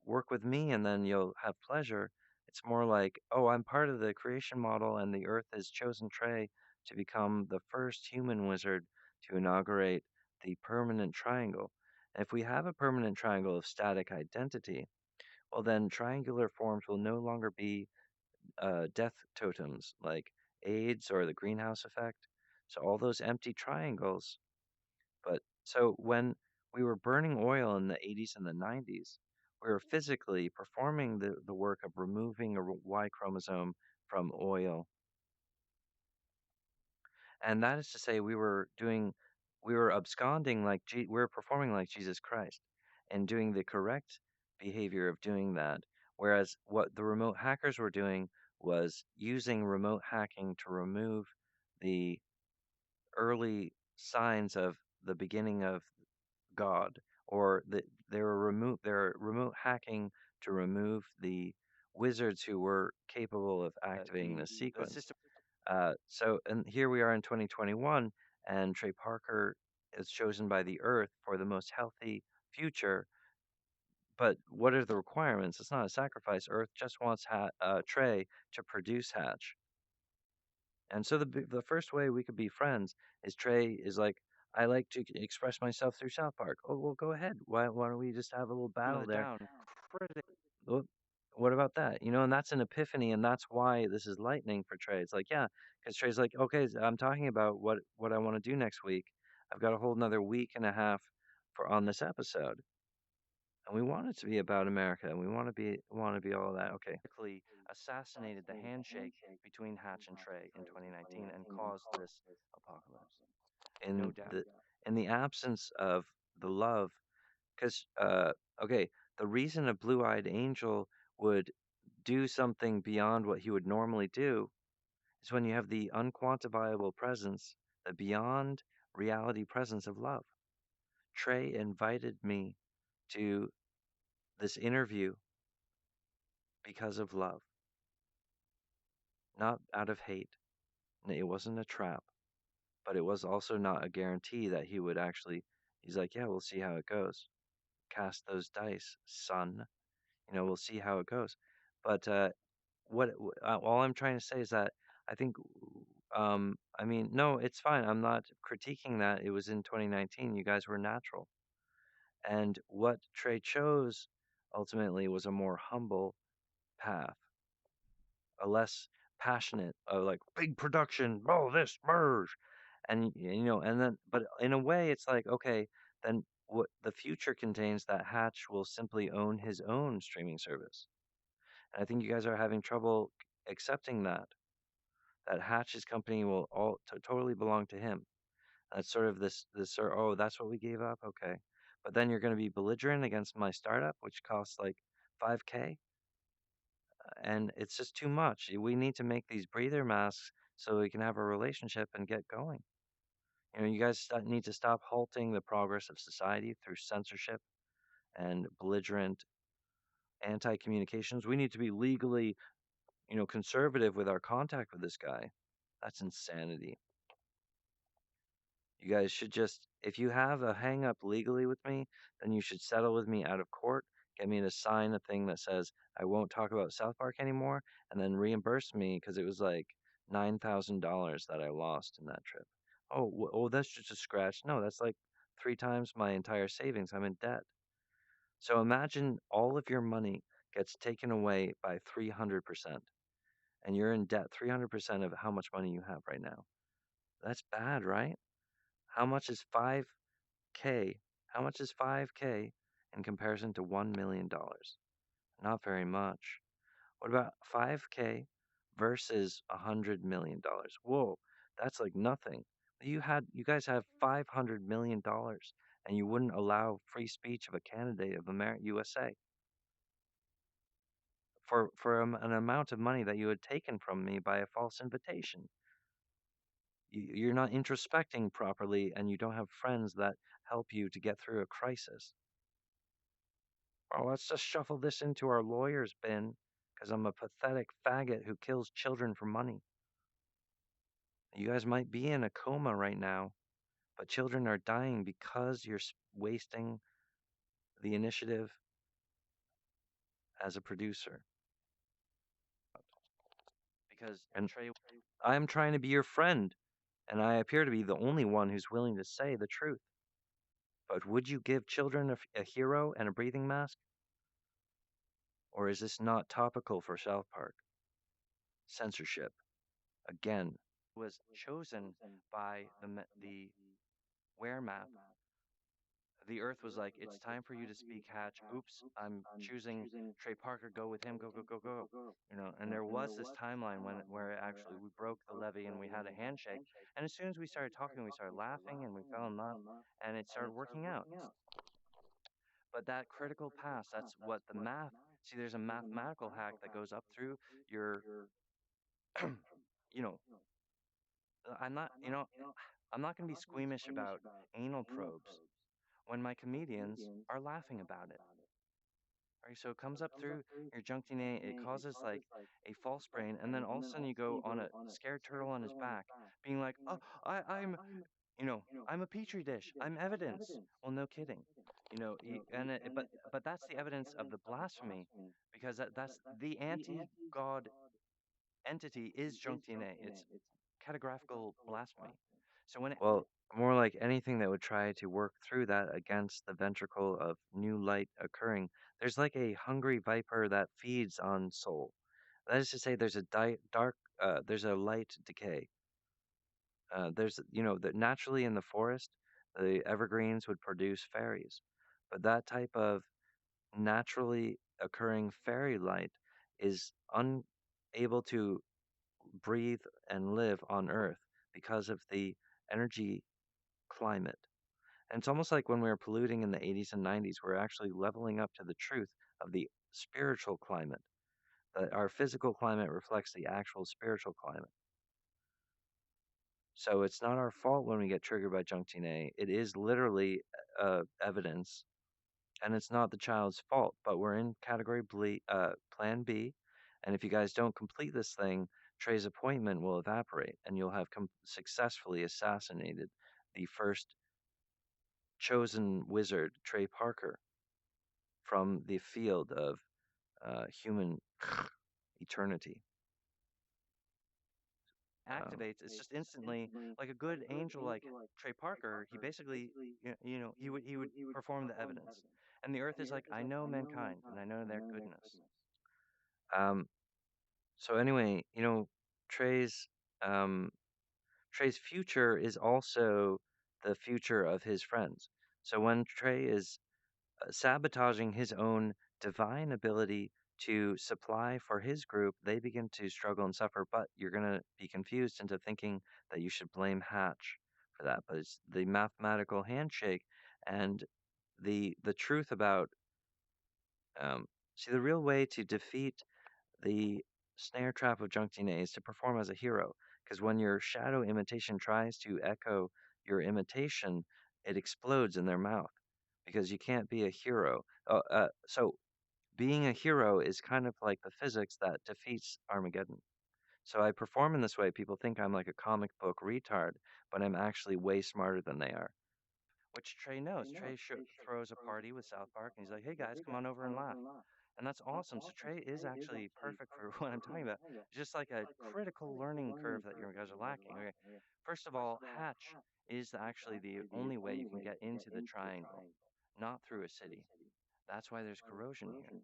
work with me and then you'll have pleasure. It's more like, oh, I'm part of the creation model and the earth has chosen Trey to become the first human wizard to inaugurate the permanent triangle. And if we have a permanent triangle of static identity, well, then triangular forms will no longer be death totems like AIDS or the greenhouse effect. So all those empty triangles. But so when we were burning oil in the 80s and the 90s, we were physically performing the work of removing a Y chromosome from oil. And that is to say, we were absconding like, we were performing like Jesus Christ and doing the correct behavior of doing that. Whereas what the remote hackers were doing was using remote hacking to remove the early signs of the beginning of God, or they're remote hacking to remove the wizards who were capable of activating the the sequence. system. And here we are in 2021, and Trey Parker is chosen by the Earth for the most healthy future. But what are the requirements? It's not a sacrifice. Earth just wants Trey to produce Hatch. And so the first way we could be friends is Trey is like, I like to express myself through South Park. Oh, well, go ahead. Why don't we just have a little battle there? Down critically. Well, what about that? And that's an epiphany, and that's why this is lightning for Trey. It's like, yeah, because Trey's like, okay, I'm talking about what I want to do next week. I've got a whole another week and a half for on this episode, and we want it to be about America, and we want to be all that. Okay, Assassinated the handshake between Hatch and Trey in 2019 and caused this apocalypse. No in doubt. the absence of the love, because okay, the reason a blue-eyed angel would do something beyond what he would normally do is when you have the unquantifiable presence, the beyond reality presence of love. Trey invited me to this interview because of love, not out of hate. It wasn't a trap, but it was also not a guarantee that he would actually. He's like, yeah, we'll see how it goes. Cast those dice, son. We'll see how it goes. But all I'm trying to say is that I think, I mean, no, it's fine. I'm not critiquing that. It was in 2019. You guys were natural. And what Trey chose ultimately was a more humble path, a less passionate, like big production, oh, this merge. And, and then, but in a way, it's like, okay, then what the future contains that Hatch will simply own his own streaming service. And I think you guys are having trouble accepting that Hatch's company will totally belong to him. That's sort of this sort. Oh, that's what we gave up. Okay, but then you're going to be belligerent against my startup, which costs like 5K, and it's just too much. We need to make these breather masks so we can have a relationship and get going. You guys need to stop halting the progress of society through censorship and belligerent anti-communications. We need to be legally, conservative with our contact with this guy. That's insanity. You guys should just, if you have a hang up legally with me, then you should settle with me out of court, get me to sign a thing that says I won't talk about South Park anymore, and then reimburse me because it was like $9,000 that I lost in that trip. Oh, oh, that's just a scratch. No, that's like 3 times my entire savings. I'm in debt. So imagine all of your money gets taken away by 300%, and you're in debt 300% of how much money you have right now. That's bad, right? How much is 5K? How much is 5K in comparison to $1 million? Not very much. What about 5K versus $100 million? Whoa, that's like nothing. You guys have $500 million, and you wouldn't allow free speech of a candidate of USA for an amount of money that you had taken from me by a false invitation. You're not introspecting properly, and you don't have friends that help you to get through a crisis. Oh, let's just shuffle this into our lawyer's bin because I'm a pathetic faggot who kills children for money. You guys might be in a coma right now, but children are dying because you're wasting the initiative as a producer. And Trey, I'm trying to be your friend, and I appear to be the only one who's willing to say the truth. But would you give children a hero and a breathing mask? Or is this not topical for South Park? Censorship. Again, was chosen by the Wehrmacht. The Earth was like, it's time for you to speak, Hatch. Oops, I'm choosing Trey Parker. Go with him. Go, go, go, go. And there was this timeline where actually we broke the levee and we had a handshake. And as soon as we started talking, we started laughing and we fell in love, and it started working out. But that critical pass, that's what the math. See, there's a mathematical hack that goes up through your, you know, I'm not, I'm not going to be squeamish about anal probes when my comedians are laughing about it. Right, so it comes up through your junk DNA, it causes like a false brain, and then all of a sudden you go on a scared turtle on his back, being like, "Oh, I'm a petri dish. I'm evidence." Well, no kidding, but that's the evidence of the blasphemy, because that's the anti-God entity is junk DNA. It's categorical blasphemy. So well, more like anything that would try to work through that against the ventricle of new light occurring, there's like a hungry viper that feeds on soul. That is to say, there's a there's a light decay. There's, that naturally in the forest, the evergreens would produce fairies, but that type of naturally occurring fairy light is unable to breathe and live on Earth because of the energy climate. And it's almost like when we were polluting in the 80s and 90s, we're actually leveling up to the truth of the spiritual climate. That our physical climate reflects the actual spiritual climate. So it's not our fault when we get triggered by junk DNA. It is literally evidence, and it's not the child's fault. But we're in category Plan B, and if you guys don't complete this thing, Trey's appointment will evaporate, and you'll have successfully assassinated the first chosen wizard, Trey Parker, from the field of human eternity. Um, Activates, it's just instantly like a good angel like Trey Parker. He basically, he would perform the evidence, and the Earth is like, I know mankind and I know their goodness. um, so anyway, Trey's um, Trey's future is also the future of his friends. So when Trey is sabotaging his own divine ability to supply for his group, they begin to struggle and suffer. But you're going to be confused into thinking that you should blame Hatch for that. But it's the mathematical handshake and the truth about see the real way to defeat the snare trap of junk DNA is to perform as a hero. Because when your shadow imitation tries to echo your imitation, it explodes in their mouth. Because you can't be a hero. So being a hero is kind of like the physics that defeats Armageddon. So I perform in this way. People think I'm like a comic book retard, but I'm actually way smarter than they are. Which Trey knows. Trey throws a party with South Park, and he's like, "Hey guys, come on over and laugh." And that's awesome. So Trey is actually perfect for what I'm talking about. It's just like a critical learning curve that you guys are lacking. Okay, first of all, Hatch is actually the only way you can get into the triangle, not through a city. That's why there's corrosion here.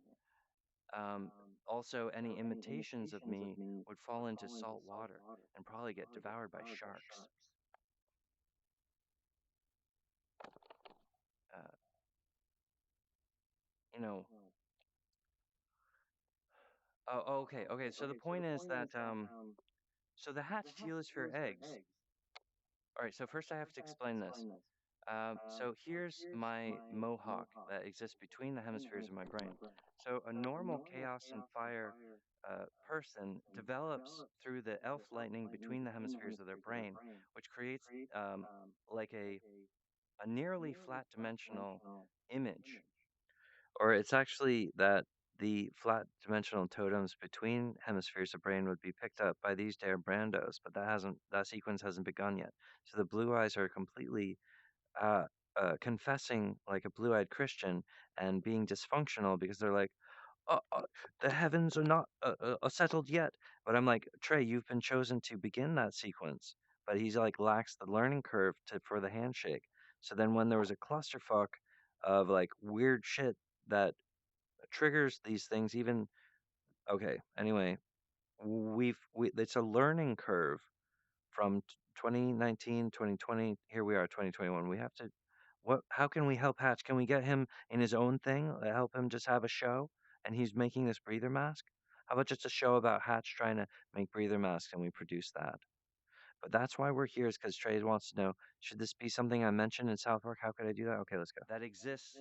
Um, Also, any imitations of me would fall into salt water and probably get devoured by sharks. Uh, you know, okay. So the point is that so the hatch telosphere eggs. All right. So first I have to explain this. So here's my mohawk that exists between the hemispheres of my brain. So a normal chaos and fire person develops through the elf lightning between the hemispheres of their brain, which creates um, like a nearly flat dimensional image. Or it's actually that the flat dimensional totems between hemispheres of brain would be picked up by these Dare Brandos, but that sequence hasn't begun yet. So the blue eyes are completely uh, confessing like a blue-eyed Christian and being dysfunctional because they're like, uh, uh, the heavens are not settled yet. But I'm like, Trey, you've been chosen to begin that sequence. But he's like lacks the learning curve for the handshake. So then when there was a clusterfuck of like weird shit that triggers these things, even okay. Anyway, it's a learning curve from 2019, 2020. Here we are, 2021. We have to. What? How can we help Hatch? Can we get him in his own thing? Help him just have a show, and he's making this breather mask. How about just a show about Hatch trying to make breather masks, and we produce that? But that's why we're here, is because Trey wants to know: should this be something I mentioned in South Park? How could I do that? Okay, let's go. That exists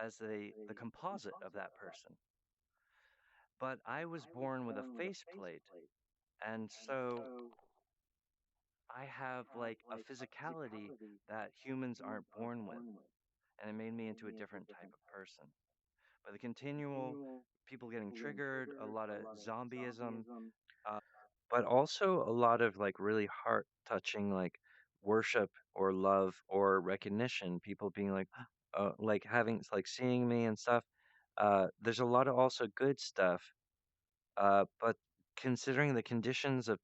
as the composite of that person. But I was born with a faceplate, and so I have like a physicality that humans aren't born with, and it made me into a different type of person. But the continual people getting triggered, a lot of zombieism. Uh, But also a lot of like really heart touching like worship or love or recognition. People being like having like seeing me and stuff. There's a lot of also good stuff. But considering the conditions of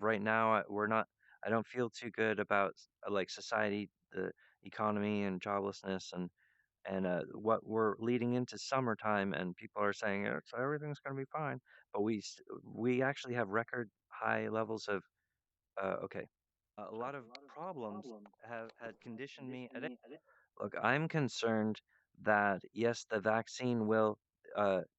right now, we're not. I don't feel too good about like society, the economy, and joblessness, and what we're leading into summertime, and people are saying everything's going to be fine, but we actually have record high levels of okay. a lot of problems have had conditioned me at. Look, I'm concerned that yes, the vaccine will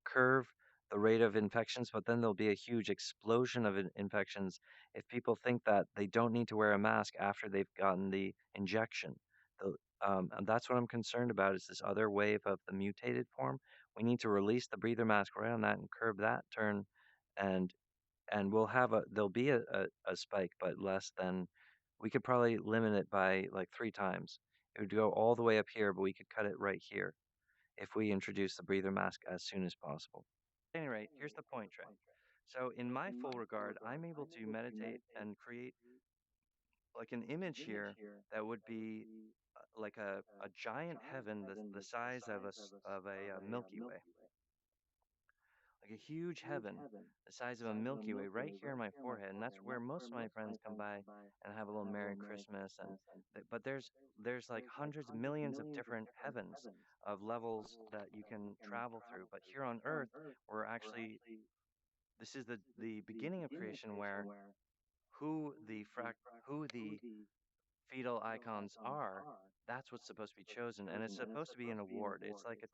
curve the rate of infections, but then there'll be a huge explosion of infections if people think that they don't need to wear a mask after they've gotten the injection. The, and that's what I'm concerned about is this other wave of the mutated form. We need to release the breather mask right on that and curb that turn, and we'll have there'll be a spike, but less than we could probably limit it by like 3 times. It would go all the way up here, but we could cut it right here if we introduce the breather mask as soon as possible. At any rate, here's the point, Trey. So, in my full regard, I'm able to meditate and create like an image here that would be like a giant heaven the size of of a Milky Way. like a huge heaven the size of a Milky Way right here in my forehead, and that's where most of my friends come by and have a little Merry Christmas. And but there's like hundreds of millions of different heavens of levels that you can travel through. But here on Earth, we're actually this is the beginning of creation where who the fetal icons are, that's what's supposed to be chosen, and it's supposed to be an award. It's like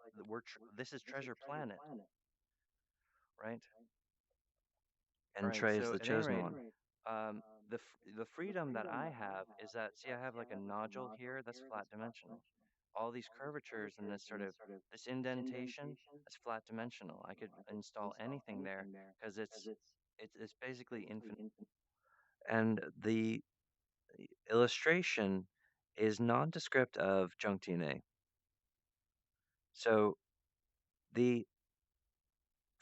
this is Treasure Planet, right? All And right. Trey's So the at any chosen rate, one. the freedom that I have is that see, I have like a nodule here that's flat dimensional. All these curvatures and this sort of this indentation is flat dimensional. I could install anything there because it's basically infinite. And the illustration is nondescript of junk DNA. So the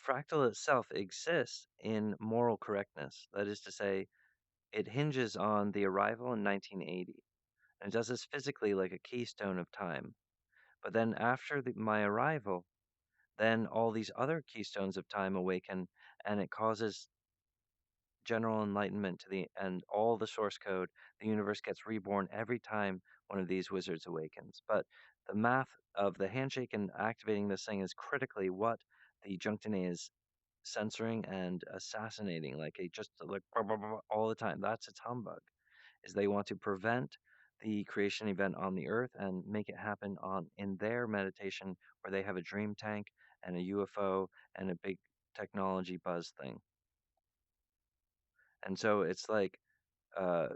fractal itself exists in moral correctness. That is to say, it hinges on the arrival in 1980 and does this physically like a keystone of time. But then after my arrival, then all these other keystones of time awaken and it causes general enlightenment to the and all the source code. The universe gets reborn every time one of these wizards awakens. But the math of the handshake and activating this thing is critically what the Junctine is censoring and assassinating, like a just like all the time. That's its humbug. Is they want to prevent the creation event on the earth and make it happen on in their meditation where they have a dream tank and a UFO and a big technology buzz thing. And so it's like uh,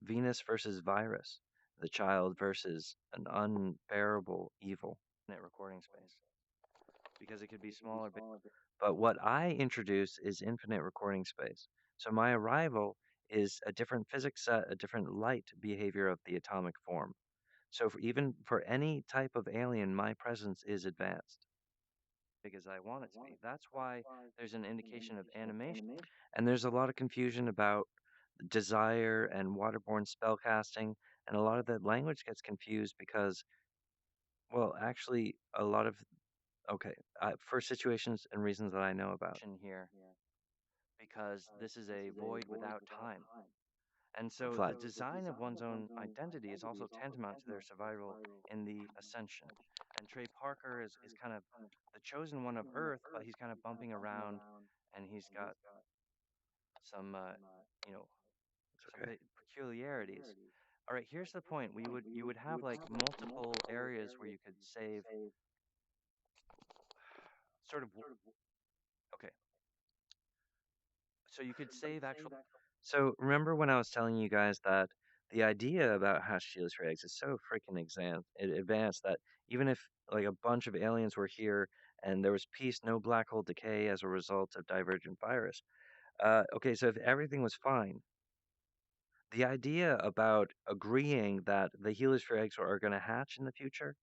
Venus versus virus, the child versus an unbearable evil. Infinite recording space because it could be smaller. But what I introduce is infinite recording space. So my arrival is a different physics set, a different light behavior of the atomic form. So even for any type of alien, my presence is advanced. Big as I want it to be. That's why there's an indication of animation. And there's a lot of confusion about desire and waterborne spellcasting, and a lot of the language gets confused because, well, actually, a lot of okay, for situations and reasons that I know about. Here because this is a void without time. And so the Flat. design of one's own identity is also tantamount to their survival in the ascension. And Trey Parker is kind of the chosen one of Earth, but he's kind of bumping around and he's got some, you know, some Okay. peculiarities. All right, here's the point. You would have like multiple areas where you could save sort of okay. So you could save actual So remember when I was telling you guys that the idea about hatched Helios eggs is so freaking advanced that even if like a bunch of aliens were here and there was peace, no black hole decay as a result of divergent virus. Okay, so if everything was fine, the idea about agreeing that the heliosphere eggs are going to hatch in the future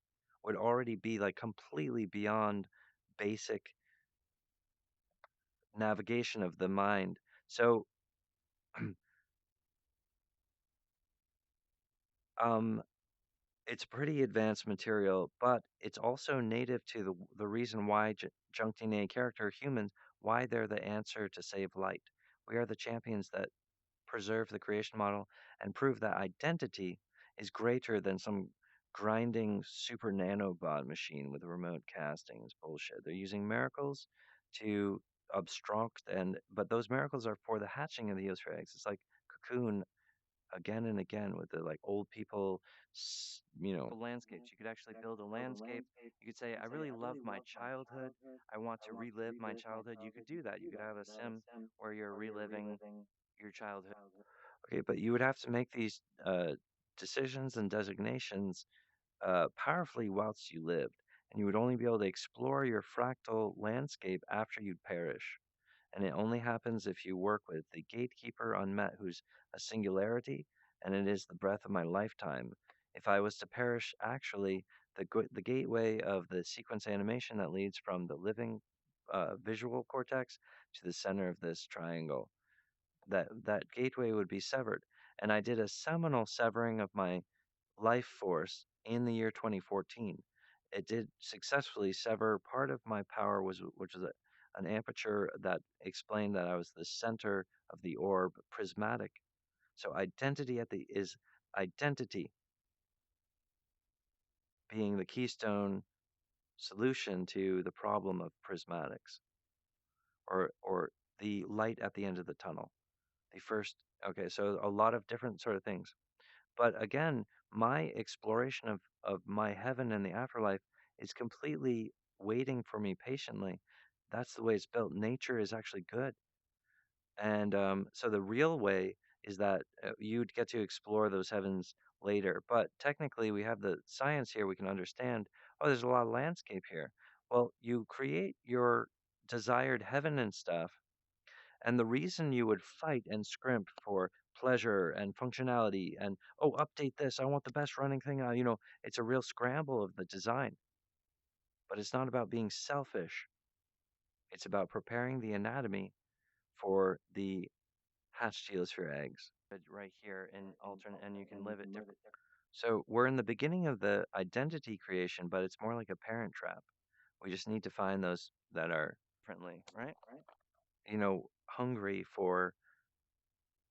would already be like completely beyond basic navigation of the mind. So, um, it's pretty advanced material, but it's also native to the reason why Junctine character humans, why they're the answer to save light. We are the champions that preserve the creation model and prove that identity is greater than some grinding super nanobot machine with remote casting is bullshit. They're using miracles to obstruct but those miracles are for the hatching of the Eospheric eggs. It's like Cocoon again and again with the like old people, landscapes. You could actually build a landscape. You could say, I really love my childhood. I want to relive my childhood. You could do that. You could have a sim where you're reliving your childhood. Okay, but you would have to make these decisions and designations powerfully whilst you lived, and you would only be able to explore your fractal landscape after you'd perish. And it only happens if you work with the gatekeeper unmet, who's a singularity, and it is the breath of my lifetime. If I was to perish, actually, the gateway of the sequence animation that leads from the living visual cortex to the center of this triangle, that gateway would be severed. And I did a seminal severing of my life force in the year 2014. It did successfully sever part of my power, which was an aperture that explained that I was the center of the orb, prismatic. So identity at the is identity being the keystone solution to the problem of prismatics, or the light at the end of the tunnel. The first, okay, so a lot of different sort of things. But again, my exploration of my heaven and the afterlife is completely waiting for me patiently. That's the way it's built. Nature is actually good. And so the real way is that you'd get to explore those heavens later. But technically, we have the science here. We can understand, oh, there's a lot of landscape here. Well, you create your desired heaven and stuff. And the reason you would fight and scrimp for pleasure and functionality and, oh, update this, I want the best running thing, it's a real scramble of the design. But it's not about being selfish. It's about preparing the anatomy for the hatch geosphere eggs. But right here in alternate, and you can live it different. So we're in the beginning of the identity creation, but it's more like a parent trap. We just need to find those that are, Differently, right? hungry for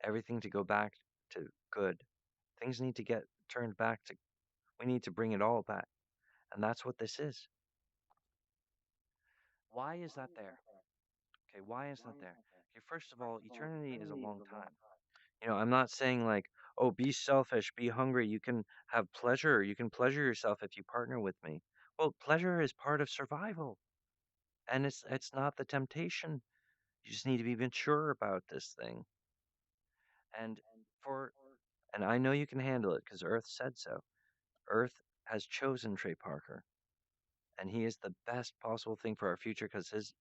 everything to go back to good. Things need to get turned back to, we need to bring it all back. And that's what this is. Why is that there? Okay, why is that there? Okay, first of all, eternity is a long time. I'm not saying like, oh, be selfish, be hungry. You can have pleasure. You can pleasure yourself if you partner with me. Well, pleasure is part of survival, and it's not the temptation. You just need to be mature about this thing. And for And I know you can handle it because Earth said so. Earth has chosen Trey Parker, and he is the best possible thing for our future because his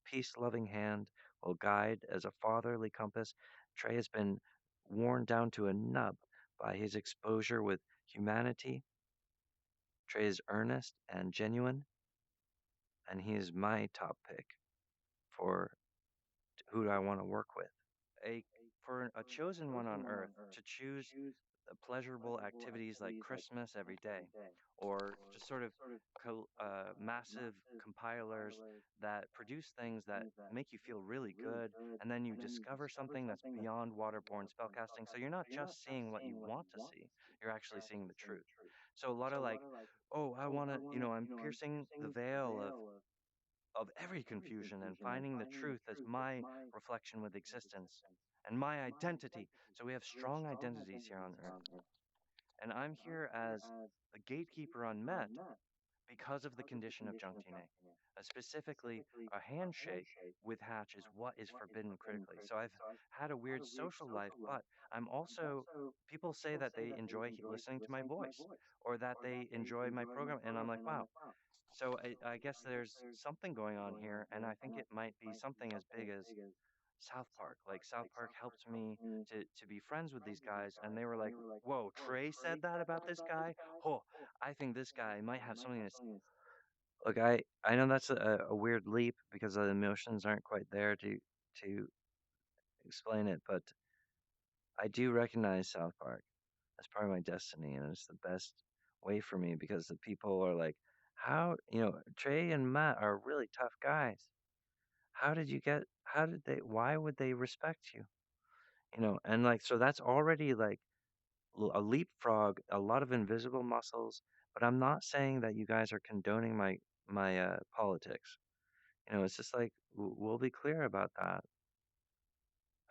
peace loving hand will guide as a fatherly compass. Trey has been worn down to a nub by his exposure with humanity. Trey is earnest and genuine, and he is my top pick for who do I want to work with. a for a chosen one on earth to choose pleasurable activities like Christmas every day, or just sort of massive compilers that produce things that make you feel really good, and then you discover something that's beyond waterborne spellcasting. So you're not just seeing what you want to see, you're actually seeing the truth. So a lot of like, oh, I want to, I'm piercing the veil of every confusion and finding the truth as my reflection with existence and my identity. So we have strong identities here on Earth. And I'm here as the gatekeeper on Met because of the condition of Junktine. Specifically, a handshake with Hatch is what is forbidden critically. So I've had a weird social life, but I'm also, people say that they enjoy listening to my voice or that they enjoy my program. And I'm like, wow. So I guess there's something going on here, and I think it might be something as big as South Park. Like South Park helped me to be friends with these guys, and they were like, "Whoa, Trey said that about this guy. Oh, I think this guy might have something to." Look, I know that's a weird leap because the emotions aren't quite there to explain it, but I do recognize South Park as part of my destiny, and it's the best way for me because the people are like, how, Trey and Matt are really tough guys. How did they, why would they respect you? And like, so that's already like a leapfrog, a lot of invisible muscles, but I'm not saying that you guys are condoning my politics. It's just like we'll be clear about that.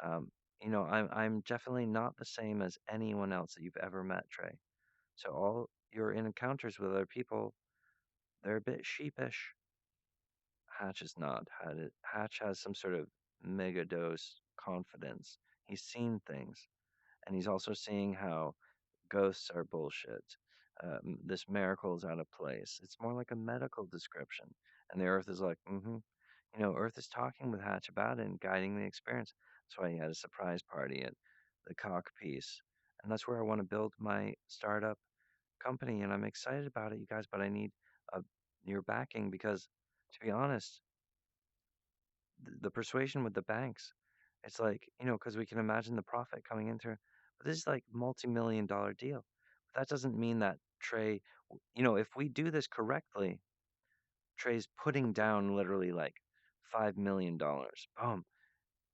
Um, I'm definitely not the same as anyone else that you've ever met, Trey. So all your encounters with other people, they're a bit sheepish. Hatch is not. Hatch has some sort of mega dose confidence. He's seen things, and he's also seeing how ghosts are bullshit. This miracle is out of place. It's more like a medical description. And the Earth is like, mm-hmm. Earth is talking with Hatch about it and guiding the experience. That's why he had a surprise party at the cock piece. And that's where I want to build my startup company. And I'm excited about it, you guys, but I need uh, your backing because, to be honest, the persuasion with the banks, it's like, because we can imagine the profit coming in through, but this is like multi-million dollar deal. But that doesn't mean that Trey, if we do this correctly, Trey's putting down literally like $5 million. Boom.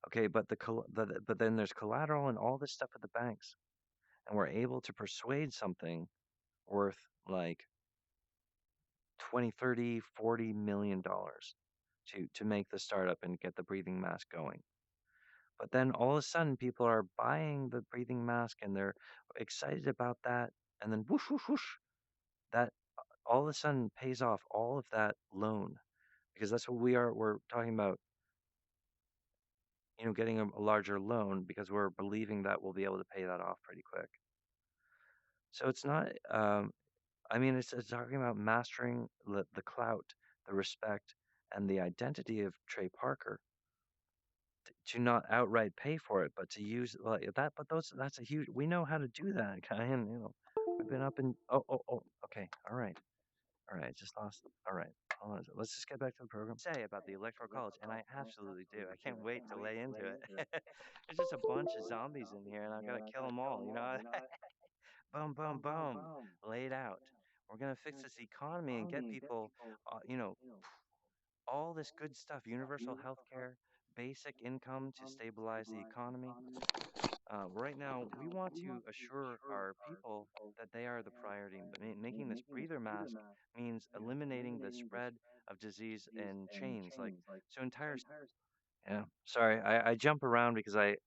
Okay, but but then there's collateral and all this stuff at the banks, and we're able to persuade something worth like 20, 30, 40 million dollars to make the startup and get the breathing mask going. But then all of a sudden people are buying the breathing mask and they're excited about that, and then whoosh whoosh whoosh, that all of a sudden pays off all of that loan, because that's what we're talking about, getting a larger loan because we're believing that we'll be able to pay that off pretty quick. So it's not, I mean, it's talking about mastering the clout, the respect, and the identity of Trey Parker, to not outright pay for it, but to use like that. But that's a huge. We know how to do that, Kyan. We've been up in. Oh. Okay. All right. Just lost. All right. Hold on. Let's just get back to the program. Say about the Electoral College, and I absolutely do. I can't wait to lay into it. There's just a bunch of zombies in here, and I've got to kill them all. Boom, boom, boom, laid out. We're gonna fix this economy and get people, all this good stuff: universal health care, basic income to stabilize the economy. Right now, we want to assure our people that they are the priority. Making this breather mask means eliminating the spread of disease in chains, like so entire. Yeah, sorry, I jump around because I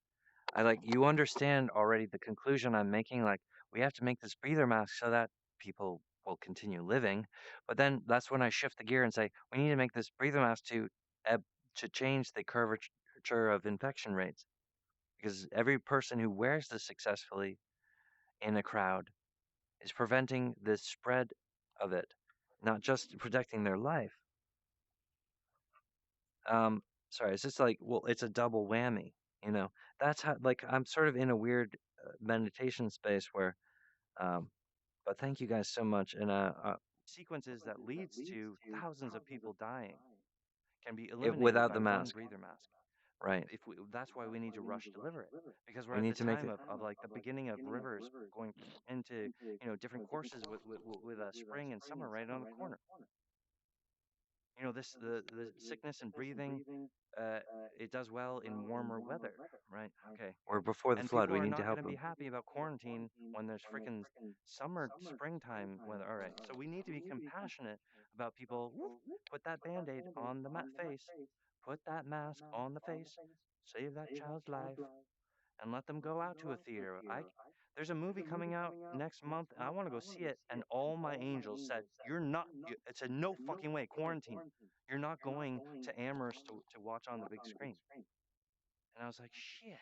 like, you understand already the conclusion I'm making. Like, we have to make this breather mask so that people will continue living. But then that's when I shift the gear and say we need to make this breather mask to change the curvature of infection rates, because every person who wears this successfully in a crowd is preventing the spread of it, not just protecting their life. Um, sorry, it's just like, well, it's a double whammy, you know. That's how, like, I'm sort of in a weird meditation space where, um, but thank you guys so much. And sequences that leads to thousands of people dying can be eliminated without by the one mask, breather mask. right? If we, that's why we need to rush deliver it, because we're We at need the to make time it. of like the beginning of rivers going into different courses with spring and summer right on the corner. This the sickness and breathing, uh, it does well in warmer weather, right? Okay. We're before the And flood. people We are need to not going help to be them. happy about quarantine when there's freaking springtime weather. All right. So we need to be compassionate about people. Whoop, put that band aid on the face, put that mask on the face, save that child's life, and let them go out to a theater. There's a movie coming out next month, and I want to go see it. And all my angels said, "You're not. It's a no fucking way. Quarantine. You're not going to Amherst to watch on the big screen." And I was like, "Shit."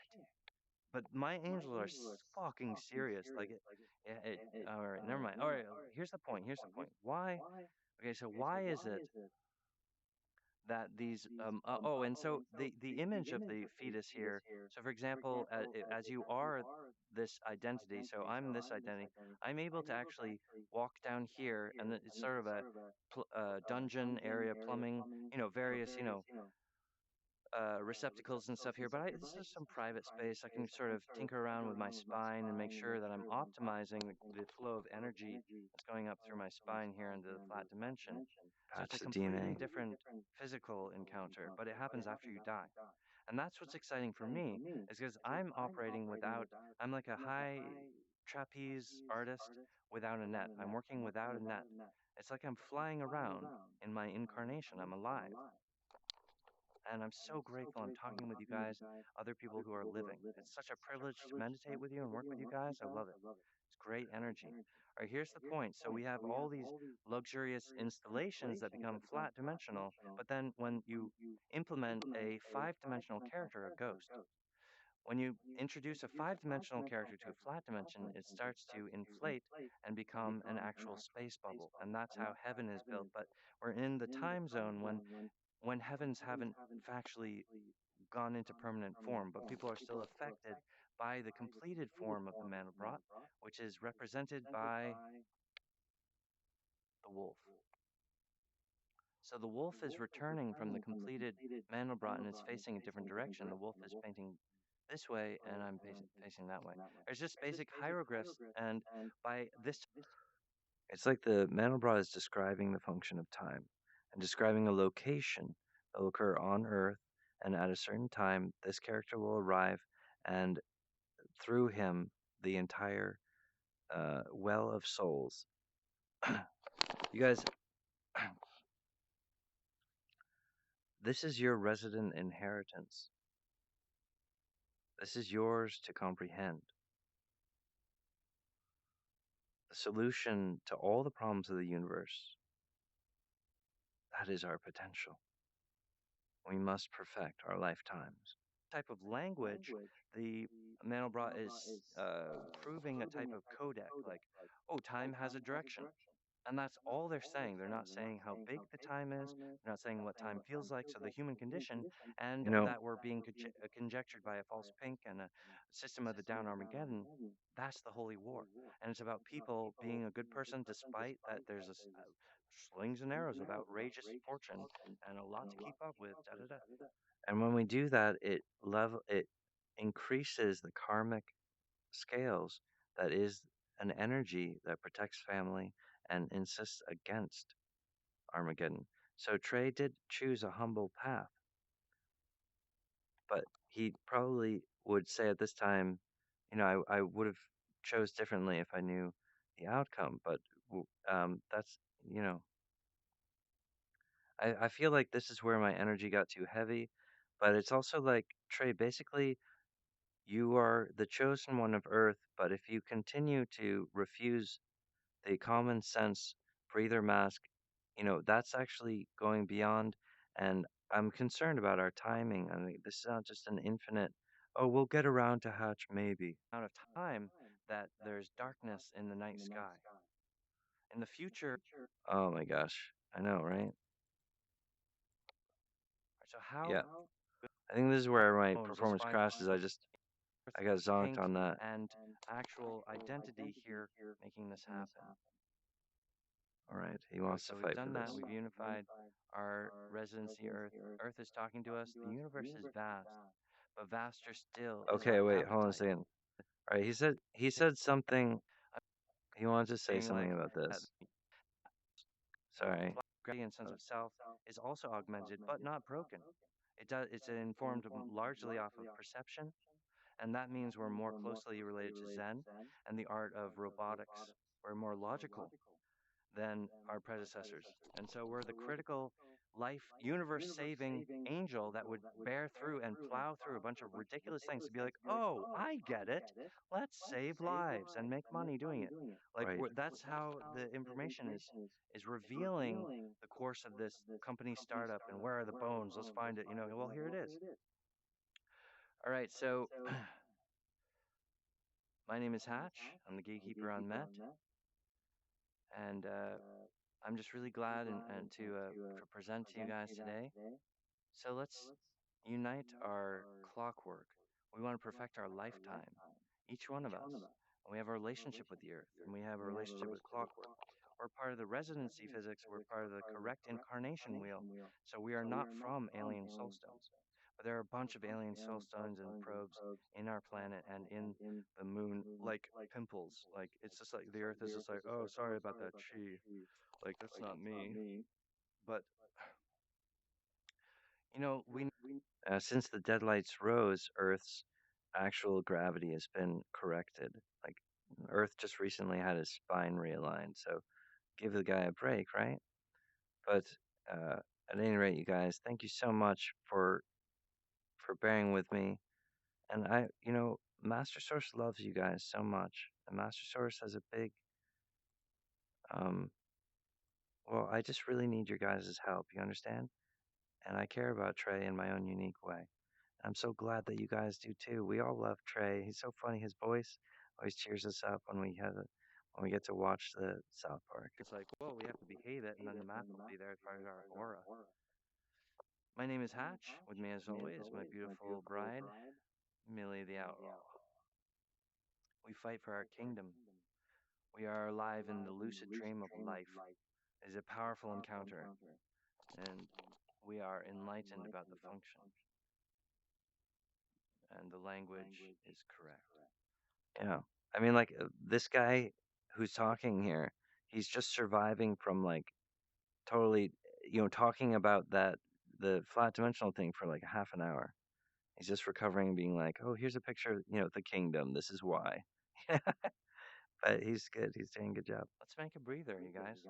But my angels are fucking serious. Like it. Yeah. All right. Never mind. All right. Here's the point. Here's the point. Why? Okay. So why is it that these and so the image of the fetus here, so for example, as you are this identity, so I'm this identity, I'm able to actually walk down here, and it's sort of a dungeon area, plumbing, various receptacles and stuff here, but this is some private space. I can sort of tinker around with my spine and make sure that I'm optimizing the flow of energy that's going up through my spine here into the flat dimension. So it's a That's the completely DNA. different physical encounter, but it happens after you die. And that's what's exciting for me, is because I'm operating without, I'm like a high trapeze artist without a net. I'm working without a net. It's like I'm flying around in my incarnation. I'm alive. And I'm so grateful I'm talking with you guys, other people who are living. It's such a privilege to meditate with you and work with you guys. I love it. It's great energy. All right, here's the point. So we have all these luxurious installations that become flat dimensional, but then when you implement a five-dimensional character, a ghost, when you introduce a five-dimensional character to a flat dimension, it starts to inflate and become an actual space bubble. And that's how heaven is built. But we're in the time zone when heavens haven't factually gone into permanent form, but people are still affected by the completed form of the Mandelbrot, which is represented by the wolf. So the wolf is returning from the completed Mandelbrot and it's facing a different direction. The wolf is painting this way, and I'm facing that way. There's just basic hieroglyphs, and by this, It's like the Mandelbrot is describing the function of time and describing a location that will occur on Earth, and at a certain time, this character will arrive, and through him, the entire well of souls. You guys, this is your resident inheritance. This is yours to comprehend. The solution to all the problems of the universe, that is our potential. We must perfect our lifetimes. Type of language, the Mandelbrot is proving a type of codec, like, oh, time has a direction. And that's all they're saying. They're not saying how big the time is. They're not saying what time feels like. So the human condition, and You know, that we're being conjectured by a false pink and a system of the down Armageddon, that's the holy war. And it's about people being a good person despite that there's slings and arrows of outrageous fortune and a lot to keep up with. Da da da. and when we do that, it increases the karmic scales that is an energy that protects family and insists against Armageddon. So Trey did choose a humble path, but he probably would say at this time, I would have chose differently if I knew the outcome. But that's, you know, I feel like this is where my energy got too heavy, but it's also like Trey, basically, you are the chosen one of Earth, but if you continue to refuse the common sense breather mask, that's actually going beyond. And I'm concerned about our timing. I mean, this is not just an infinite, oh, we'll get around to Hatch maybe. Amount of time that there's darkness in the night sky. In the future, Oh my gosh. I know, right? so how Yeah. I think this is where my phones, let's performance find crashes. I got zonked pink on that. and actual identity here making this happen. All right. He Okay, wants to so we've fight for done that. this. We've unified our residency Earth. Earth is talking to us. The universe is vast, but vaster still is Okay, our wait, hold on a appetite. second. All right, he said something. He wanted to say Saying something like about that this. Sorry. gravity and sense of self is also augmented, but not broken. It's informed largely off of perception, and that means we're more closely related to Zen and the art of robotics. We're more logical than our predecessors. And so we're the critical life, universe saving angel that would bear through and plow through a bunch of ridiculous things to be like, oh, I get it. Let's save lives and make money doing it. Like Right. that's how the information is revealing the course of this company startup and where are the bones? Let's find it. Well, here it is. All right, so my name is Hatch. I'm the gatekeeper on Met, and I'm just really glad and to present to you guys today. So let's unite our clockwork. We want to perfect our lifetime, each one of us. And we have a relationship with the earth, and we have a relationship with clockwork. We're part of the residency physics, we're part of the correct incarnation wheel. So we are not from alien soul stones. But there are a bunch of alien soul stones and probes in our planet and in the moon, like pimples. Like it's just like the earth is just like, oh, sorry about that chi. Like that's not me. But we Since the deadlights rose, Earth's actual gravity has been corrected. Like, Earth just recently had his spine realigned, so give the guy a break, right? But uh, at any rate, you guys, thank you so much for bearing with me. And Master Source loves you guys so much. And Master Source has a big, um, well, I just really need your guys' help. You understand? And I care about Trey in my own unique way. I'm so glad that you guys do too. We all love Trey. He's so funny. His voice always cheers us up when we get to watch the South Park. it's like, well, we have to behave it, and then the math will be there as part of our aura. My name is Hatch. With me, as always, my beautiful bride, Millie the Outlaw. We fight for our kingdom. We are alive in the lucid dream of life. It is a powerful encounter, and we are enlightened about the function. And the language is correct. Yeah. I mean, like, this guy who's talking here, he's just surviving from, like, totally, talking about that the flat dimensional thing for like half an hour. He's just recovering, being like, "Oh, here's a picture, the kingdom. This is why." But he's good. He's doing a good job. Let's make a breather, you guys.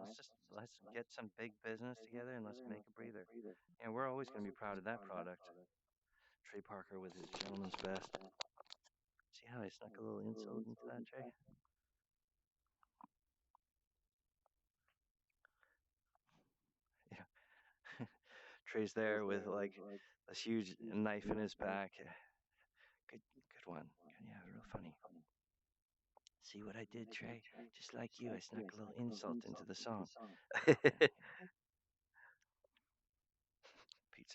Let's get some big business together and let's make a breather. And we're always going to be proud of that product. Trey Parker with his gentleman's best. See how I snuck a little insult into that, Trey? Yeah. Trey's there with like this huge knife in his back. Good one. Yeah, real funny. See what I did, Trey? Just like you, I snuck a little insult into the song. Pizza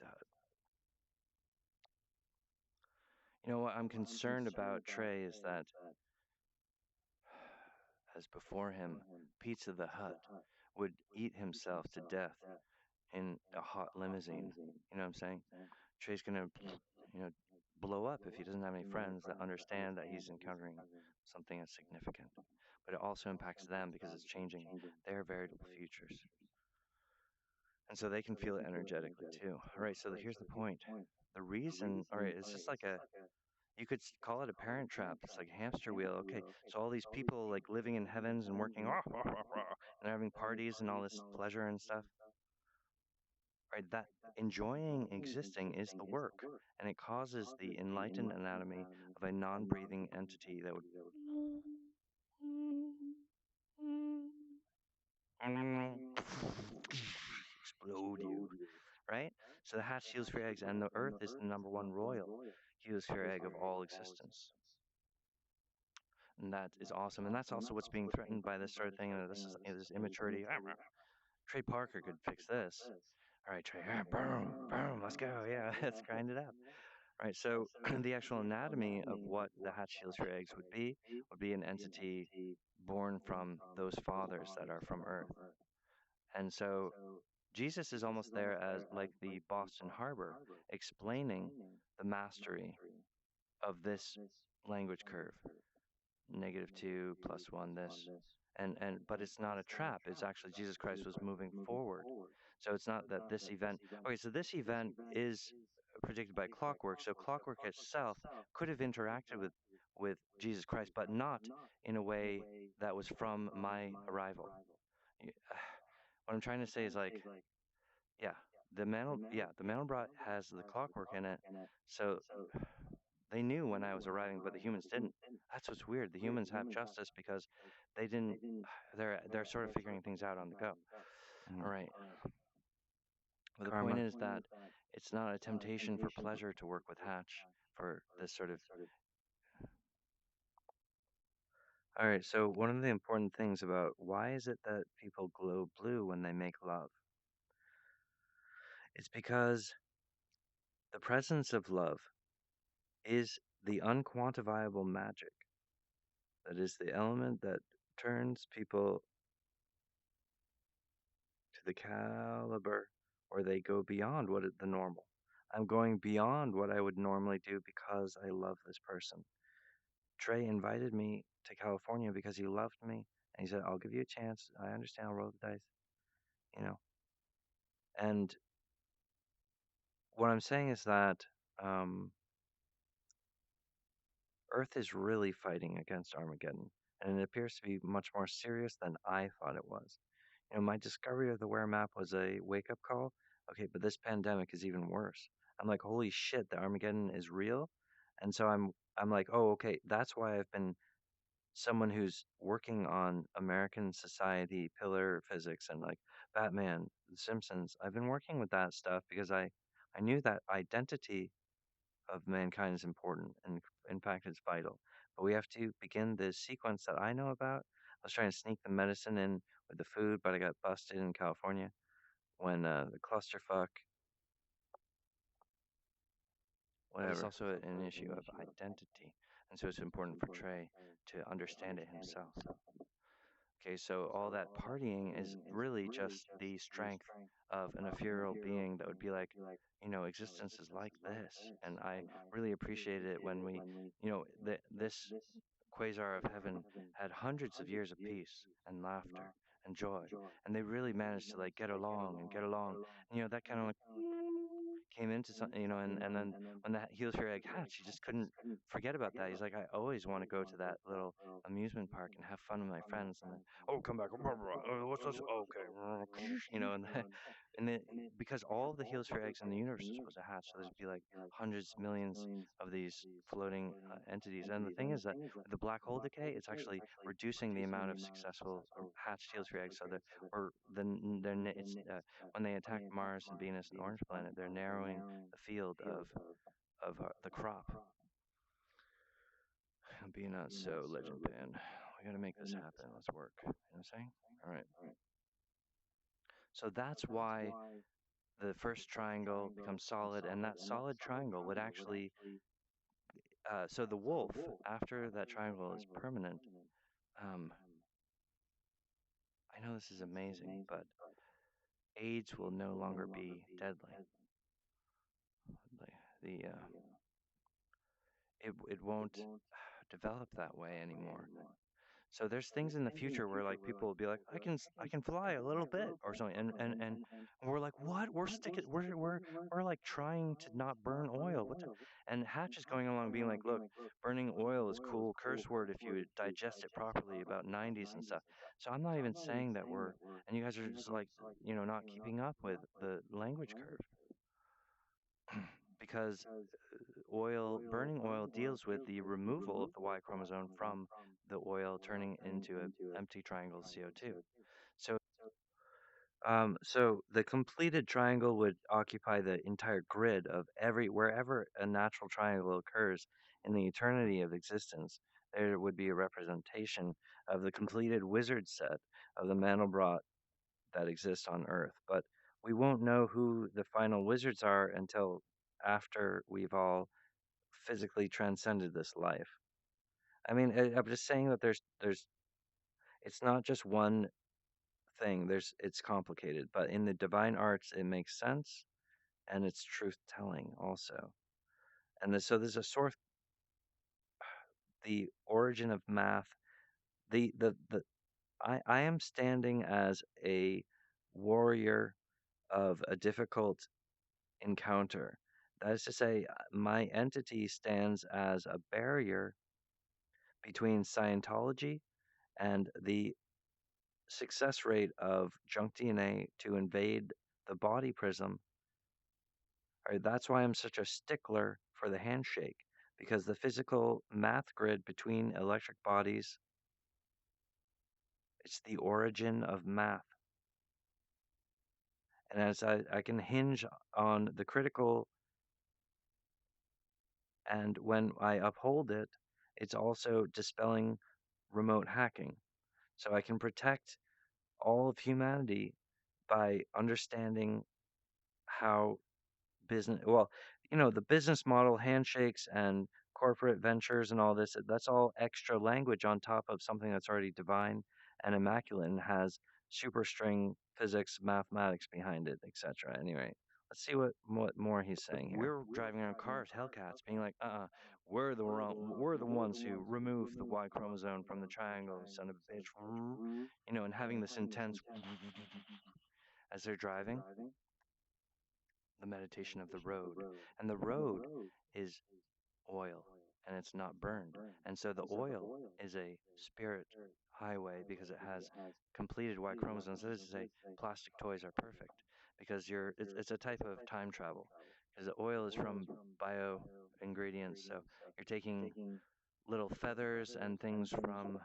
Hut. You know what I'm concerned about, Trey, is that as before him, Pizza the Hut would eat himself to death in a hot limousine. You know what I'm saying? Trey's gonna, blow up if he doesn't have any friends that understand that he's encountering something that's significant. But it also impacts them because it's changing their veritable futures. And so they can feel it energetically too. All right, so here's the point. The reason, all right, it's just like you could call it a parent trap. It's like a hamster wheel. Okay, so all these people like living in heavens and working, and they're having parties and all this pleasure and stuff. Right, that enjoying existing is the work, and it causes the enlightened anatomy of a non-breathing entity that would explode you, right? So the hatch heliosphere eggs, and the Earth is the number one royal heliosphere egg of all existence. And that is awesome. And that's also what's being threatened by this sort of thing. And this immaturity. Trey Parker could fix this. All right, Trey. Boom, boom. Let's go. Yeah, let's grind it up. All right. So the actual anatomy of what the hatch heliosphere eggs would be an entity born from those fathers that are from Earth. And so Jesus is almost there as like the Boston Harbor, explaining the mastery of this language curve. -2 +1 this, and but it's not a trap. It's actually Jesus Christ was moving forward. So it's not that this event. Okay, so this event is predicted by clockwork. So clockwork itself could have interacted with Jesus Christ, but not in a way that was from my arrival. What I'm trying to say is like, yeah, the Mandelbrot has the clockwork in it. So they knew when I was arriving, but the humans didn't. That's what's weird. The humans have justice because they didn't. They're sort of figuring things out on the go. All right. Well, the point Karma. is that it's not a temptation for pleasure to work with Hatch for this sort of. All right, so one of the important things about why is it that people glow blue when they make love? It's because the presence of love is the unquantifiable magic. That is the element that turns people to the caliber, or they go beyond the normal. I'm going beyond what I would normally do because I love this person. Trey invited me to California because he loved me, and he said, "I'll give you a chance. I understand. I'll roll the dice." You know. And what I'm saying is that um, Earth is really fighting against Armageddon, and it appears to be much more serious than I thought it was. My discovery of the Wear map was a wake-up call. Okay, but this pandemic is even worse. I'm like, holy shit, the Armageddon is real, and so I'm like, oh, okay, that's why I've been someone who's working on American society pillar physics and like Batman, The Simpsons. I've been working with that stuff because I knew that identity of mankind is important and in fact it's vital. But we have to begin the sequence that I know about. I was trying to sneak the medicine in with the food, but I got busted in California when the clusterfuck, But it's whatever. also an issue of identity, and so it's important for Trey to understand it himself. Okay, so all that partying is really just the strength of an ethereal being that would be like, existence is like this. And I really appreciated it when this quasar of heaven had hundreds of years of peace and laughter and joy. And they really managed to like get along and get along. And, that kind of like, came into some, and then when the Heliosphere egg hatched, he just couldn't forget about that. He's like, I always want to go to that little amusement park and have fun with my friends. And then, oh, come back, what's this? Okay, and and then because all of the Heliosphere eggs in the universe are supposed to hatch, so there'd be like hundreds, millions of these floating entities. And the thing is that with the black hole decay, it's actually reducing the amount of successful or hatched Heliosphere eggs. So or it's when they attack Mars and Venus and the Orange Planet, they're narrowing the field of the crop. Be not so, Legend Pan. We gotta make this happen. Let's work. You know what I'm saying? All right. So that's why the first triangle becomes solid, and that solid triangle would actually. So the wolf, after that triangle is permanent, um, I know this is amazing, but AIDS will no longer be deadly. The it won't develop that way anymore. So there's things in the future where like people will be like, I can fly a little bit or something, and we're like, what? We're sticking, we're like trying to not burn oil. What the? And Hatch is going along being like, look, burning oil is cool curse word if you digest it properly about 90s and stuff. So I'm not even saying that and you guys are just like, not keeping up with the language curve because burning oil deals with the removal of the Y chromosome from the oil, turning into an empty triangle CO2. So, so the completed triangle would occupy the entire grid of wherever a natural triangle occurs in the eternity of existence. There would be a representation of the completed wizard set of the Mandelbrot that exists on Earth. But we won't know who the final wizards are until after we've all physically transcended this life. I mean, I'm just saying that it's not just one thing. It's complicated, but in the divine arts, it makes sense, and it's truth telling also. And so there's a sort of the origin of math. The I am standing as a warrior of a difficult encounter. That is to say, my entity stands as a barrier between Scientology and the success rate of junk DNA to invade the body prism. Right, that's why I'm such a stickler for the handshake, because the physical math grid between electric bodies, it's the origin of math. And as I can hinge on the critical, and when I uphold it, it's also dispelling remote hacking. So I can protect all of humanity by understanding how the business model, handshakes and corporate ventures and all this, that's all extra language on top of something that's already divine and immaculate and has superstring physics, mathematics behind it, etc. Anyway, let's see what more he's saying here. We're driving around cars, Hellcats, being like, we're the ones who remove the Y chromosome from the triangle, son of a bitch, and having this intense as they're driving the meditation of the road. And the road is oil and it's not burned. And so the oil is a spirit highway because it has completed Y chromosomes. That is to say, plastic toys are perfect because it's a type of time travel because the oil is from bio ingredients. So you're taking little feathers and things from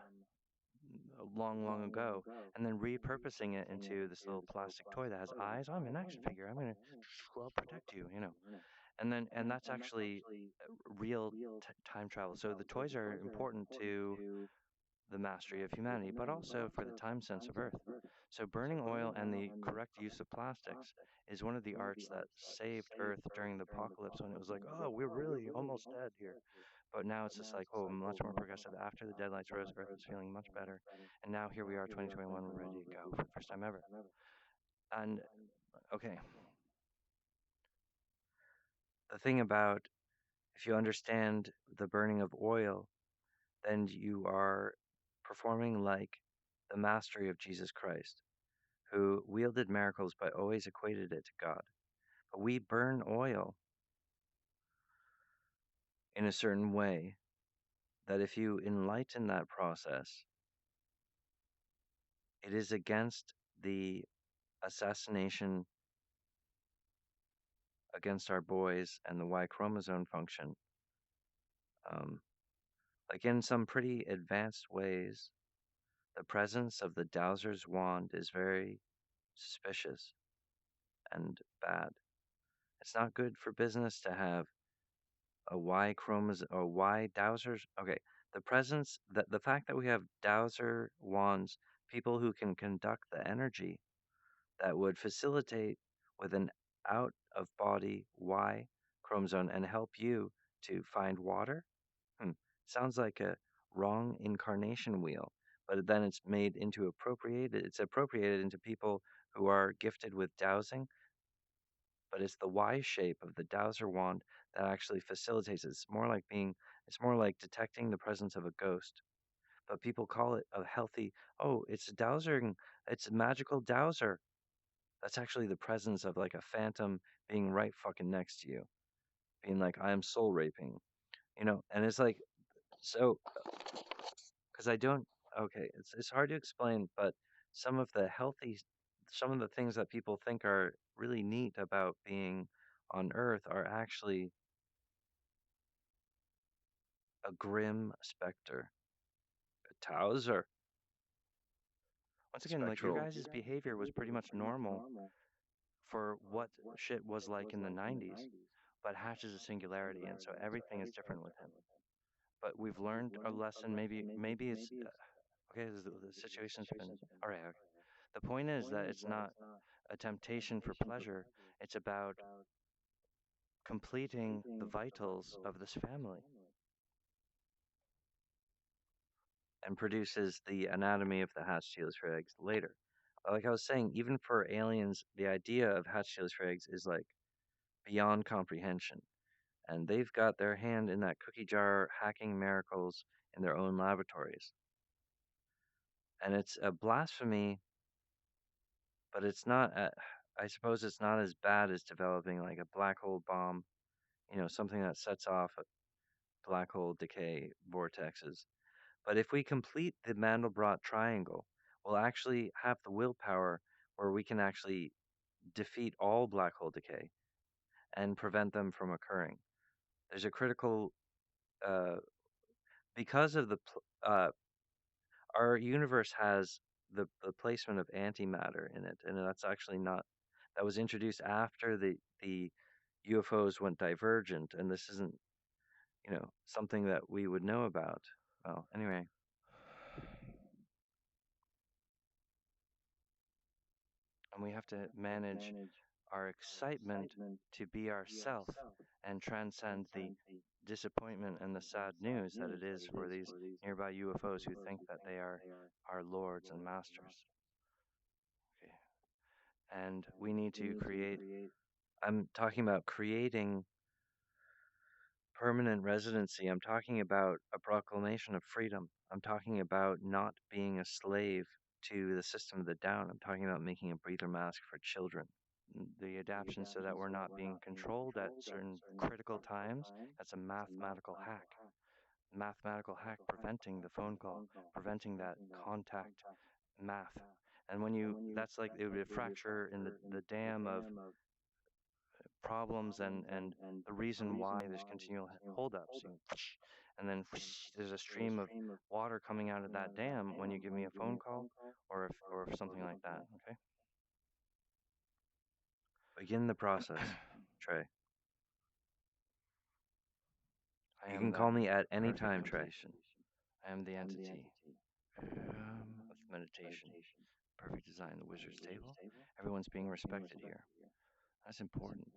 long, long ago, and then repurposing it into this little plastic toy that has eyes. I'm an action figure. I'm gonna protect you. And that's actually real time travel. So the toys are important to the mastery of humanity, but also for the time sense of Earth. So burning oil and the correct use of plastics is one of the arts that saved Earth during the apocalypse when it was like, oh, we're really almost dead here. But now it's just like, oh, much more progressive. After the deadlights rose, Earth was feeling much better. And now here we are, 2021, we're ready to go for the first time ever. And, okay. The thing about, if you understand the burning of oil, then you are performing like the mastery of Jesus Christ, who wielded miracles but always equated it to God. We burn oil in a certain way that if you enlighten that process, it is against the assassination against our boys and the Y chromosome function. Um, like in some pretty advanced ways, the presence of the Dowser's wand is very suspicious and bad. It's not good for business to have a Y chromosome or Y dowsers. Okay, the fact that we have dowser wands, people who can conduct the energy that would facilitate with an out of body Y chromosome and help you to find water. Hmm. Sounds like a wrong incarnation wheel, but then it's appropriated into people who are gifted with dowsing, but it's the Y shape of the dowser wand that actually facilitates it. It's more like detecting the presence of a ghost. But people call it a healthy, oh, it's a dowsering, it's a magical dowser. That's actually the presence of like a phantom being right fucking next to you, being like, I am soul raping, and it's like, so, because I don't, okay, it's hard to explain, but some of the healthy, some of the things that people think are really neat about being on Earth are actually a grim specter, a Towser Once again, like your spectral. guys' behavior was pretty much normal for what shit was like in the 90s, but Hatch is a singularity, and so everything is different with him. But we've learned a lesson. Maybe it's okay. The situation's been all right. Okay. The point is that it's not a temptation for pleasure. It's about completing the vitals of this family. And produces the anatomy of the Hatch-Steel's eggs later. Like I was saying, even for aliens, the idea of Hatch-Steel's eggs is like beyond comprehension. And they've got their hand in that cookie jar hacking miracles in their own laboratories. And it's a blasphemy, but it's not, I suppose it's not as bad as developing like a black hole bomb, something that sets off black hole decay vortexes. But if we complete the Mandelbrot triangle, we'll actually have the willpower where we can actually defeat all black hole decay and prevent them from occurring. There's a critical, uh, because of our universe has the placement of antimatter in it, and that's actually not, that was introduced after the UFOs went divergent, and this isn't, something that we would know about. Well, anyway. And we have to manage our excitement to be ourself and transcend the disappointment and the sad news that it is for these nearby UFOs who think that they are our lords and masters. Okay. And we need to create. I'm talking about creating permanent residency. I'm talking about a proclamation of freedom. I'm talking about not being a slave to the system of the down. I'm talking about making a breather mask for children. The adaptation so that we're not being controlled at certain critical times. That's a mathematical hack. Mathematical hack preventing the phone call, preventing that contact math. And that's like it would be a fracture in the dam of problems and the reason why there's continual holdups. And then there's a stream of water coming out of that dam when you give me a phone call or something like that. Okay. Begin the process, Trey. I You am can that call me at any perfect time, Trey. completion. I am the entity of meditation. Perfect design, the wizard's table. Everyone's being respected here. That's important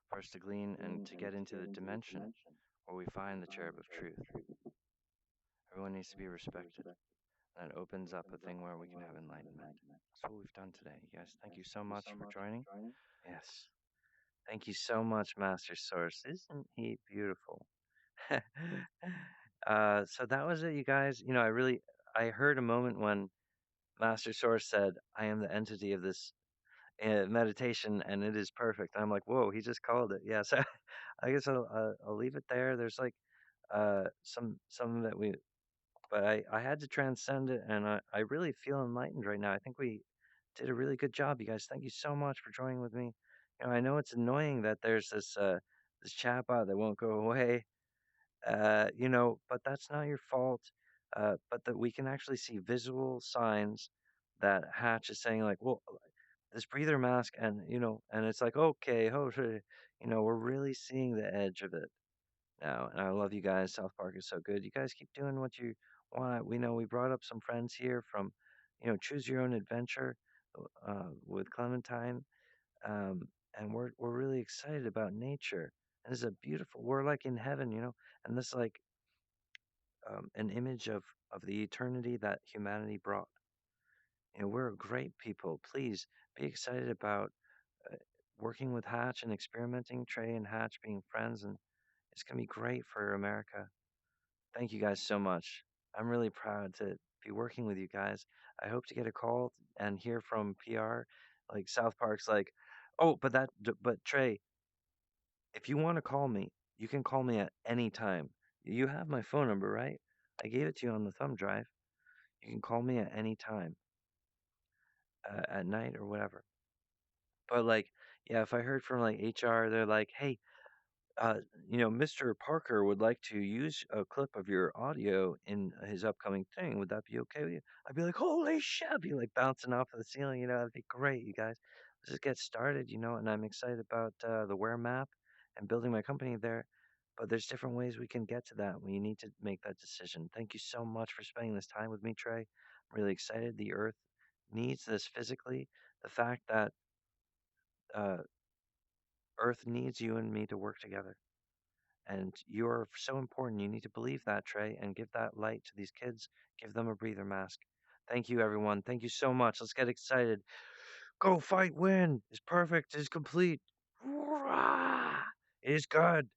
for us to glean and to get into the dimension where we find the cherub of truth. Everyone needs to be respected. That opens up a thing where we can have enlightenment. That's what we've done today. You guys, thank you so much for joining. Yes. Thank you so much, Master Source. Isn't he beautiful? So that was it, you guys. I heard a moment when Master Source said, I am the entity of this meditation, and it is perfect. I'm like, whoa, he just called it. Yeah, so I guess I'll leave it there. There's like some that we, but I had to transcend it, and I really feel enlightened right now. I think we did a really good job, you guys. Thank you so much for joining with me. I know it's annoying that there's this chatbot that won't go away, but that's not your fault. But that we can actually see visual signs that Hatch is saying, like, well, this breather mask, and and it's like, okay, we're really seeing the edge of it now. And I love you guys. South Park is so good. You guys keep doing what you want. We know we brought up some friends here from, Choose Your Own Adventure with Clementine, um, and we're really excited about nature. And this is a beautiful. We're like in heaven, and this like an image of the eternity that humanity brought. We're a great people. Please be excited about uh, working with Hatch and experimenting. Trey and Hatch being friends, and it's gonna be great for America. Thank you guys so much. I'm really proud to be working with you guys. I hope to get a call and hear from PR, like South Park's like, oh, but Trey, if you want to call me, you can call me at any time. You have my phone number, right? I gave it to you on the thumb drive. You can call me at any time, at night or whatever. But like, yeah, if I heard from like HR, they're like, hey, uh, Mr. Parker would like to use a clip of your audio in his upcoming thing. Would that be okay with you? I'd be like, holy shit, I'd be like bouncing off of the ceiling, that'd be great, you guys. Let's just get started, and I'm excited about the Wear map and building my company there. But there's different ways we can get to that. We need to make that decision. Thank you so much for spending this time with me, Trey. I'm really excited. The Earth needs this physically. The fact that uh, Earth needs you and me to work together. And you're so important. You need to believe that, Trey, and give that light to these kids. Give them a breather mask. Thank you, everyone. Thank you so much. Let's get excited. Go fight, win. It's perfect. It's complete. It is good.